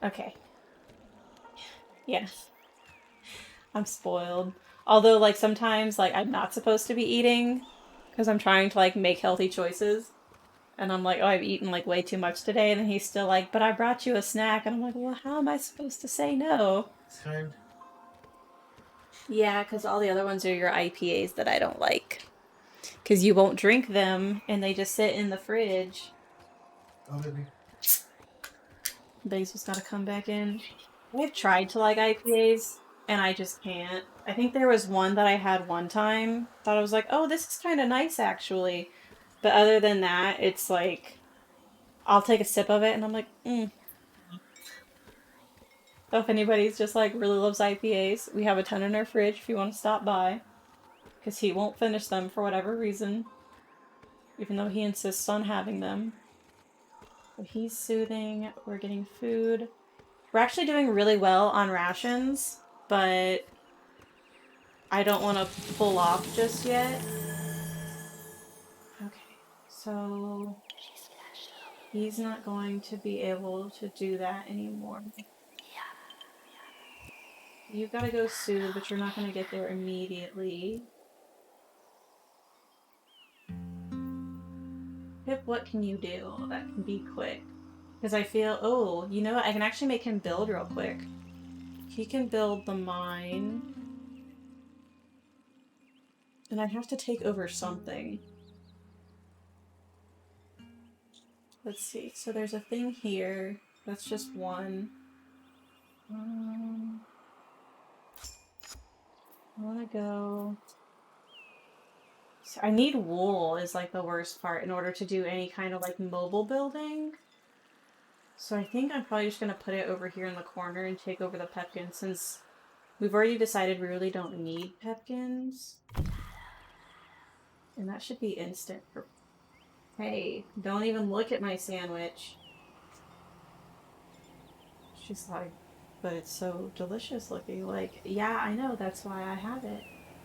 Okay. Yeah. I'm spoiled. Although, like, sometimes, like, I'm not supposed to be eating because I'm trying to, like, make healthy choices. And I'm like, oh, I've eaten, like, way too much today. And then he's still like, but I brought you a snack. And I'm like, well, how am I supposed to say no? Time. Yeah, because all the other ones are your IPAs that I don't like. Because you won't drink them, and they just sit in the fridge. Oh, baby. Basil's got to come back in. I've tried to like IPAs, and I just can't. I think there was one that I had one time. Thought I was like, oh, this is kind of nice, actually. But other than that, it's like, I'll take a sip of it, and I'm like, So if anybody's just like really loves IPAs, we have a ton in our fridge if you want to stop by. Because he won't finish them for whatever reason. Even though he insists on having them. So he's soothing. We're getting food. We're actually doing really well on rations, but I don't want to pull off just yet. Okay, so he's not going to be able to do that anymore. You've got to go soothe, but you're not going to get there immediately. Pip, what can you do that can be quick? Because I feel, oh, you know what? I can actually make him build real quick. He can build the mine. And I have to take over something. Let's see. So there's a thing here. That's just one. I want to go... So I need wool is like the worst part in order to do any kind of like mobile building. So I think I'm probably just going to put it over here in the corner and take over the pepkins since we've already decided we really don't need pepkins. And that should be instant for... Hey, don't even look at my sandwich. She's like, but it's so delicious looking. Like, yeah, I know, that's why I have it.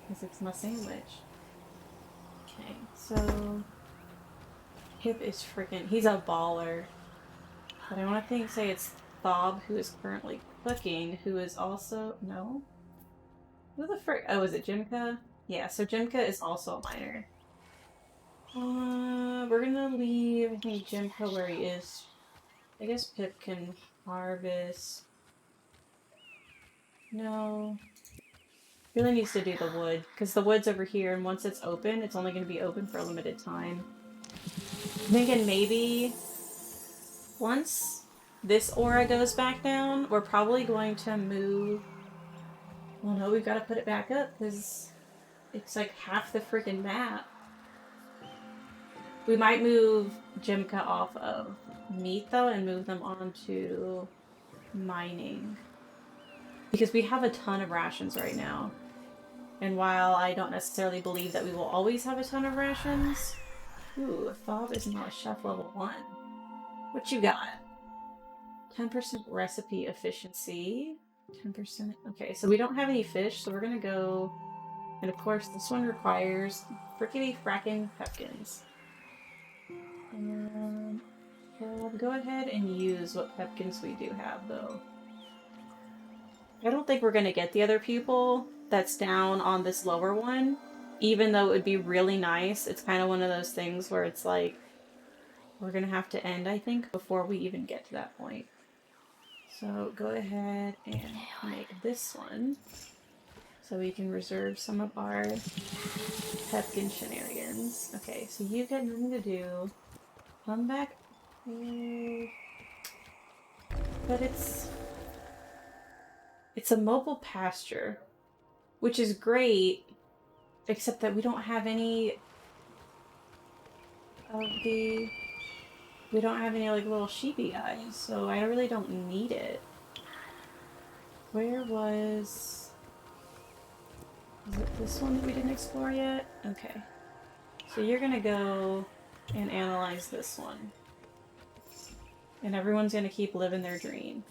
Because it's my sandwich. Okay, so... Hip is freaking... He's a baller. But I want to say it's Thob, who is currently cooking, who is also... No? Who the frick? Oh, is it Jimka? Yeah, so Jimka is also a miner. We're gonna leave, I think, Jimka where he is. I guess Pip can harvest. No. Really needs to do the wood, because the wood's over here, and once it's open, it's only going to be open for a limited time. I'm thinking maybe once this aura goes back down, we're probably going to move... Well, no, we've got to put it back up, because it's like half the freaking map. We might move Jimka off of meat, though, and move them onto mining. Because we have a ton of rations right now. And while I don't necessarily believe that we will always have a ton of rations... Ooh, Thob is now a chef level 1. What you got? 10% recipe efficiency. 10%. Okay, so we don't have any fish, so we're gonna go... And of course, this one requires frickety fracking pepkins. And we'll go ahead and use what pepkins we do have, though. I don't think we're gonna get the other pupil that's down on this lower one, even though it would be really nice. It's kind of one of those things where it's like, we're gonna have to end, I think, before we even get to that point. So go ahead and make this one, so we can reserve some of our pepkin shenanigans. Okay, so you got nothing to do. Come back. But it's a mobile pasture, which is great, except that we don't have any of the... We don't have any, like, little sheepy guys, so I really don't need it. Where was... Is it this one that we didn't explore yet? Okay. So you're gonna go and analyze this one. And everyone's gonna keep living their dream.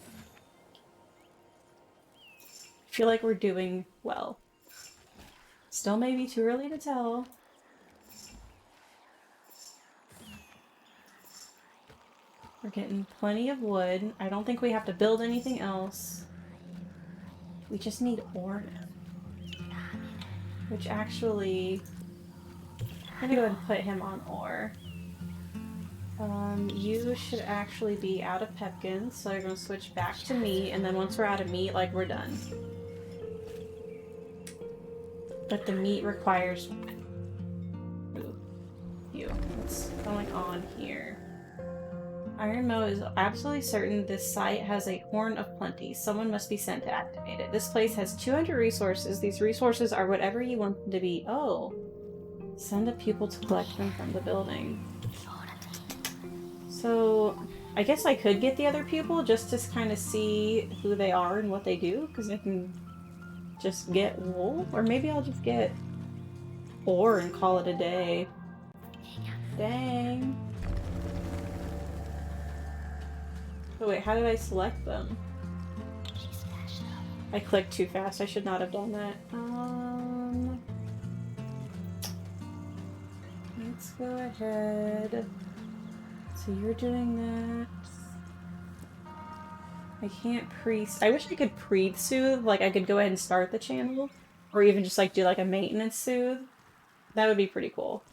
I feel like we're doing well. Still maybe too early to tell. We're getting plenty of wood. I don't think we have to build anything else. We just need ore now. Which actually... I'm gonna go ahead and put him on ore. You should actually be out of pepkins, so you're gonna switch back to meat, and then once we're out of meat, like, we're done. But the meat requires... Ooh, you. What's going on here? Iron Moe is absolutely certain this site has a Horn of Plenty. Someone must be sent to activate it. This place has 200 resources. These resources are whatever you want them to be. Oh. Send a pupil to collect them from the building. So, I guess I could get the other pupil just to kind of see who they are and what they do, because I can just get wool. Or maybe I'll just get ore and call it a day. Dang. Oh wait, how did I select them? I clicked too fast. I should not have done that. Let's go ahead. So you're doing that. I can't I wish I could pre-soothe. Like, I could go ahead and start the channel. Or even just, like, do, like, a maintenance soothe. That would be pretty cool.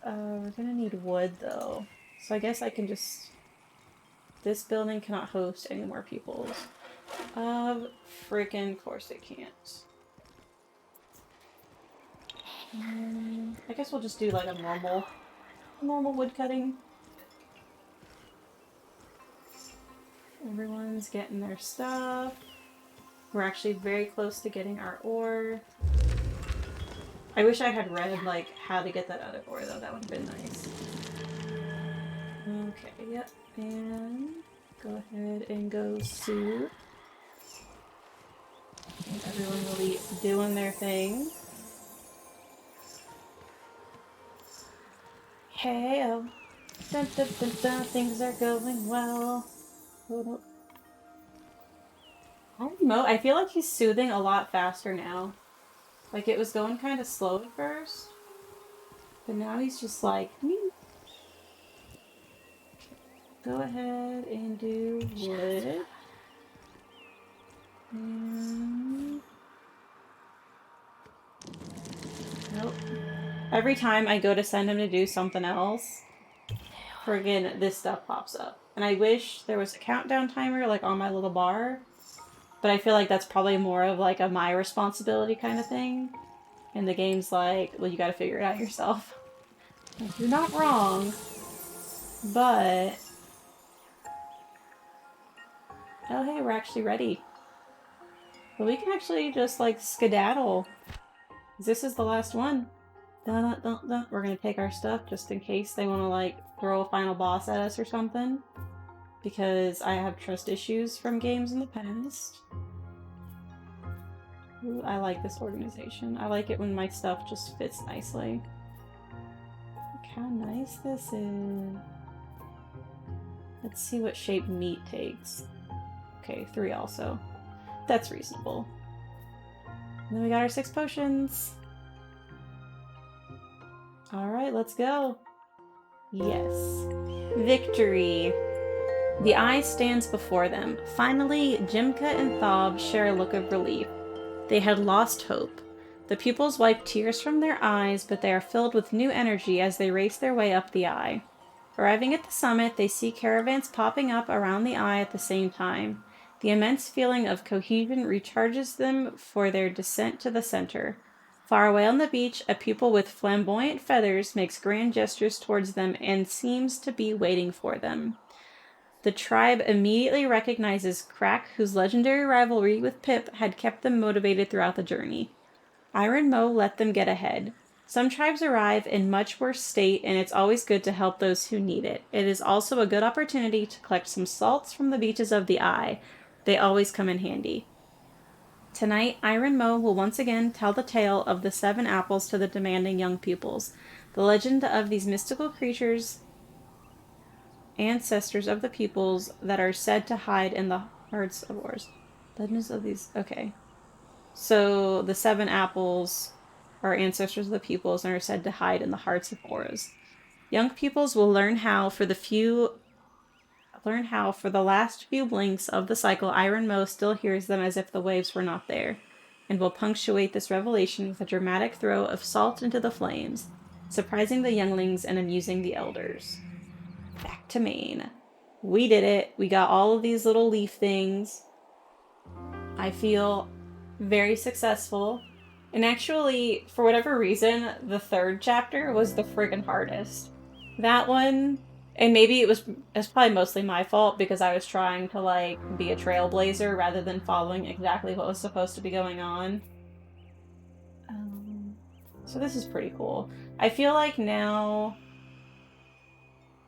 We're gonna need wood, though. So I guess I can just This building cannot host any more pupils. Of freaking course it can't. I guess we'll just do like a normal wood cutting. Everyone's getting their stuff. We're actually very close to getting our ore. I wish I had read like how to get that other ore though, that would have been nice. Okay, yep, and go ahead and go soothe. Everyone will be doing their thing. Hey, oh. Dun, dun, dun, dun. Things are going well. Hold up. I don't know. I feel like he's soothing a lot faster now. Like, it was going kind of slow at first. But now he's just like, go ahead and do wood. Nope. Every time I go to send him to do something else, friggin' this stuff pops up. And I wish there was a countdown timer, like, on my little bar. But I feel like that's probably more of, like, a my responsibility kind of thing. And the game's like, well, you gotta figure it out yourself. Like, you're not wrong. But... oh, hey, we're actually ready. But we can actually just, like, skedaddle. This is the last one. Dun, dun, dun. We're gonna take our stuff just in case they want to, like, throw a final boss at us or something. Because I have trust issues from games in the past. Ooh, I like this organization. I like it when my stuff just fits nicely. Look how nice this is. Let's see what shape meat takes. Okay, 3 also. That's reasonable. And then we got our 6 potions. Alright, let's go. Yes. Victory. The eye stands before them. Finally, Jimka and Thob share a look of relief. They had lost hope. The pupils wipe tears from their eyes, but they are filled with new energy as they race their way up the eye. Arriving at the summit, they see caravans popping up around the eye at the same time. The immense feeling of cohesion recharges them for their descent to the center. Far away on the beach, a pupil with flamboyant feathers makes grand gestures towards them and seems to be waiting for them. The tribe immediately recognizes Crack, whose legendary rivalry with Pip had kept them motivated throughout the journey. Iron Moe let them get ahead. Some tribes arrive in much worse state, and it's always good to help those who need it. It is also a good opportunity to collect some salts from the beaches of the Eye. They always come in handy. Tonight, Iron Moe will once again tell the tale of the 7 apples to the demanding young pupils. The legend of these mystical creatures, ancestors of the peoples that are said to hide in the hearts of wars. Legends of these... okay. So, the 7 apples are ancestors of the peoples and are said to hide in the hearts of auras. Young pupils will learn how for the last few blinks of the cycle, Iron Moe still hears them as if the waves were not there, and will punctuate this revelation with a dramatic throw of salt into the flames, surprising the younglings and amusing the elders. Back to Maine. We did it. We got all of these little leaf things. I feel very successful. And actually, for whatever reason, the 3rd chapter was the friggin' hardest. That one, and maybe it's probably mostly my fault because I was trying to, like, be a trailblazer rather than following exactly what was supposed to be going on. So this is pretty cool. I feel like now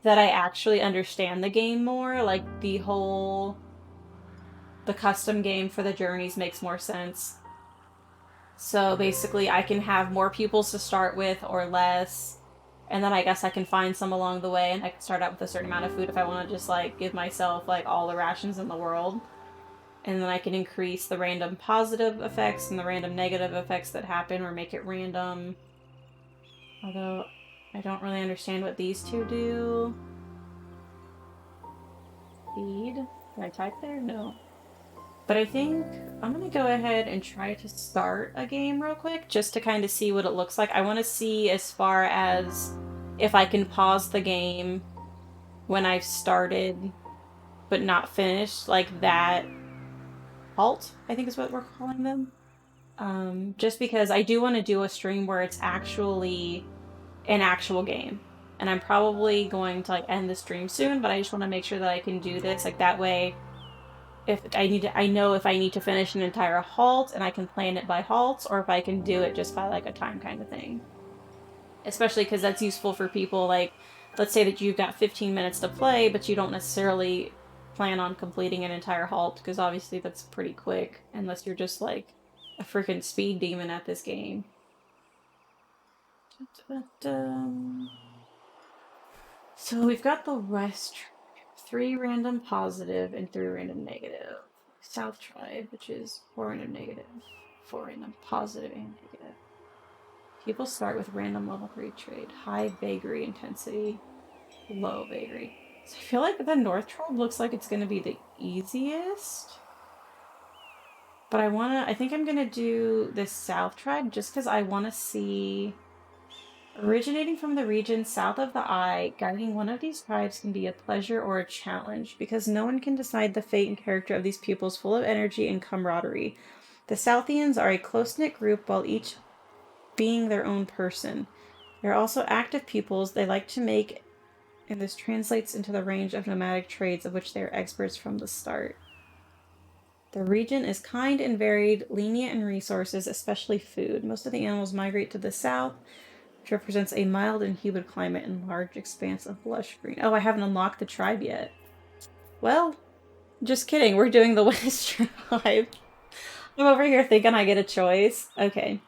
that I actually understand the game more, like, the custom game for the journeys makes more sense. So basically I can have more pupils to start with or less, and then I guess I can find some along the way, and I can start out with a certain amount of food if I want to just, like, give myself, like, all the rations in the world. And then I can increase the random positive effects and the random negative effects that happen, or make it random. Although, I don't really understand what these 2 do. Feed? Did I type there? No. But I think I'm going to go ahead and try to start a game real quick, just to kind of see what it looks like. I want to see as far as if I can pause the game when I've started but not finished, like that halt, I think is what we're calling them. Just because I do want to do a stream where it's actually an actual game. And I'm probably going to like end the stream soon, but I just want to make sure that I can do this. Like that way, if I need to, I know if I need to finish an entire halt and I can plan it by halts, or if I can do it just by like a time kind of thing. Especially because that's useful for people like, let's say that you've got 15 minutes to play, but you don't necessarily plan on completing an entire halt, because obviously that's pretty quick, unless you're just like a freaking speed demon at this game. So we've got the West Tribe, 3 random positive and 3 random negative. South Tribe, which is 4 random negative, 4 random positive and negative. People start with random level 3 trade, high vagary intensity, low vagary. So I feel like the North Tribe looks like it's going to be the easiest. But I think I'm going to do this South Tribe just because I want to see... Originating from the region south of the Eye, guiding one of these tribes can be a pleasure or a challenge, because no one can decide the fate and character of these pupils full of energy and camaraderie. The Southians are a close-knit group, while each being their own person. They're also active pupils. They like to make, and this translates into the range of nomadic trades of which they are experts from the start. The region is kind and varied, lenient in resources, especially food. Most of the animals migrate to the south, which represents a mild and humid climate and large expanse of lush green. Oh, I haven't unlocked the tribe yet. Well, just kidding. We're doing the West Tribe. I'm over here thinking I get a choice. Okay.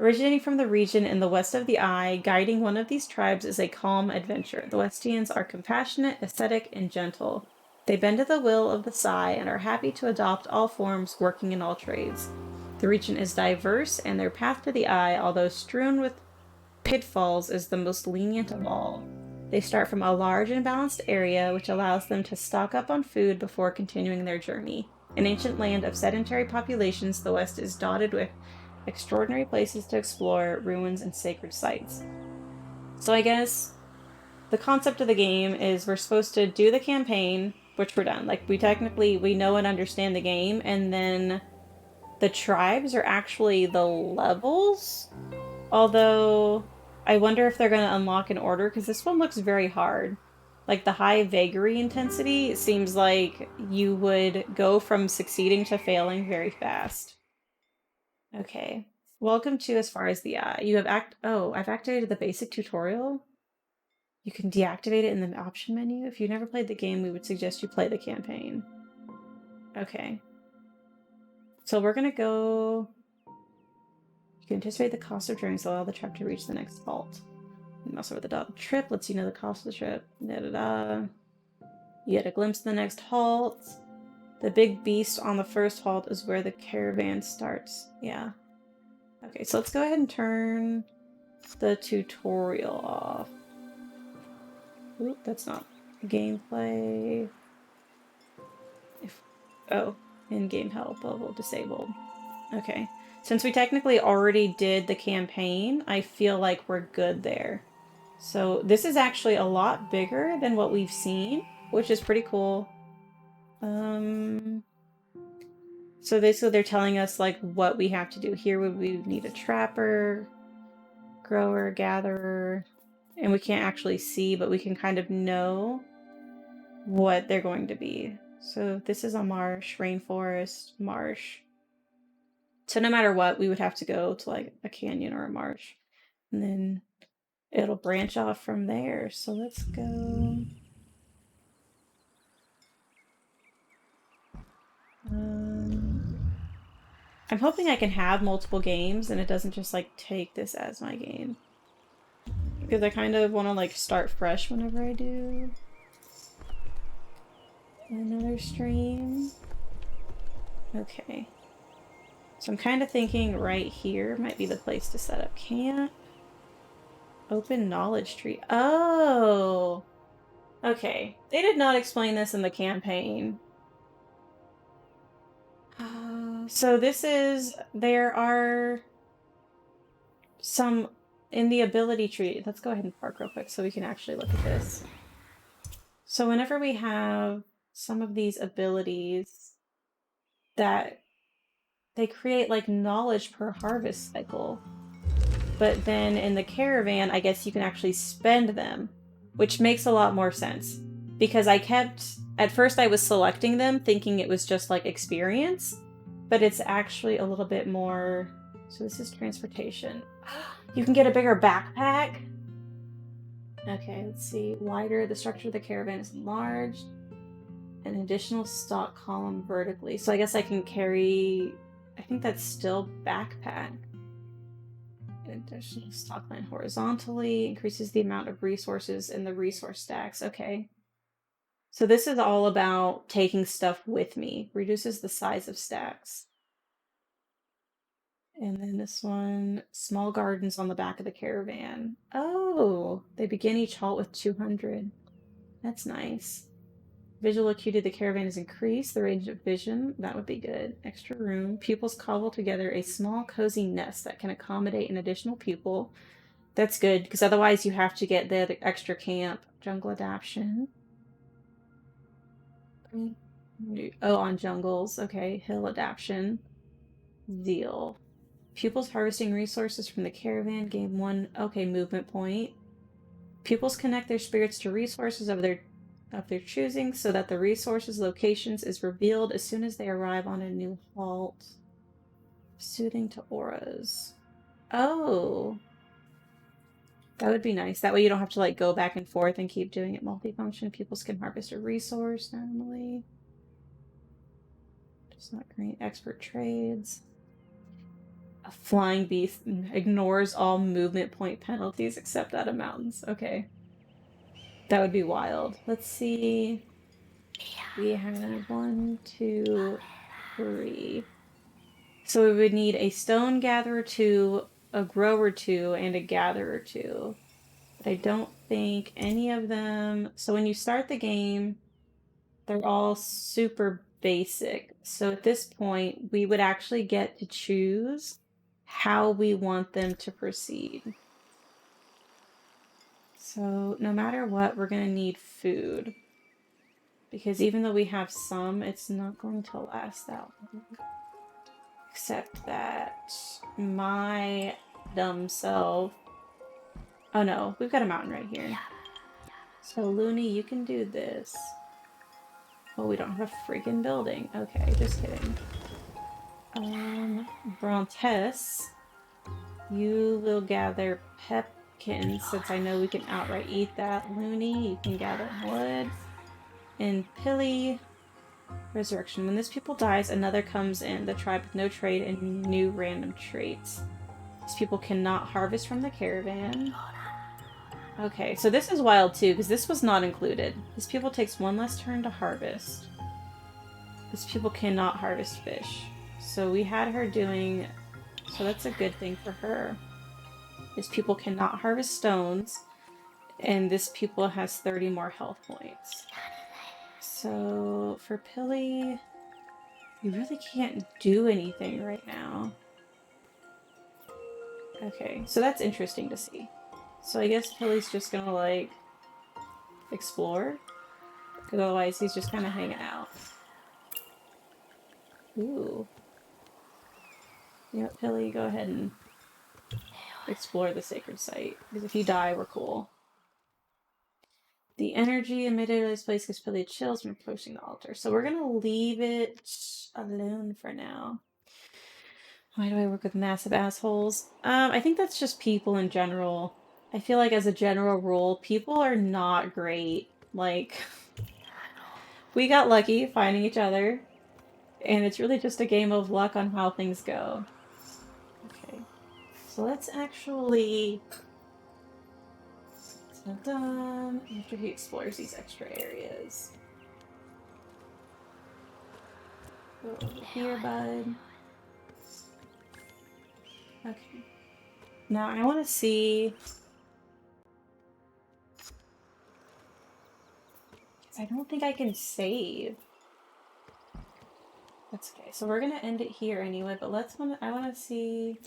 Originating from the region in the west of the Eye, guiding one of these tribes is a calm adventure. The Westians are compassionate, ascetic, and gentle. They bend to the will of the Sai and are happy to adopt all forms, working in all trades. The region is diverse, and their path to the Eye, although strewn with pitfalls, is the most lenient of all. They start from a large and balanced area, which allows them to stock up on food before continuing their journey. An ancient land of sedentary populations, the West is dotted with extraordinary places to explore, ruins, and sacred sites. So I guess the concept of the game is we're supposed to do the campaign, which we're done. Like, we know and understand the game, and then the tribes are actually the levels. Although, I wonder if they're going to unlock in order, because this one looks very hard. Like, the high vagary intensity, it seems like you would go from succeeding to failing very fast. Okay. Welcome to As Far as the Eye. You have I've activated the basic tutorial. You can deactivate it in the option menu. If you've never played the game, we would suggest you play the campaign. Okay. So we're gonna go... You can anticipate the cost of journeys, allow the trip to reach the next halt. Mouse over the dot. Trip lets you know the cost of the trip. Da-da-da. You get a glimpse of the next halt. The big beast on the first halt is where the caravan starts. Yeah. Okay, so let's go ahead and turn the tutorial off. Oop, that's not gameplay. In-game help level disabled. Okay. Since we technically already did the campaign, I feel like we're good there. So this is actually a lot bigger than what we've seen, which is pretty cool. So basically they're telling us like what we have to do. Here we would need a trapper, grower, gatherer, and we can't actually see, but we can kind of know what they're going to be. So this is a marsh, rainforest, marsh. So no matter what, we would have to go to like a canyon or a marsh. And then it'll branch off from there. So let's go... I'm hoping I can have multiple games and it doesn't just like take this as my game. Because I kind of want to like start fresh whenever I do another stream. Okay. So I'm kind of thinking right here might be the place to set up camp. Open knowledge tree. Oh! Okay. They did not explain this in the campaign. So this is... There are some in the ability tree. Let's go ahead and park real quick so we can actually look at this. So whenever we have some of these abilities that they create like knowledge per harvest cycle. But then in the caravan, I guess you can actually spend them, which makes a lot more sense. Because at first I was selecting them thinking it was just like experience, but it's actually a little bit more. So this is transportation. You can get a bigger backpack. Okay, let's see. Wider, the structure of the caravan is enlarged. An additional stock column vertically. So I guess I can carry, I think that's still backpack. An additional stock line horizontally increases the amount of resources in the resource stacks. Okay. So this is all about taking stuff with me. Reduces the size of stacks. And then this one, small gardens on the back of the caravan. Oh, they begin each halt with 200. That's nice. Visual acuity of the caravan is increased. The range of vision, that would be good. Extra room. Pupils cobble together a small, cozy nest that can accommodate an additional pupil. That's good, because otherwise you have to get the extra camp. Jungle adaptation. Oh, on jungles. Okay, hill adaptation. Zeal. Pupils harvesting resources from the caravan gain 1, okay, movement point. Pupils connect their spirits to resources of their choosing so that the resources locations is revealed as soon as they arrive on a new halt. Soothing to auras. Oh. That would be nice. That way you don't have to like go back and forth and keep doing it multifunction. Pupils can harvest a resource normally. It's not great. Expert trades. A flying beast ignores all movement point penalties except out of mountains. Okay. That would be wild. Let's see. We have 1, 2, 3. So we would need a stone gatherer 2, a grower 2, and a gatherer 2. But I don't think any of them. So when you start the game, they're all super basic. So at this point, we would actually get to choose how we want them to proceed. So no matter what, we're going to need food. Because even though we have some, it's not going to last that long. Except that my dumb self... Oh no, we've got a mountain right here. So Looney, you can do this. Oh, we don't have a freaking building. Okay, just kidding. Brontes, you will gather pepkins, since I know we can outright eat that. Looney, you can gather wood. And Pilly, resurrection. When this pupil dies, another comes in the tribe with no trade and new random traits. These people cannot harvest from the caravan. Okay, so this is wild too, because this was not included. This pupil takes 1 less turn to harvest. This pupil cannot harvest fish. So we had her doing... So that's a good thing for her. This pupil cannot harvest stones, and this pupil has 30 more health points. So for Pilly, you really can't do anything right now. Okay, so that's interesting to see. So I guess Pilly's just gonna like explore, because otherwise he's just kind of hanging out. Ooh. You know what, Pilly, go ahead and explore the sacred site, because if you die, we're cool. The energy emitted by this place gives Pilly chills when approaching the altar. So we're gonna leave it alone for now. Why do I work with massive assholes? I think that's just people in general. I feel like as a general rule, people are not great. Like, we got lucky finding each other, and it's really just a game of luck on how things go. Okay, so let's actually... It's not done after he explores these extra areas. Go over here, bud. Okay. Now I want to see... I don't think I can save. That's okay. So we're gonna end it here anyway, but I wanna see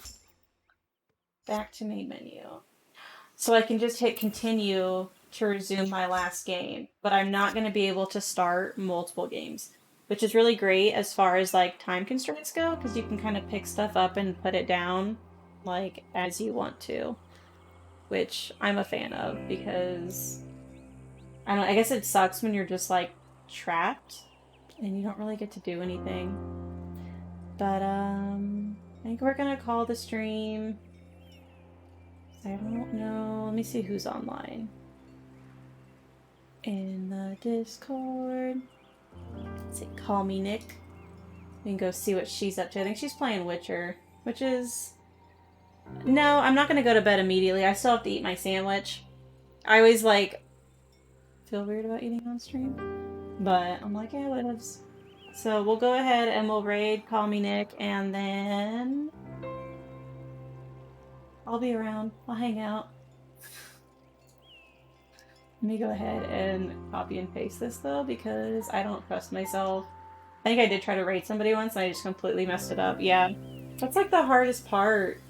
back to main menu. So I can just hit continue to resume my last game, but I'm not going to be able to start multiple games, which is really great as far as like time constraints go, because you can kind of pick stuff up and put it down like as you want to, which I'm a fan of because I don't know, I guess it sucks when you're just like trapped and you don't really get to do anything. But I think we're gonna call the stream. I don't know. Let me see who's online. In the Discord. Let's see, call me Nick. We can go see what she's up to. I think she's playing Witcher, which is... No, I'm not gonna go to bed immediately. I still have to eat my sandwich. I always, like, feel weird about eating on stream. But I'm like, yeah, what is... So we'll go ahead and we'll raid Call Me Nick, and then... I'll be around. I'll hang out. Let me go ahead and copy and paste this, though, because I don't trust myself. I think I did try to raid somebody once, and I just completely messed it up. Yeah, that's, like, the hardest part.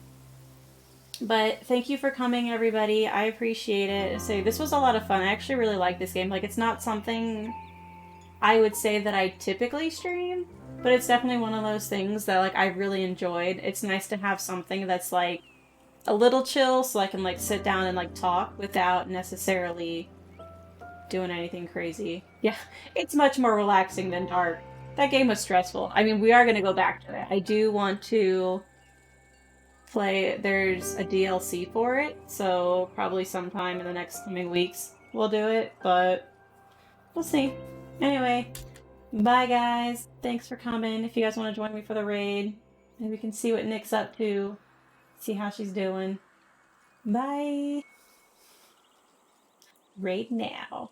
But thank you for coming, everybody. I appreciate it. So this was a lot of fun. I actually really like this game. Like, it's not something I would say that I typically stream, but it's definitely one of those things that, like, I really enjoyed. It's nice to have something that's, like, a little chill so I can, like, sit down and, like, talk without necessarily doing anything crazy. Yeah, it's much more relaxing than Dark. That game was stressful. I mean, we are going to go back to it. I do want to play. There's a DLC for it, so probably sometime in the next coming weeks we'll do it, but we'll see. Anyway, bye guys. Thanks for coming. If you guys want to join me for the raid, maybe we can see what Nick's up to, see how she's doing. Bye. Raid now.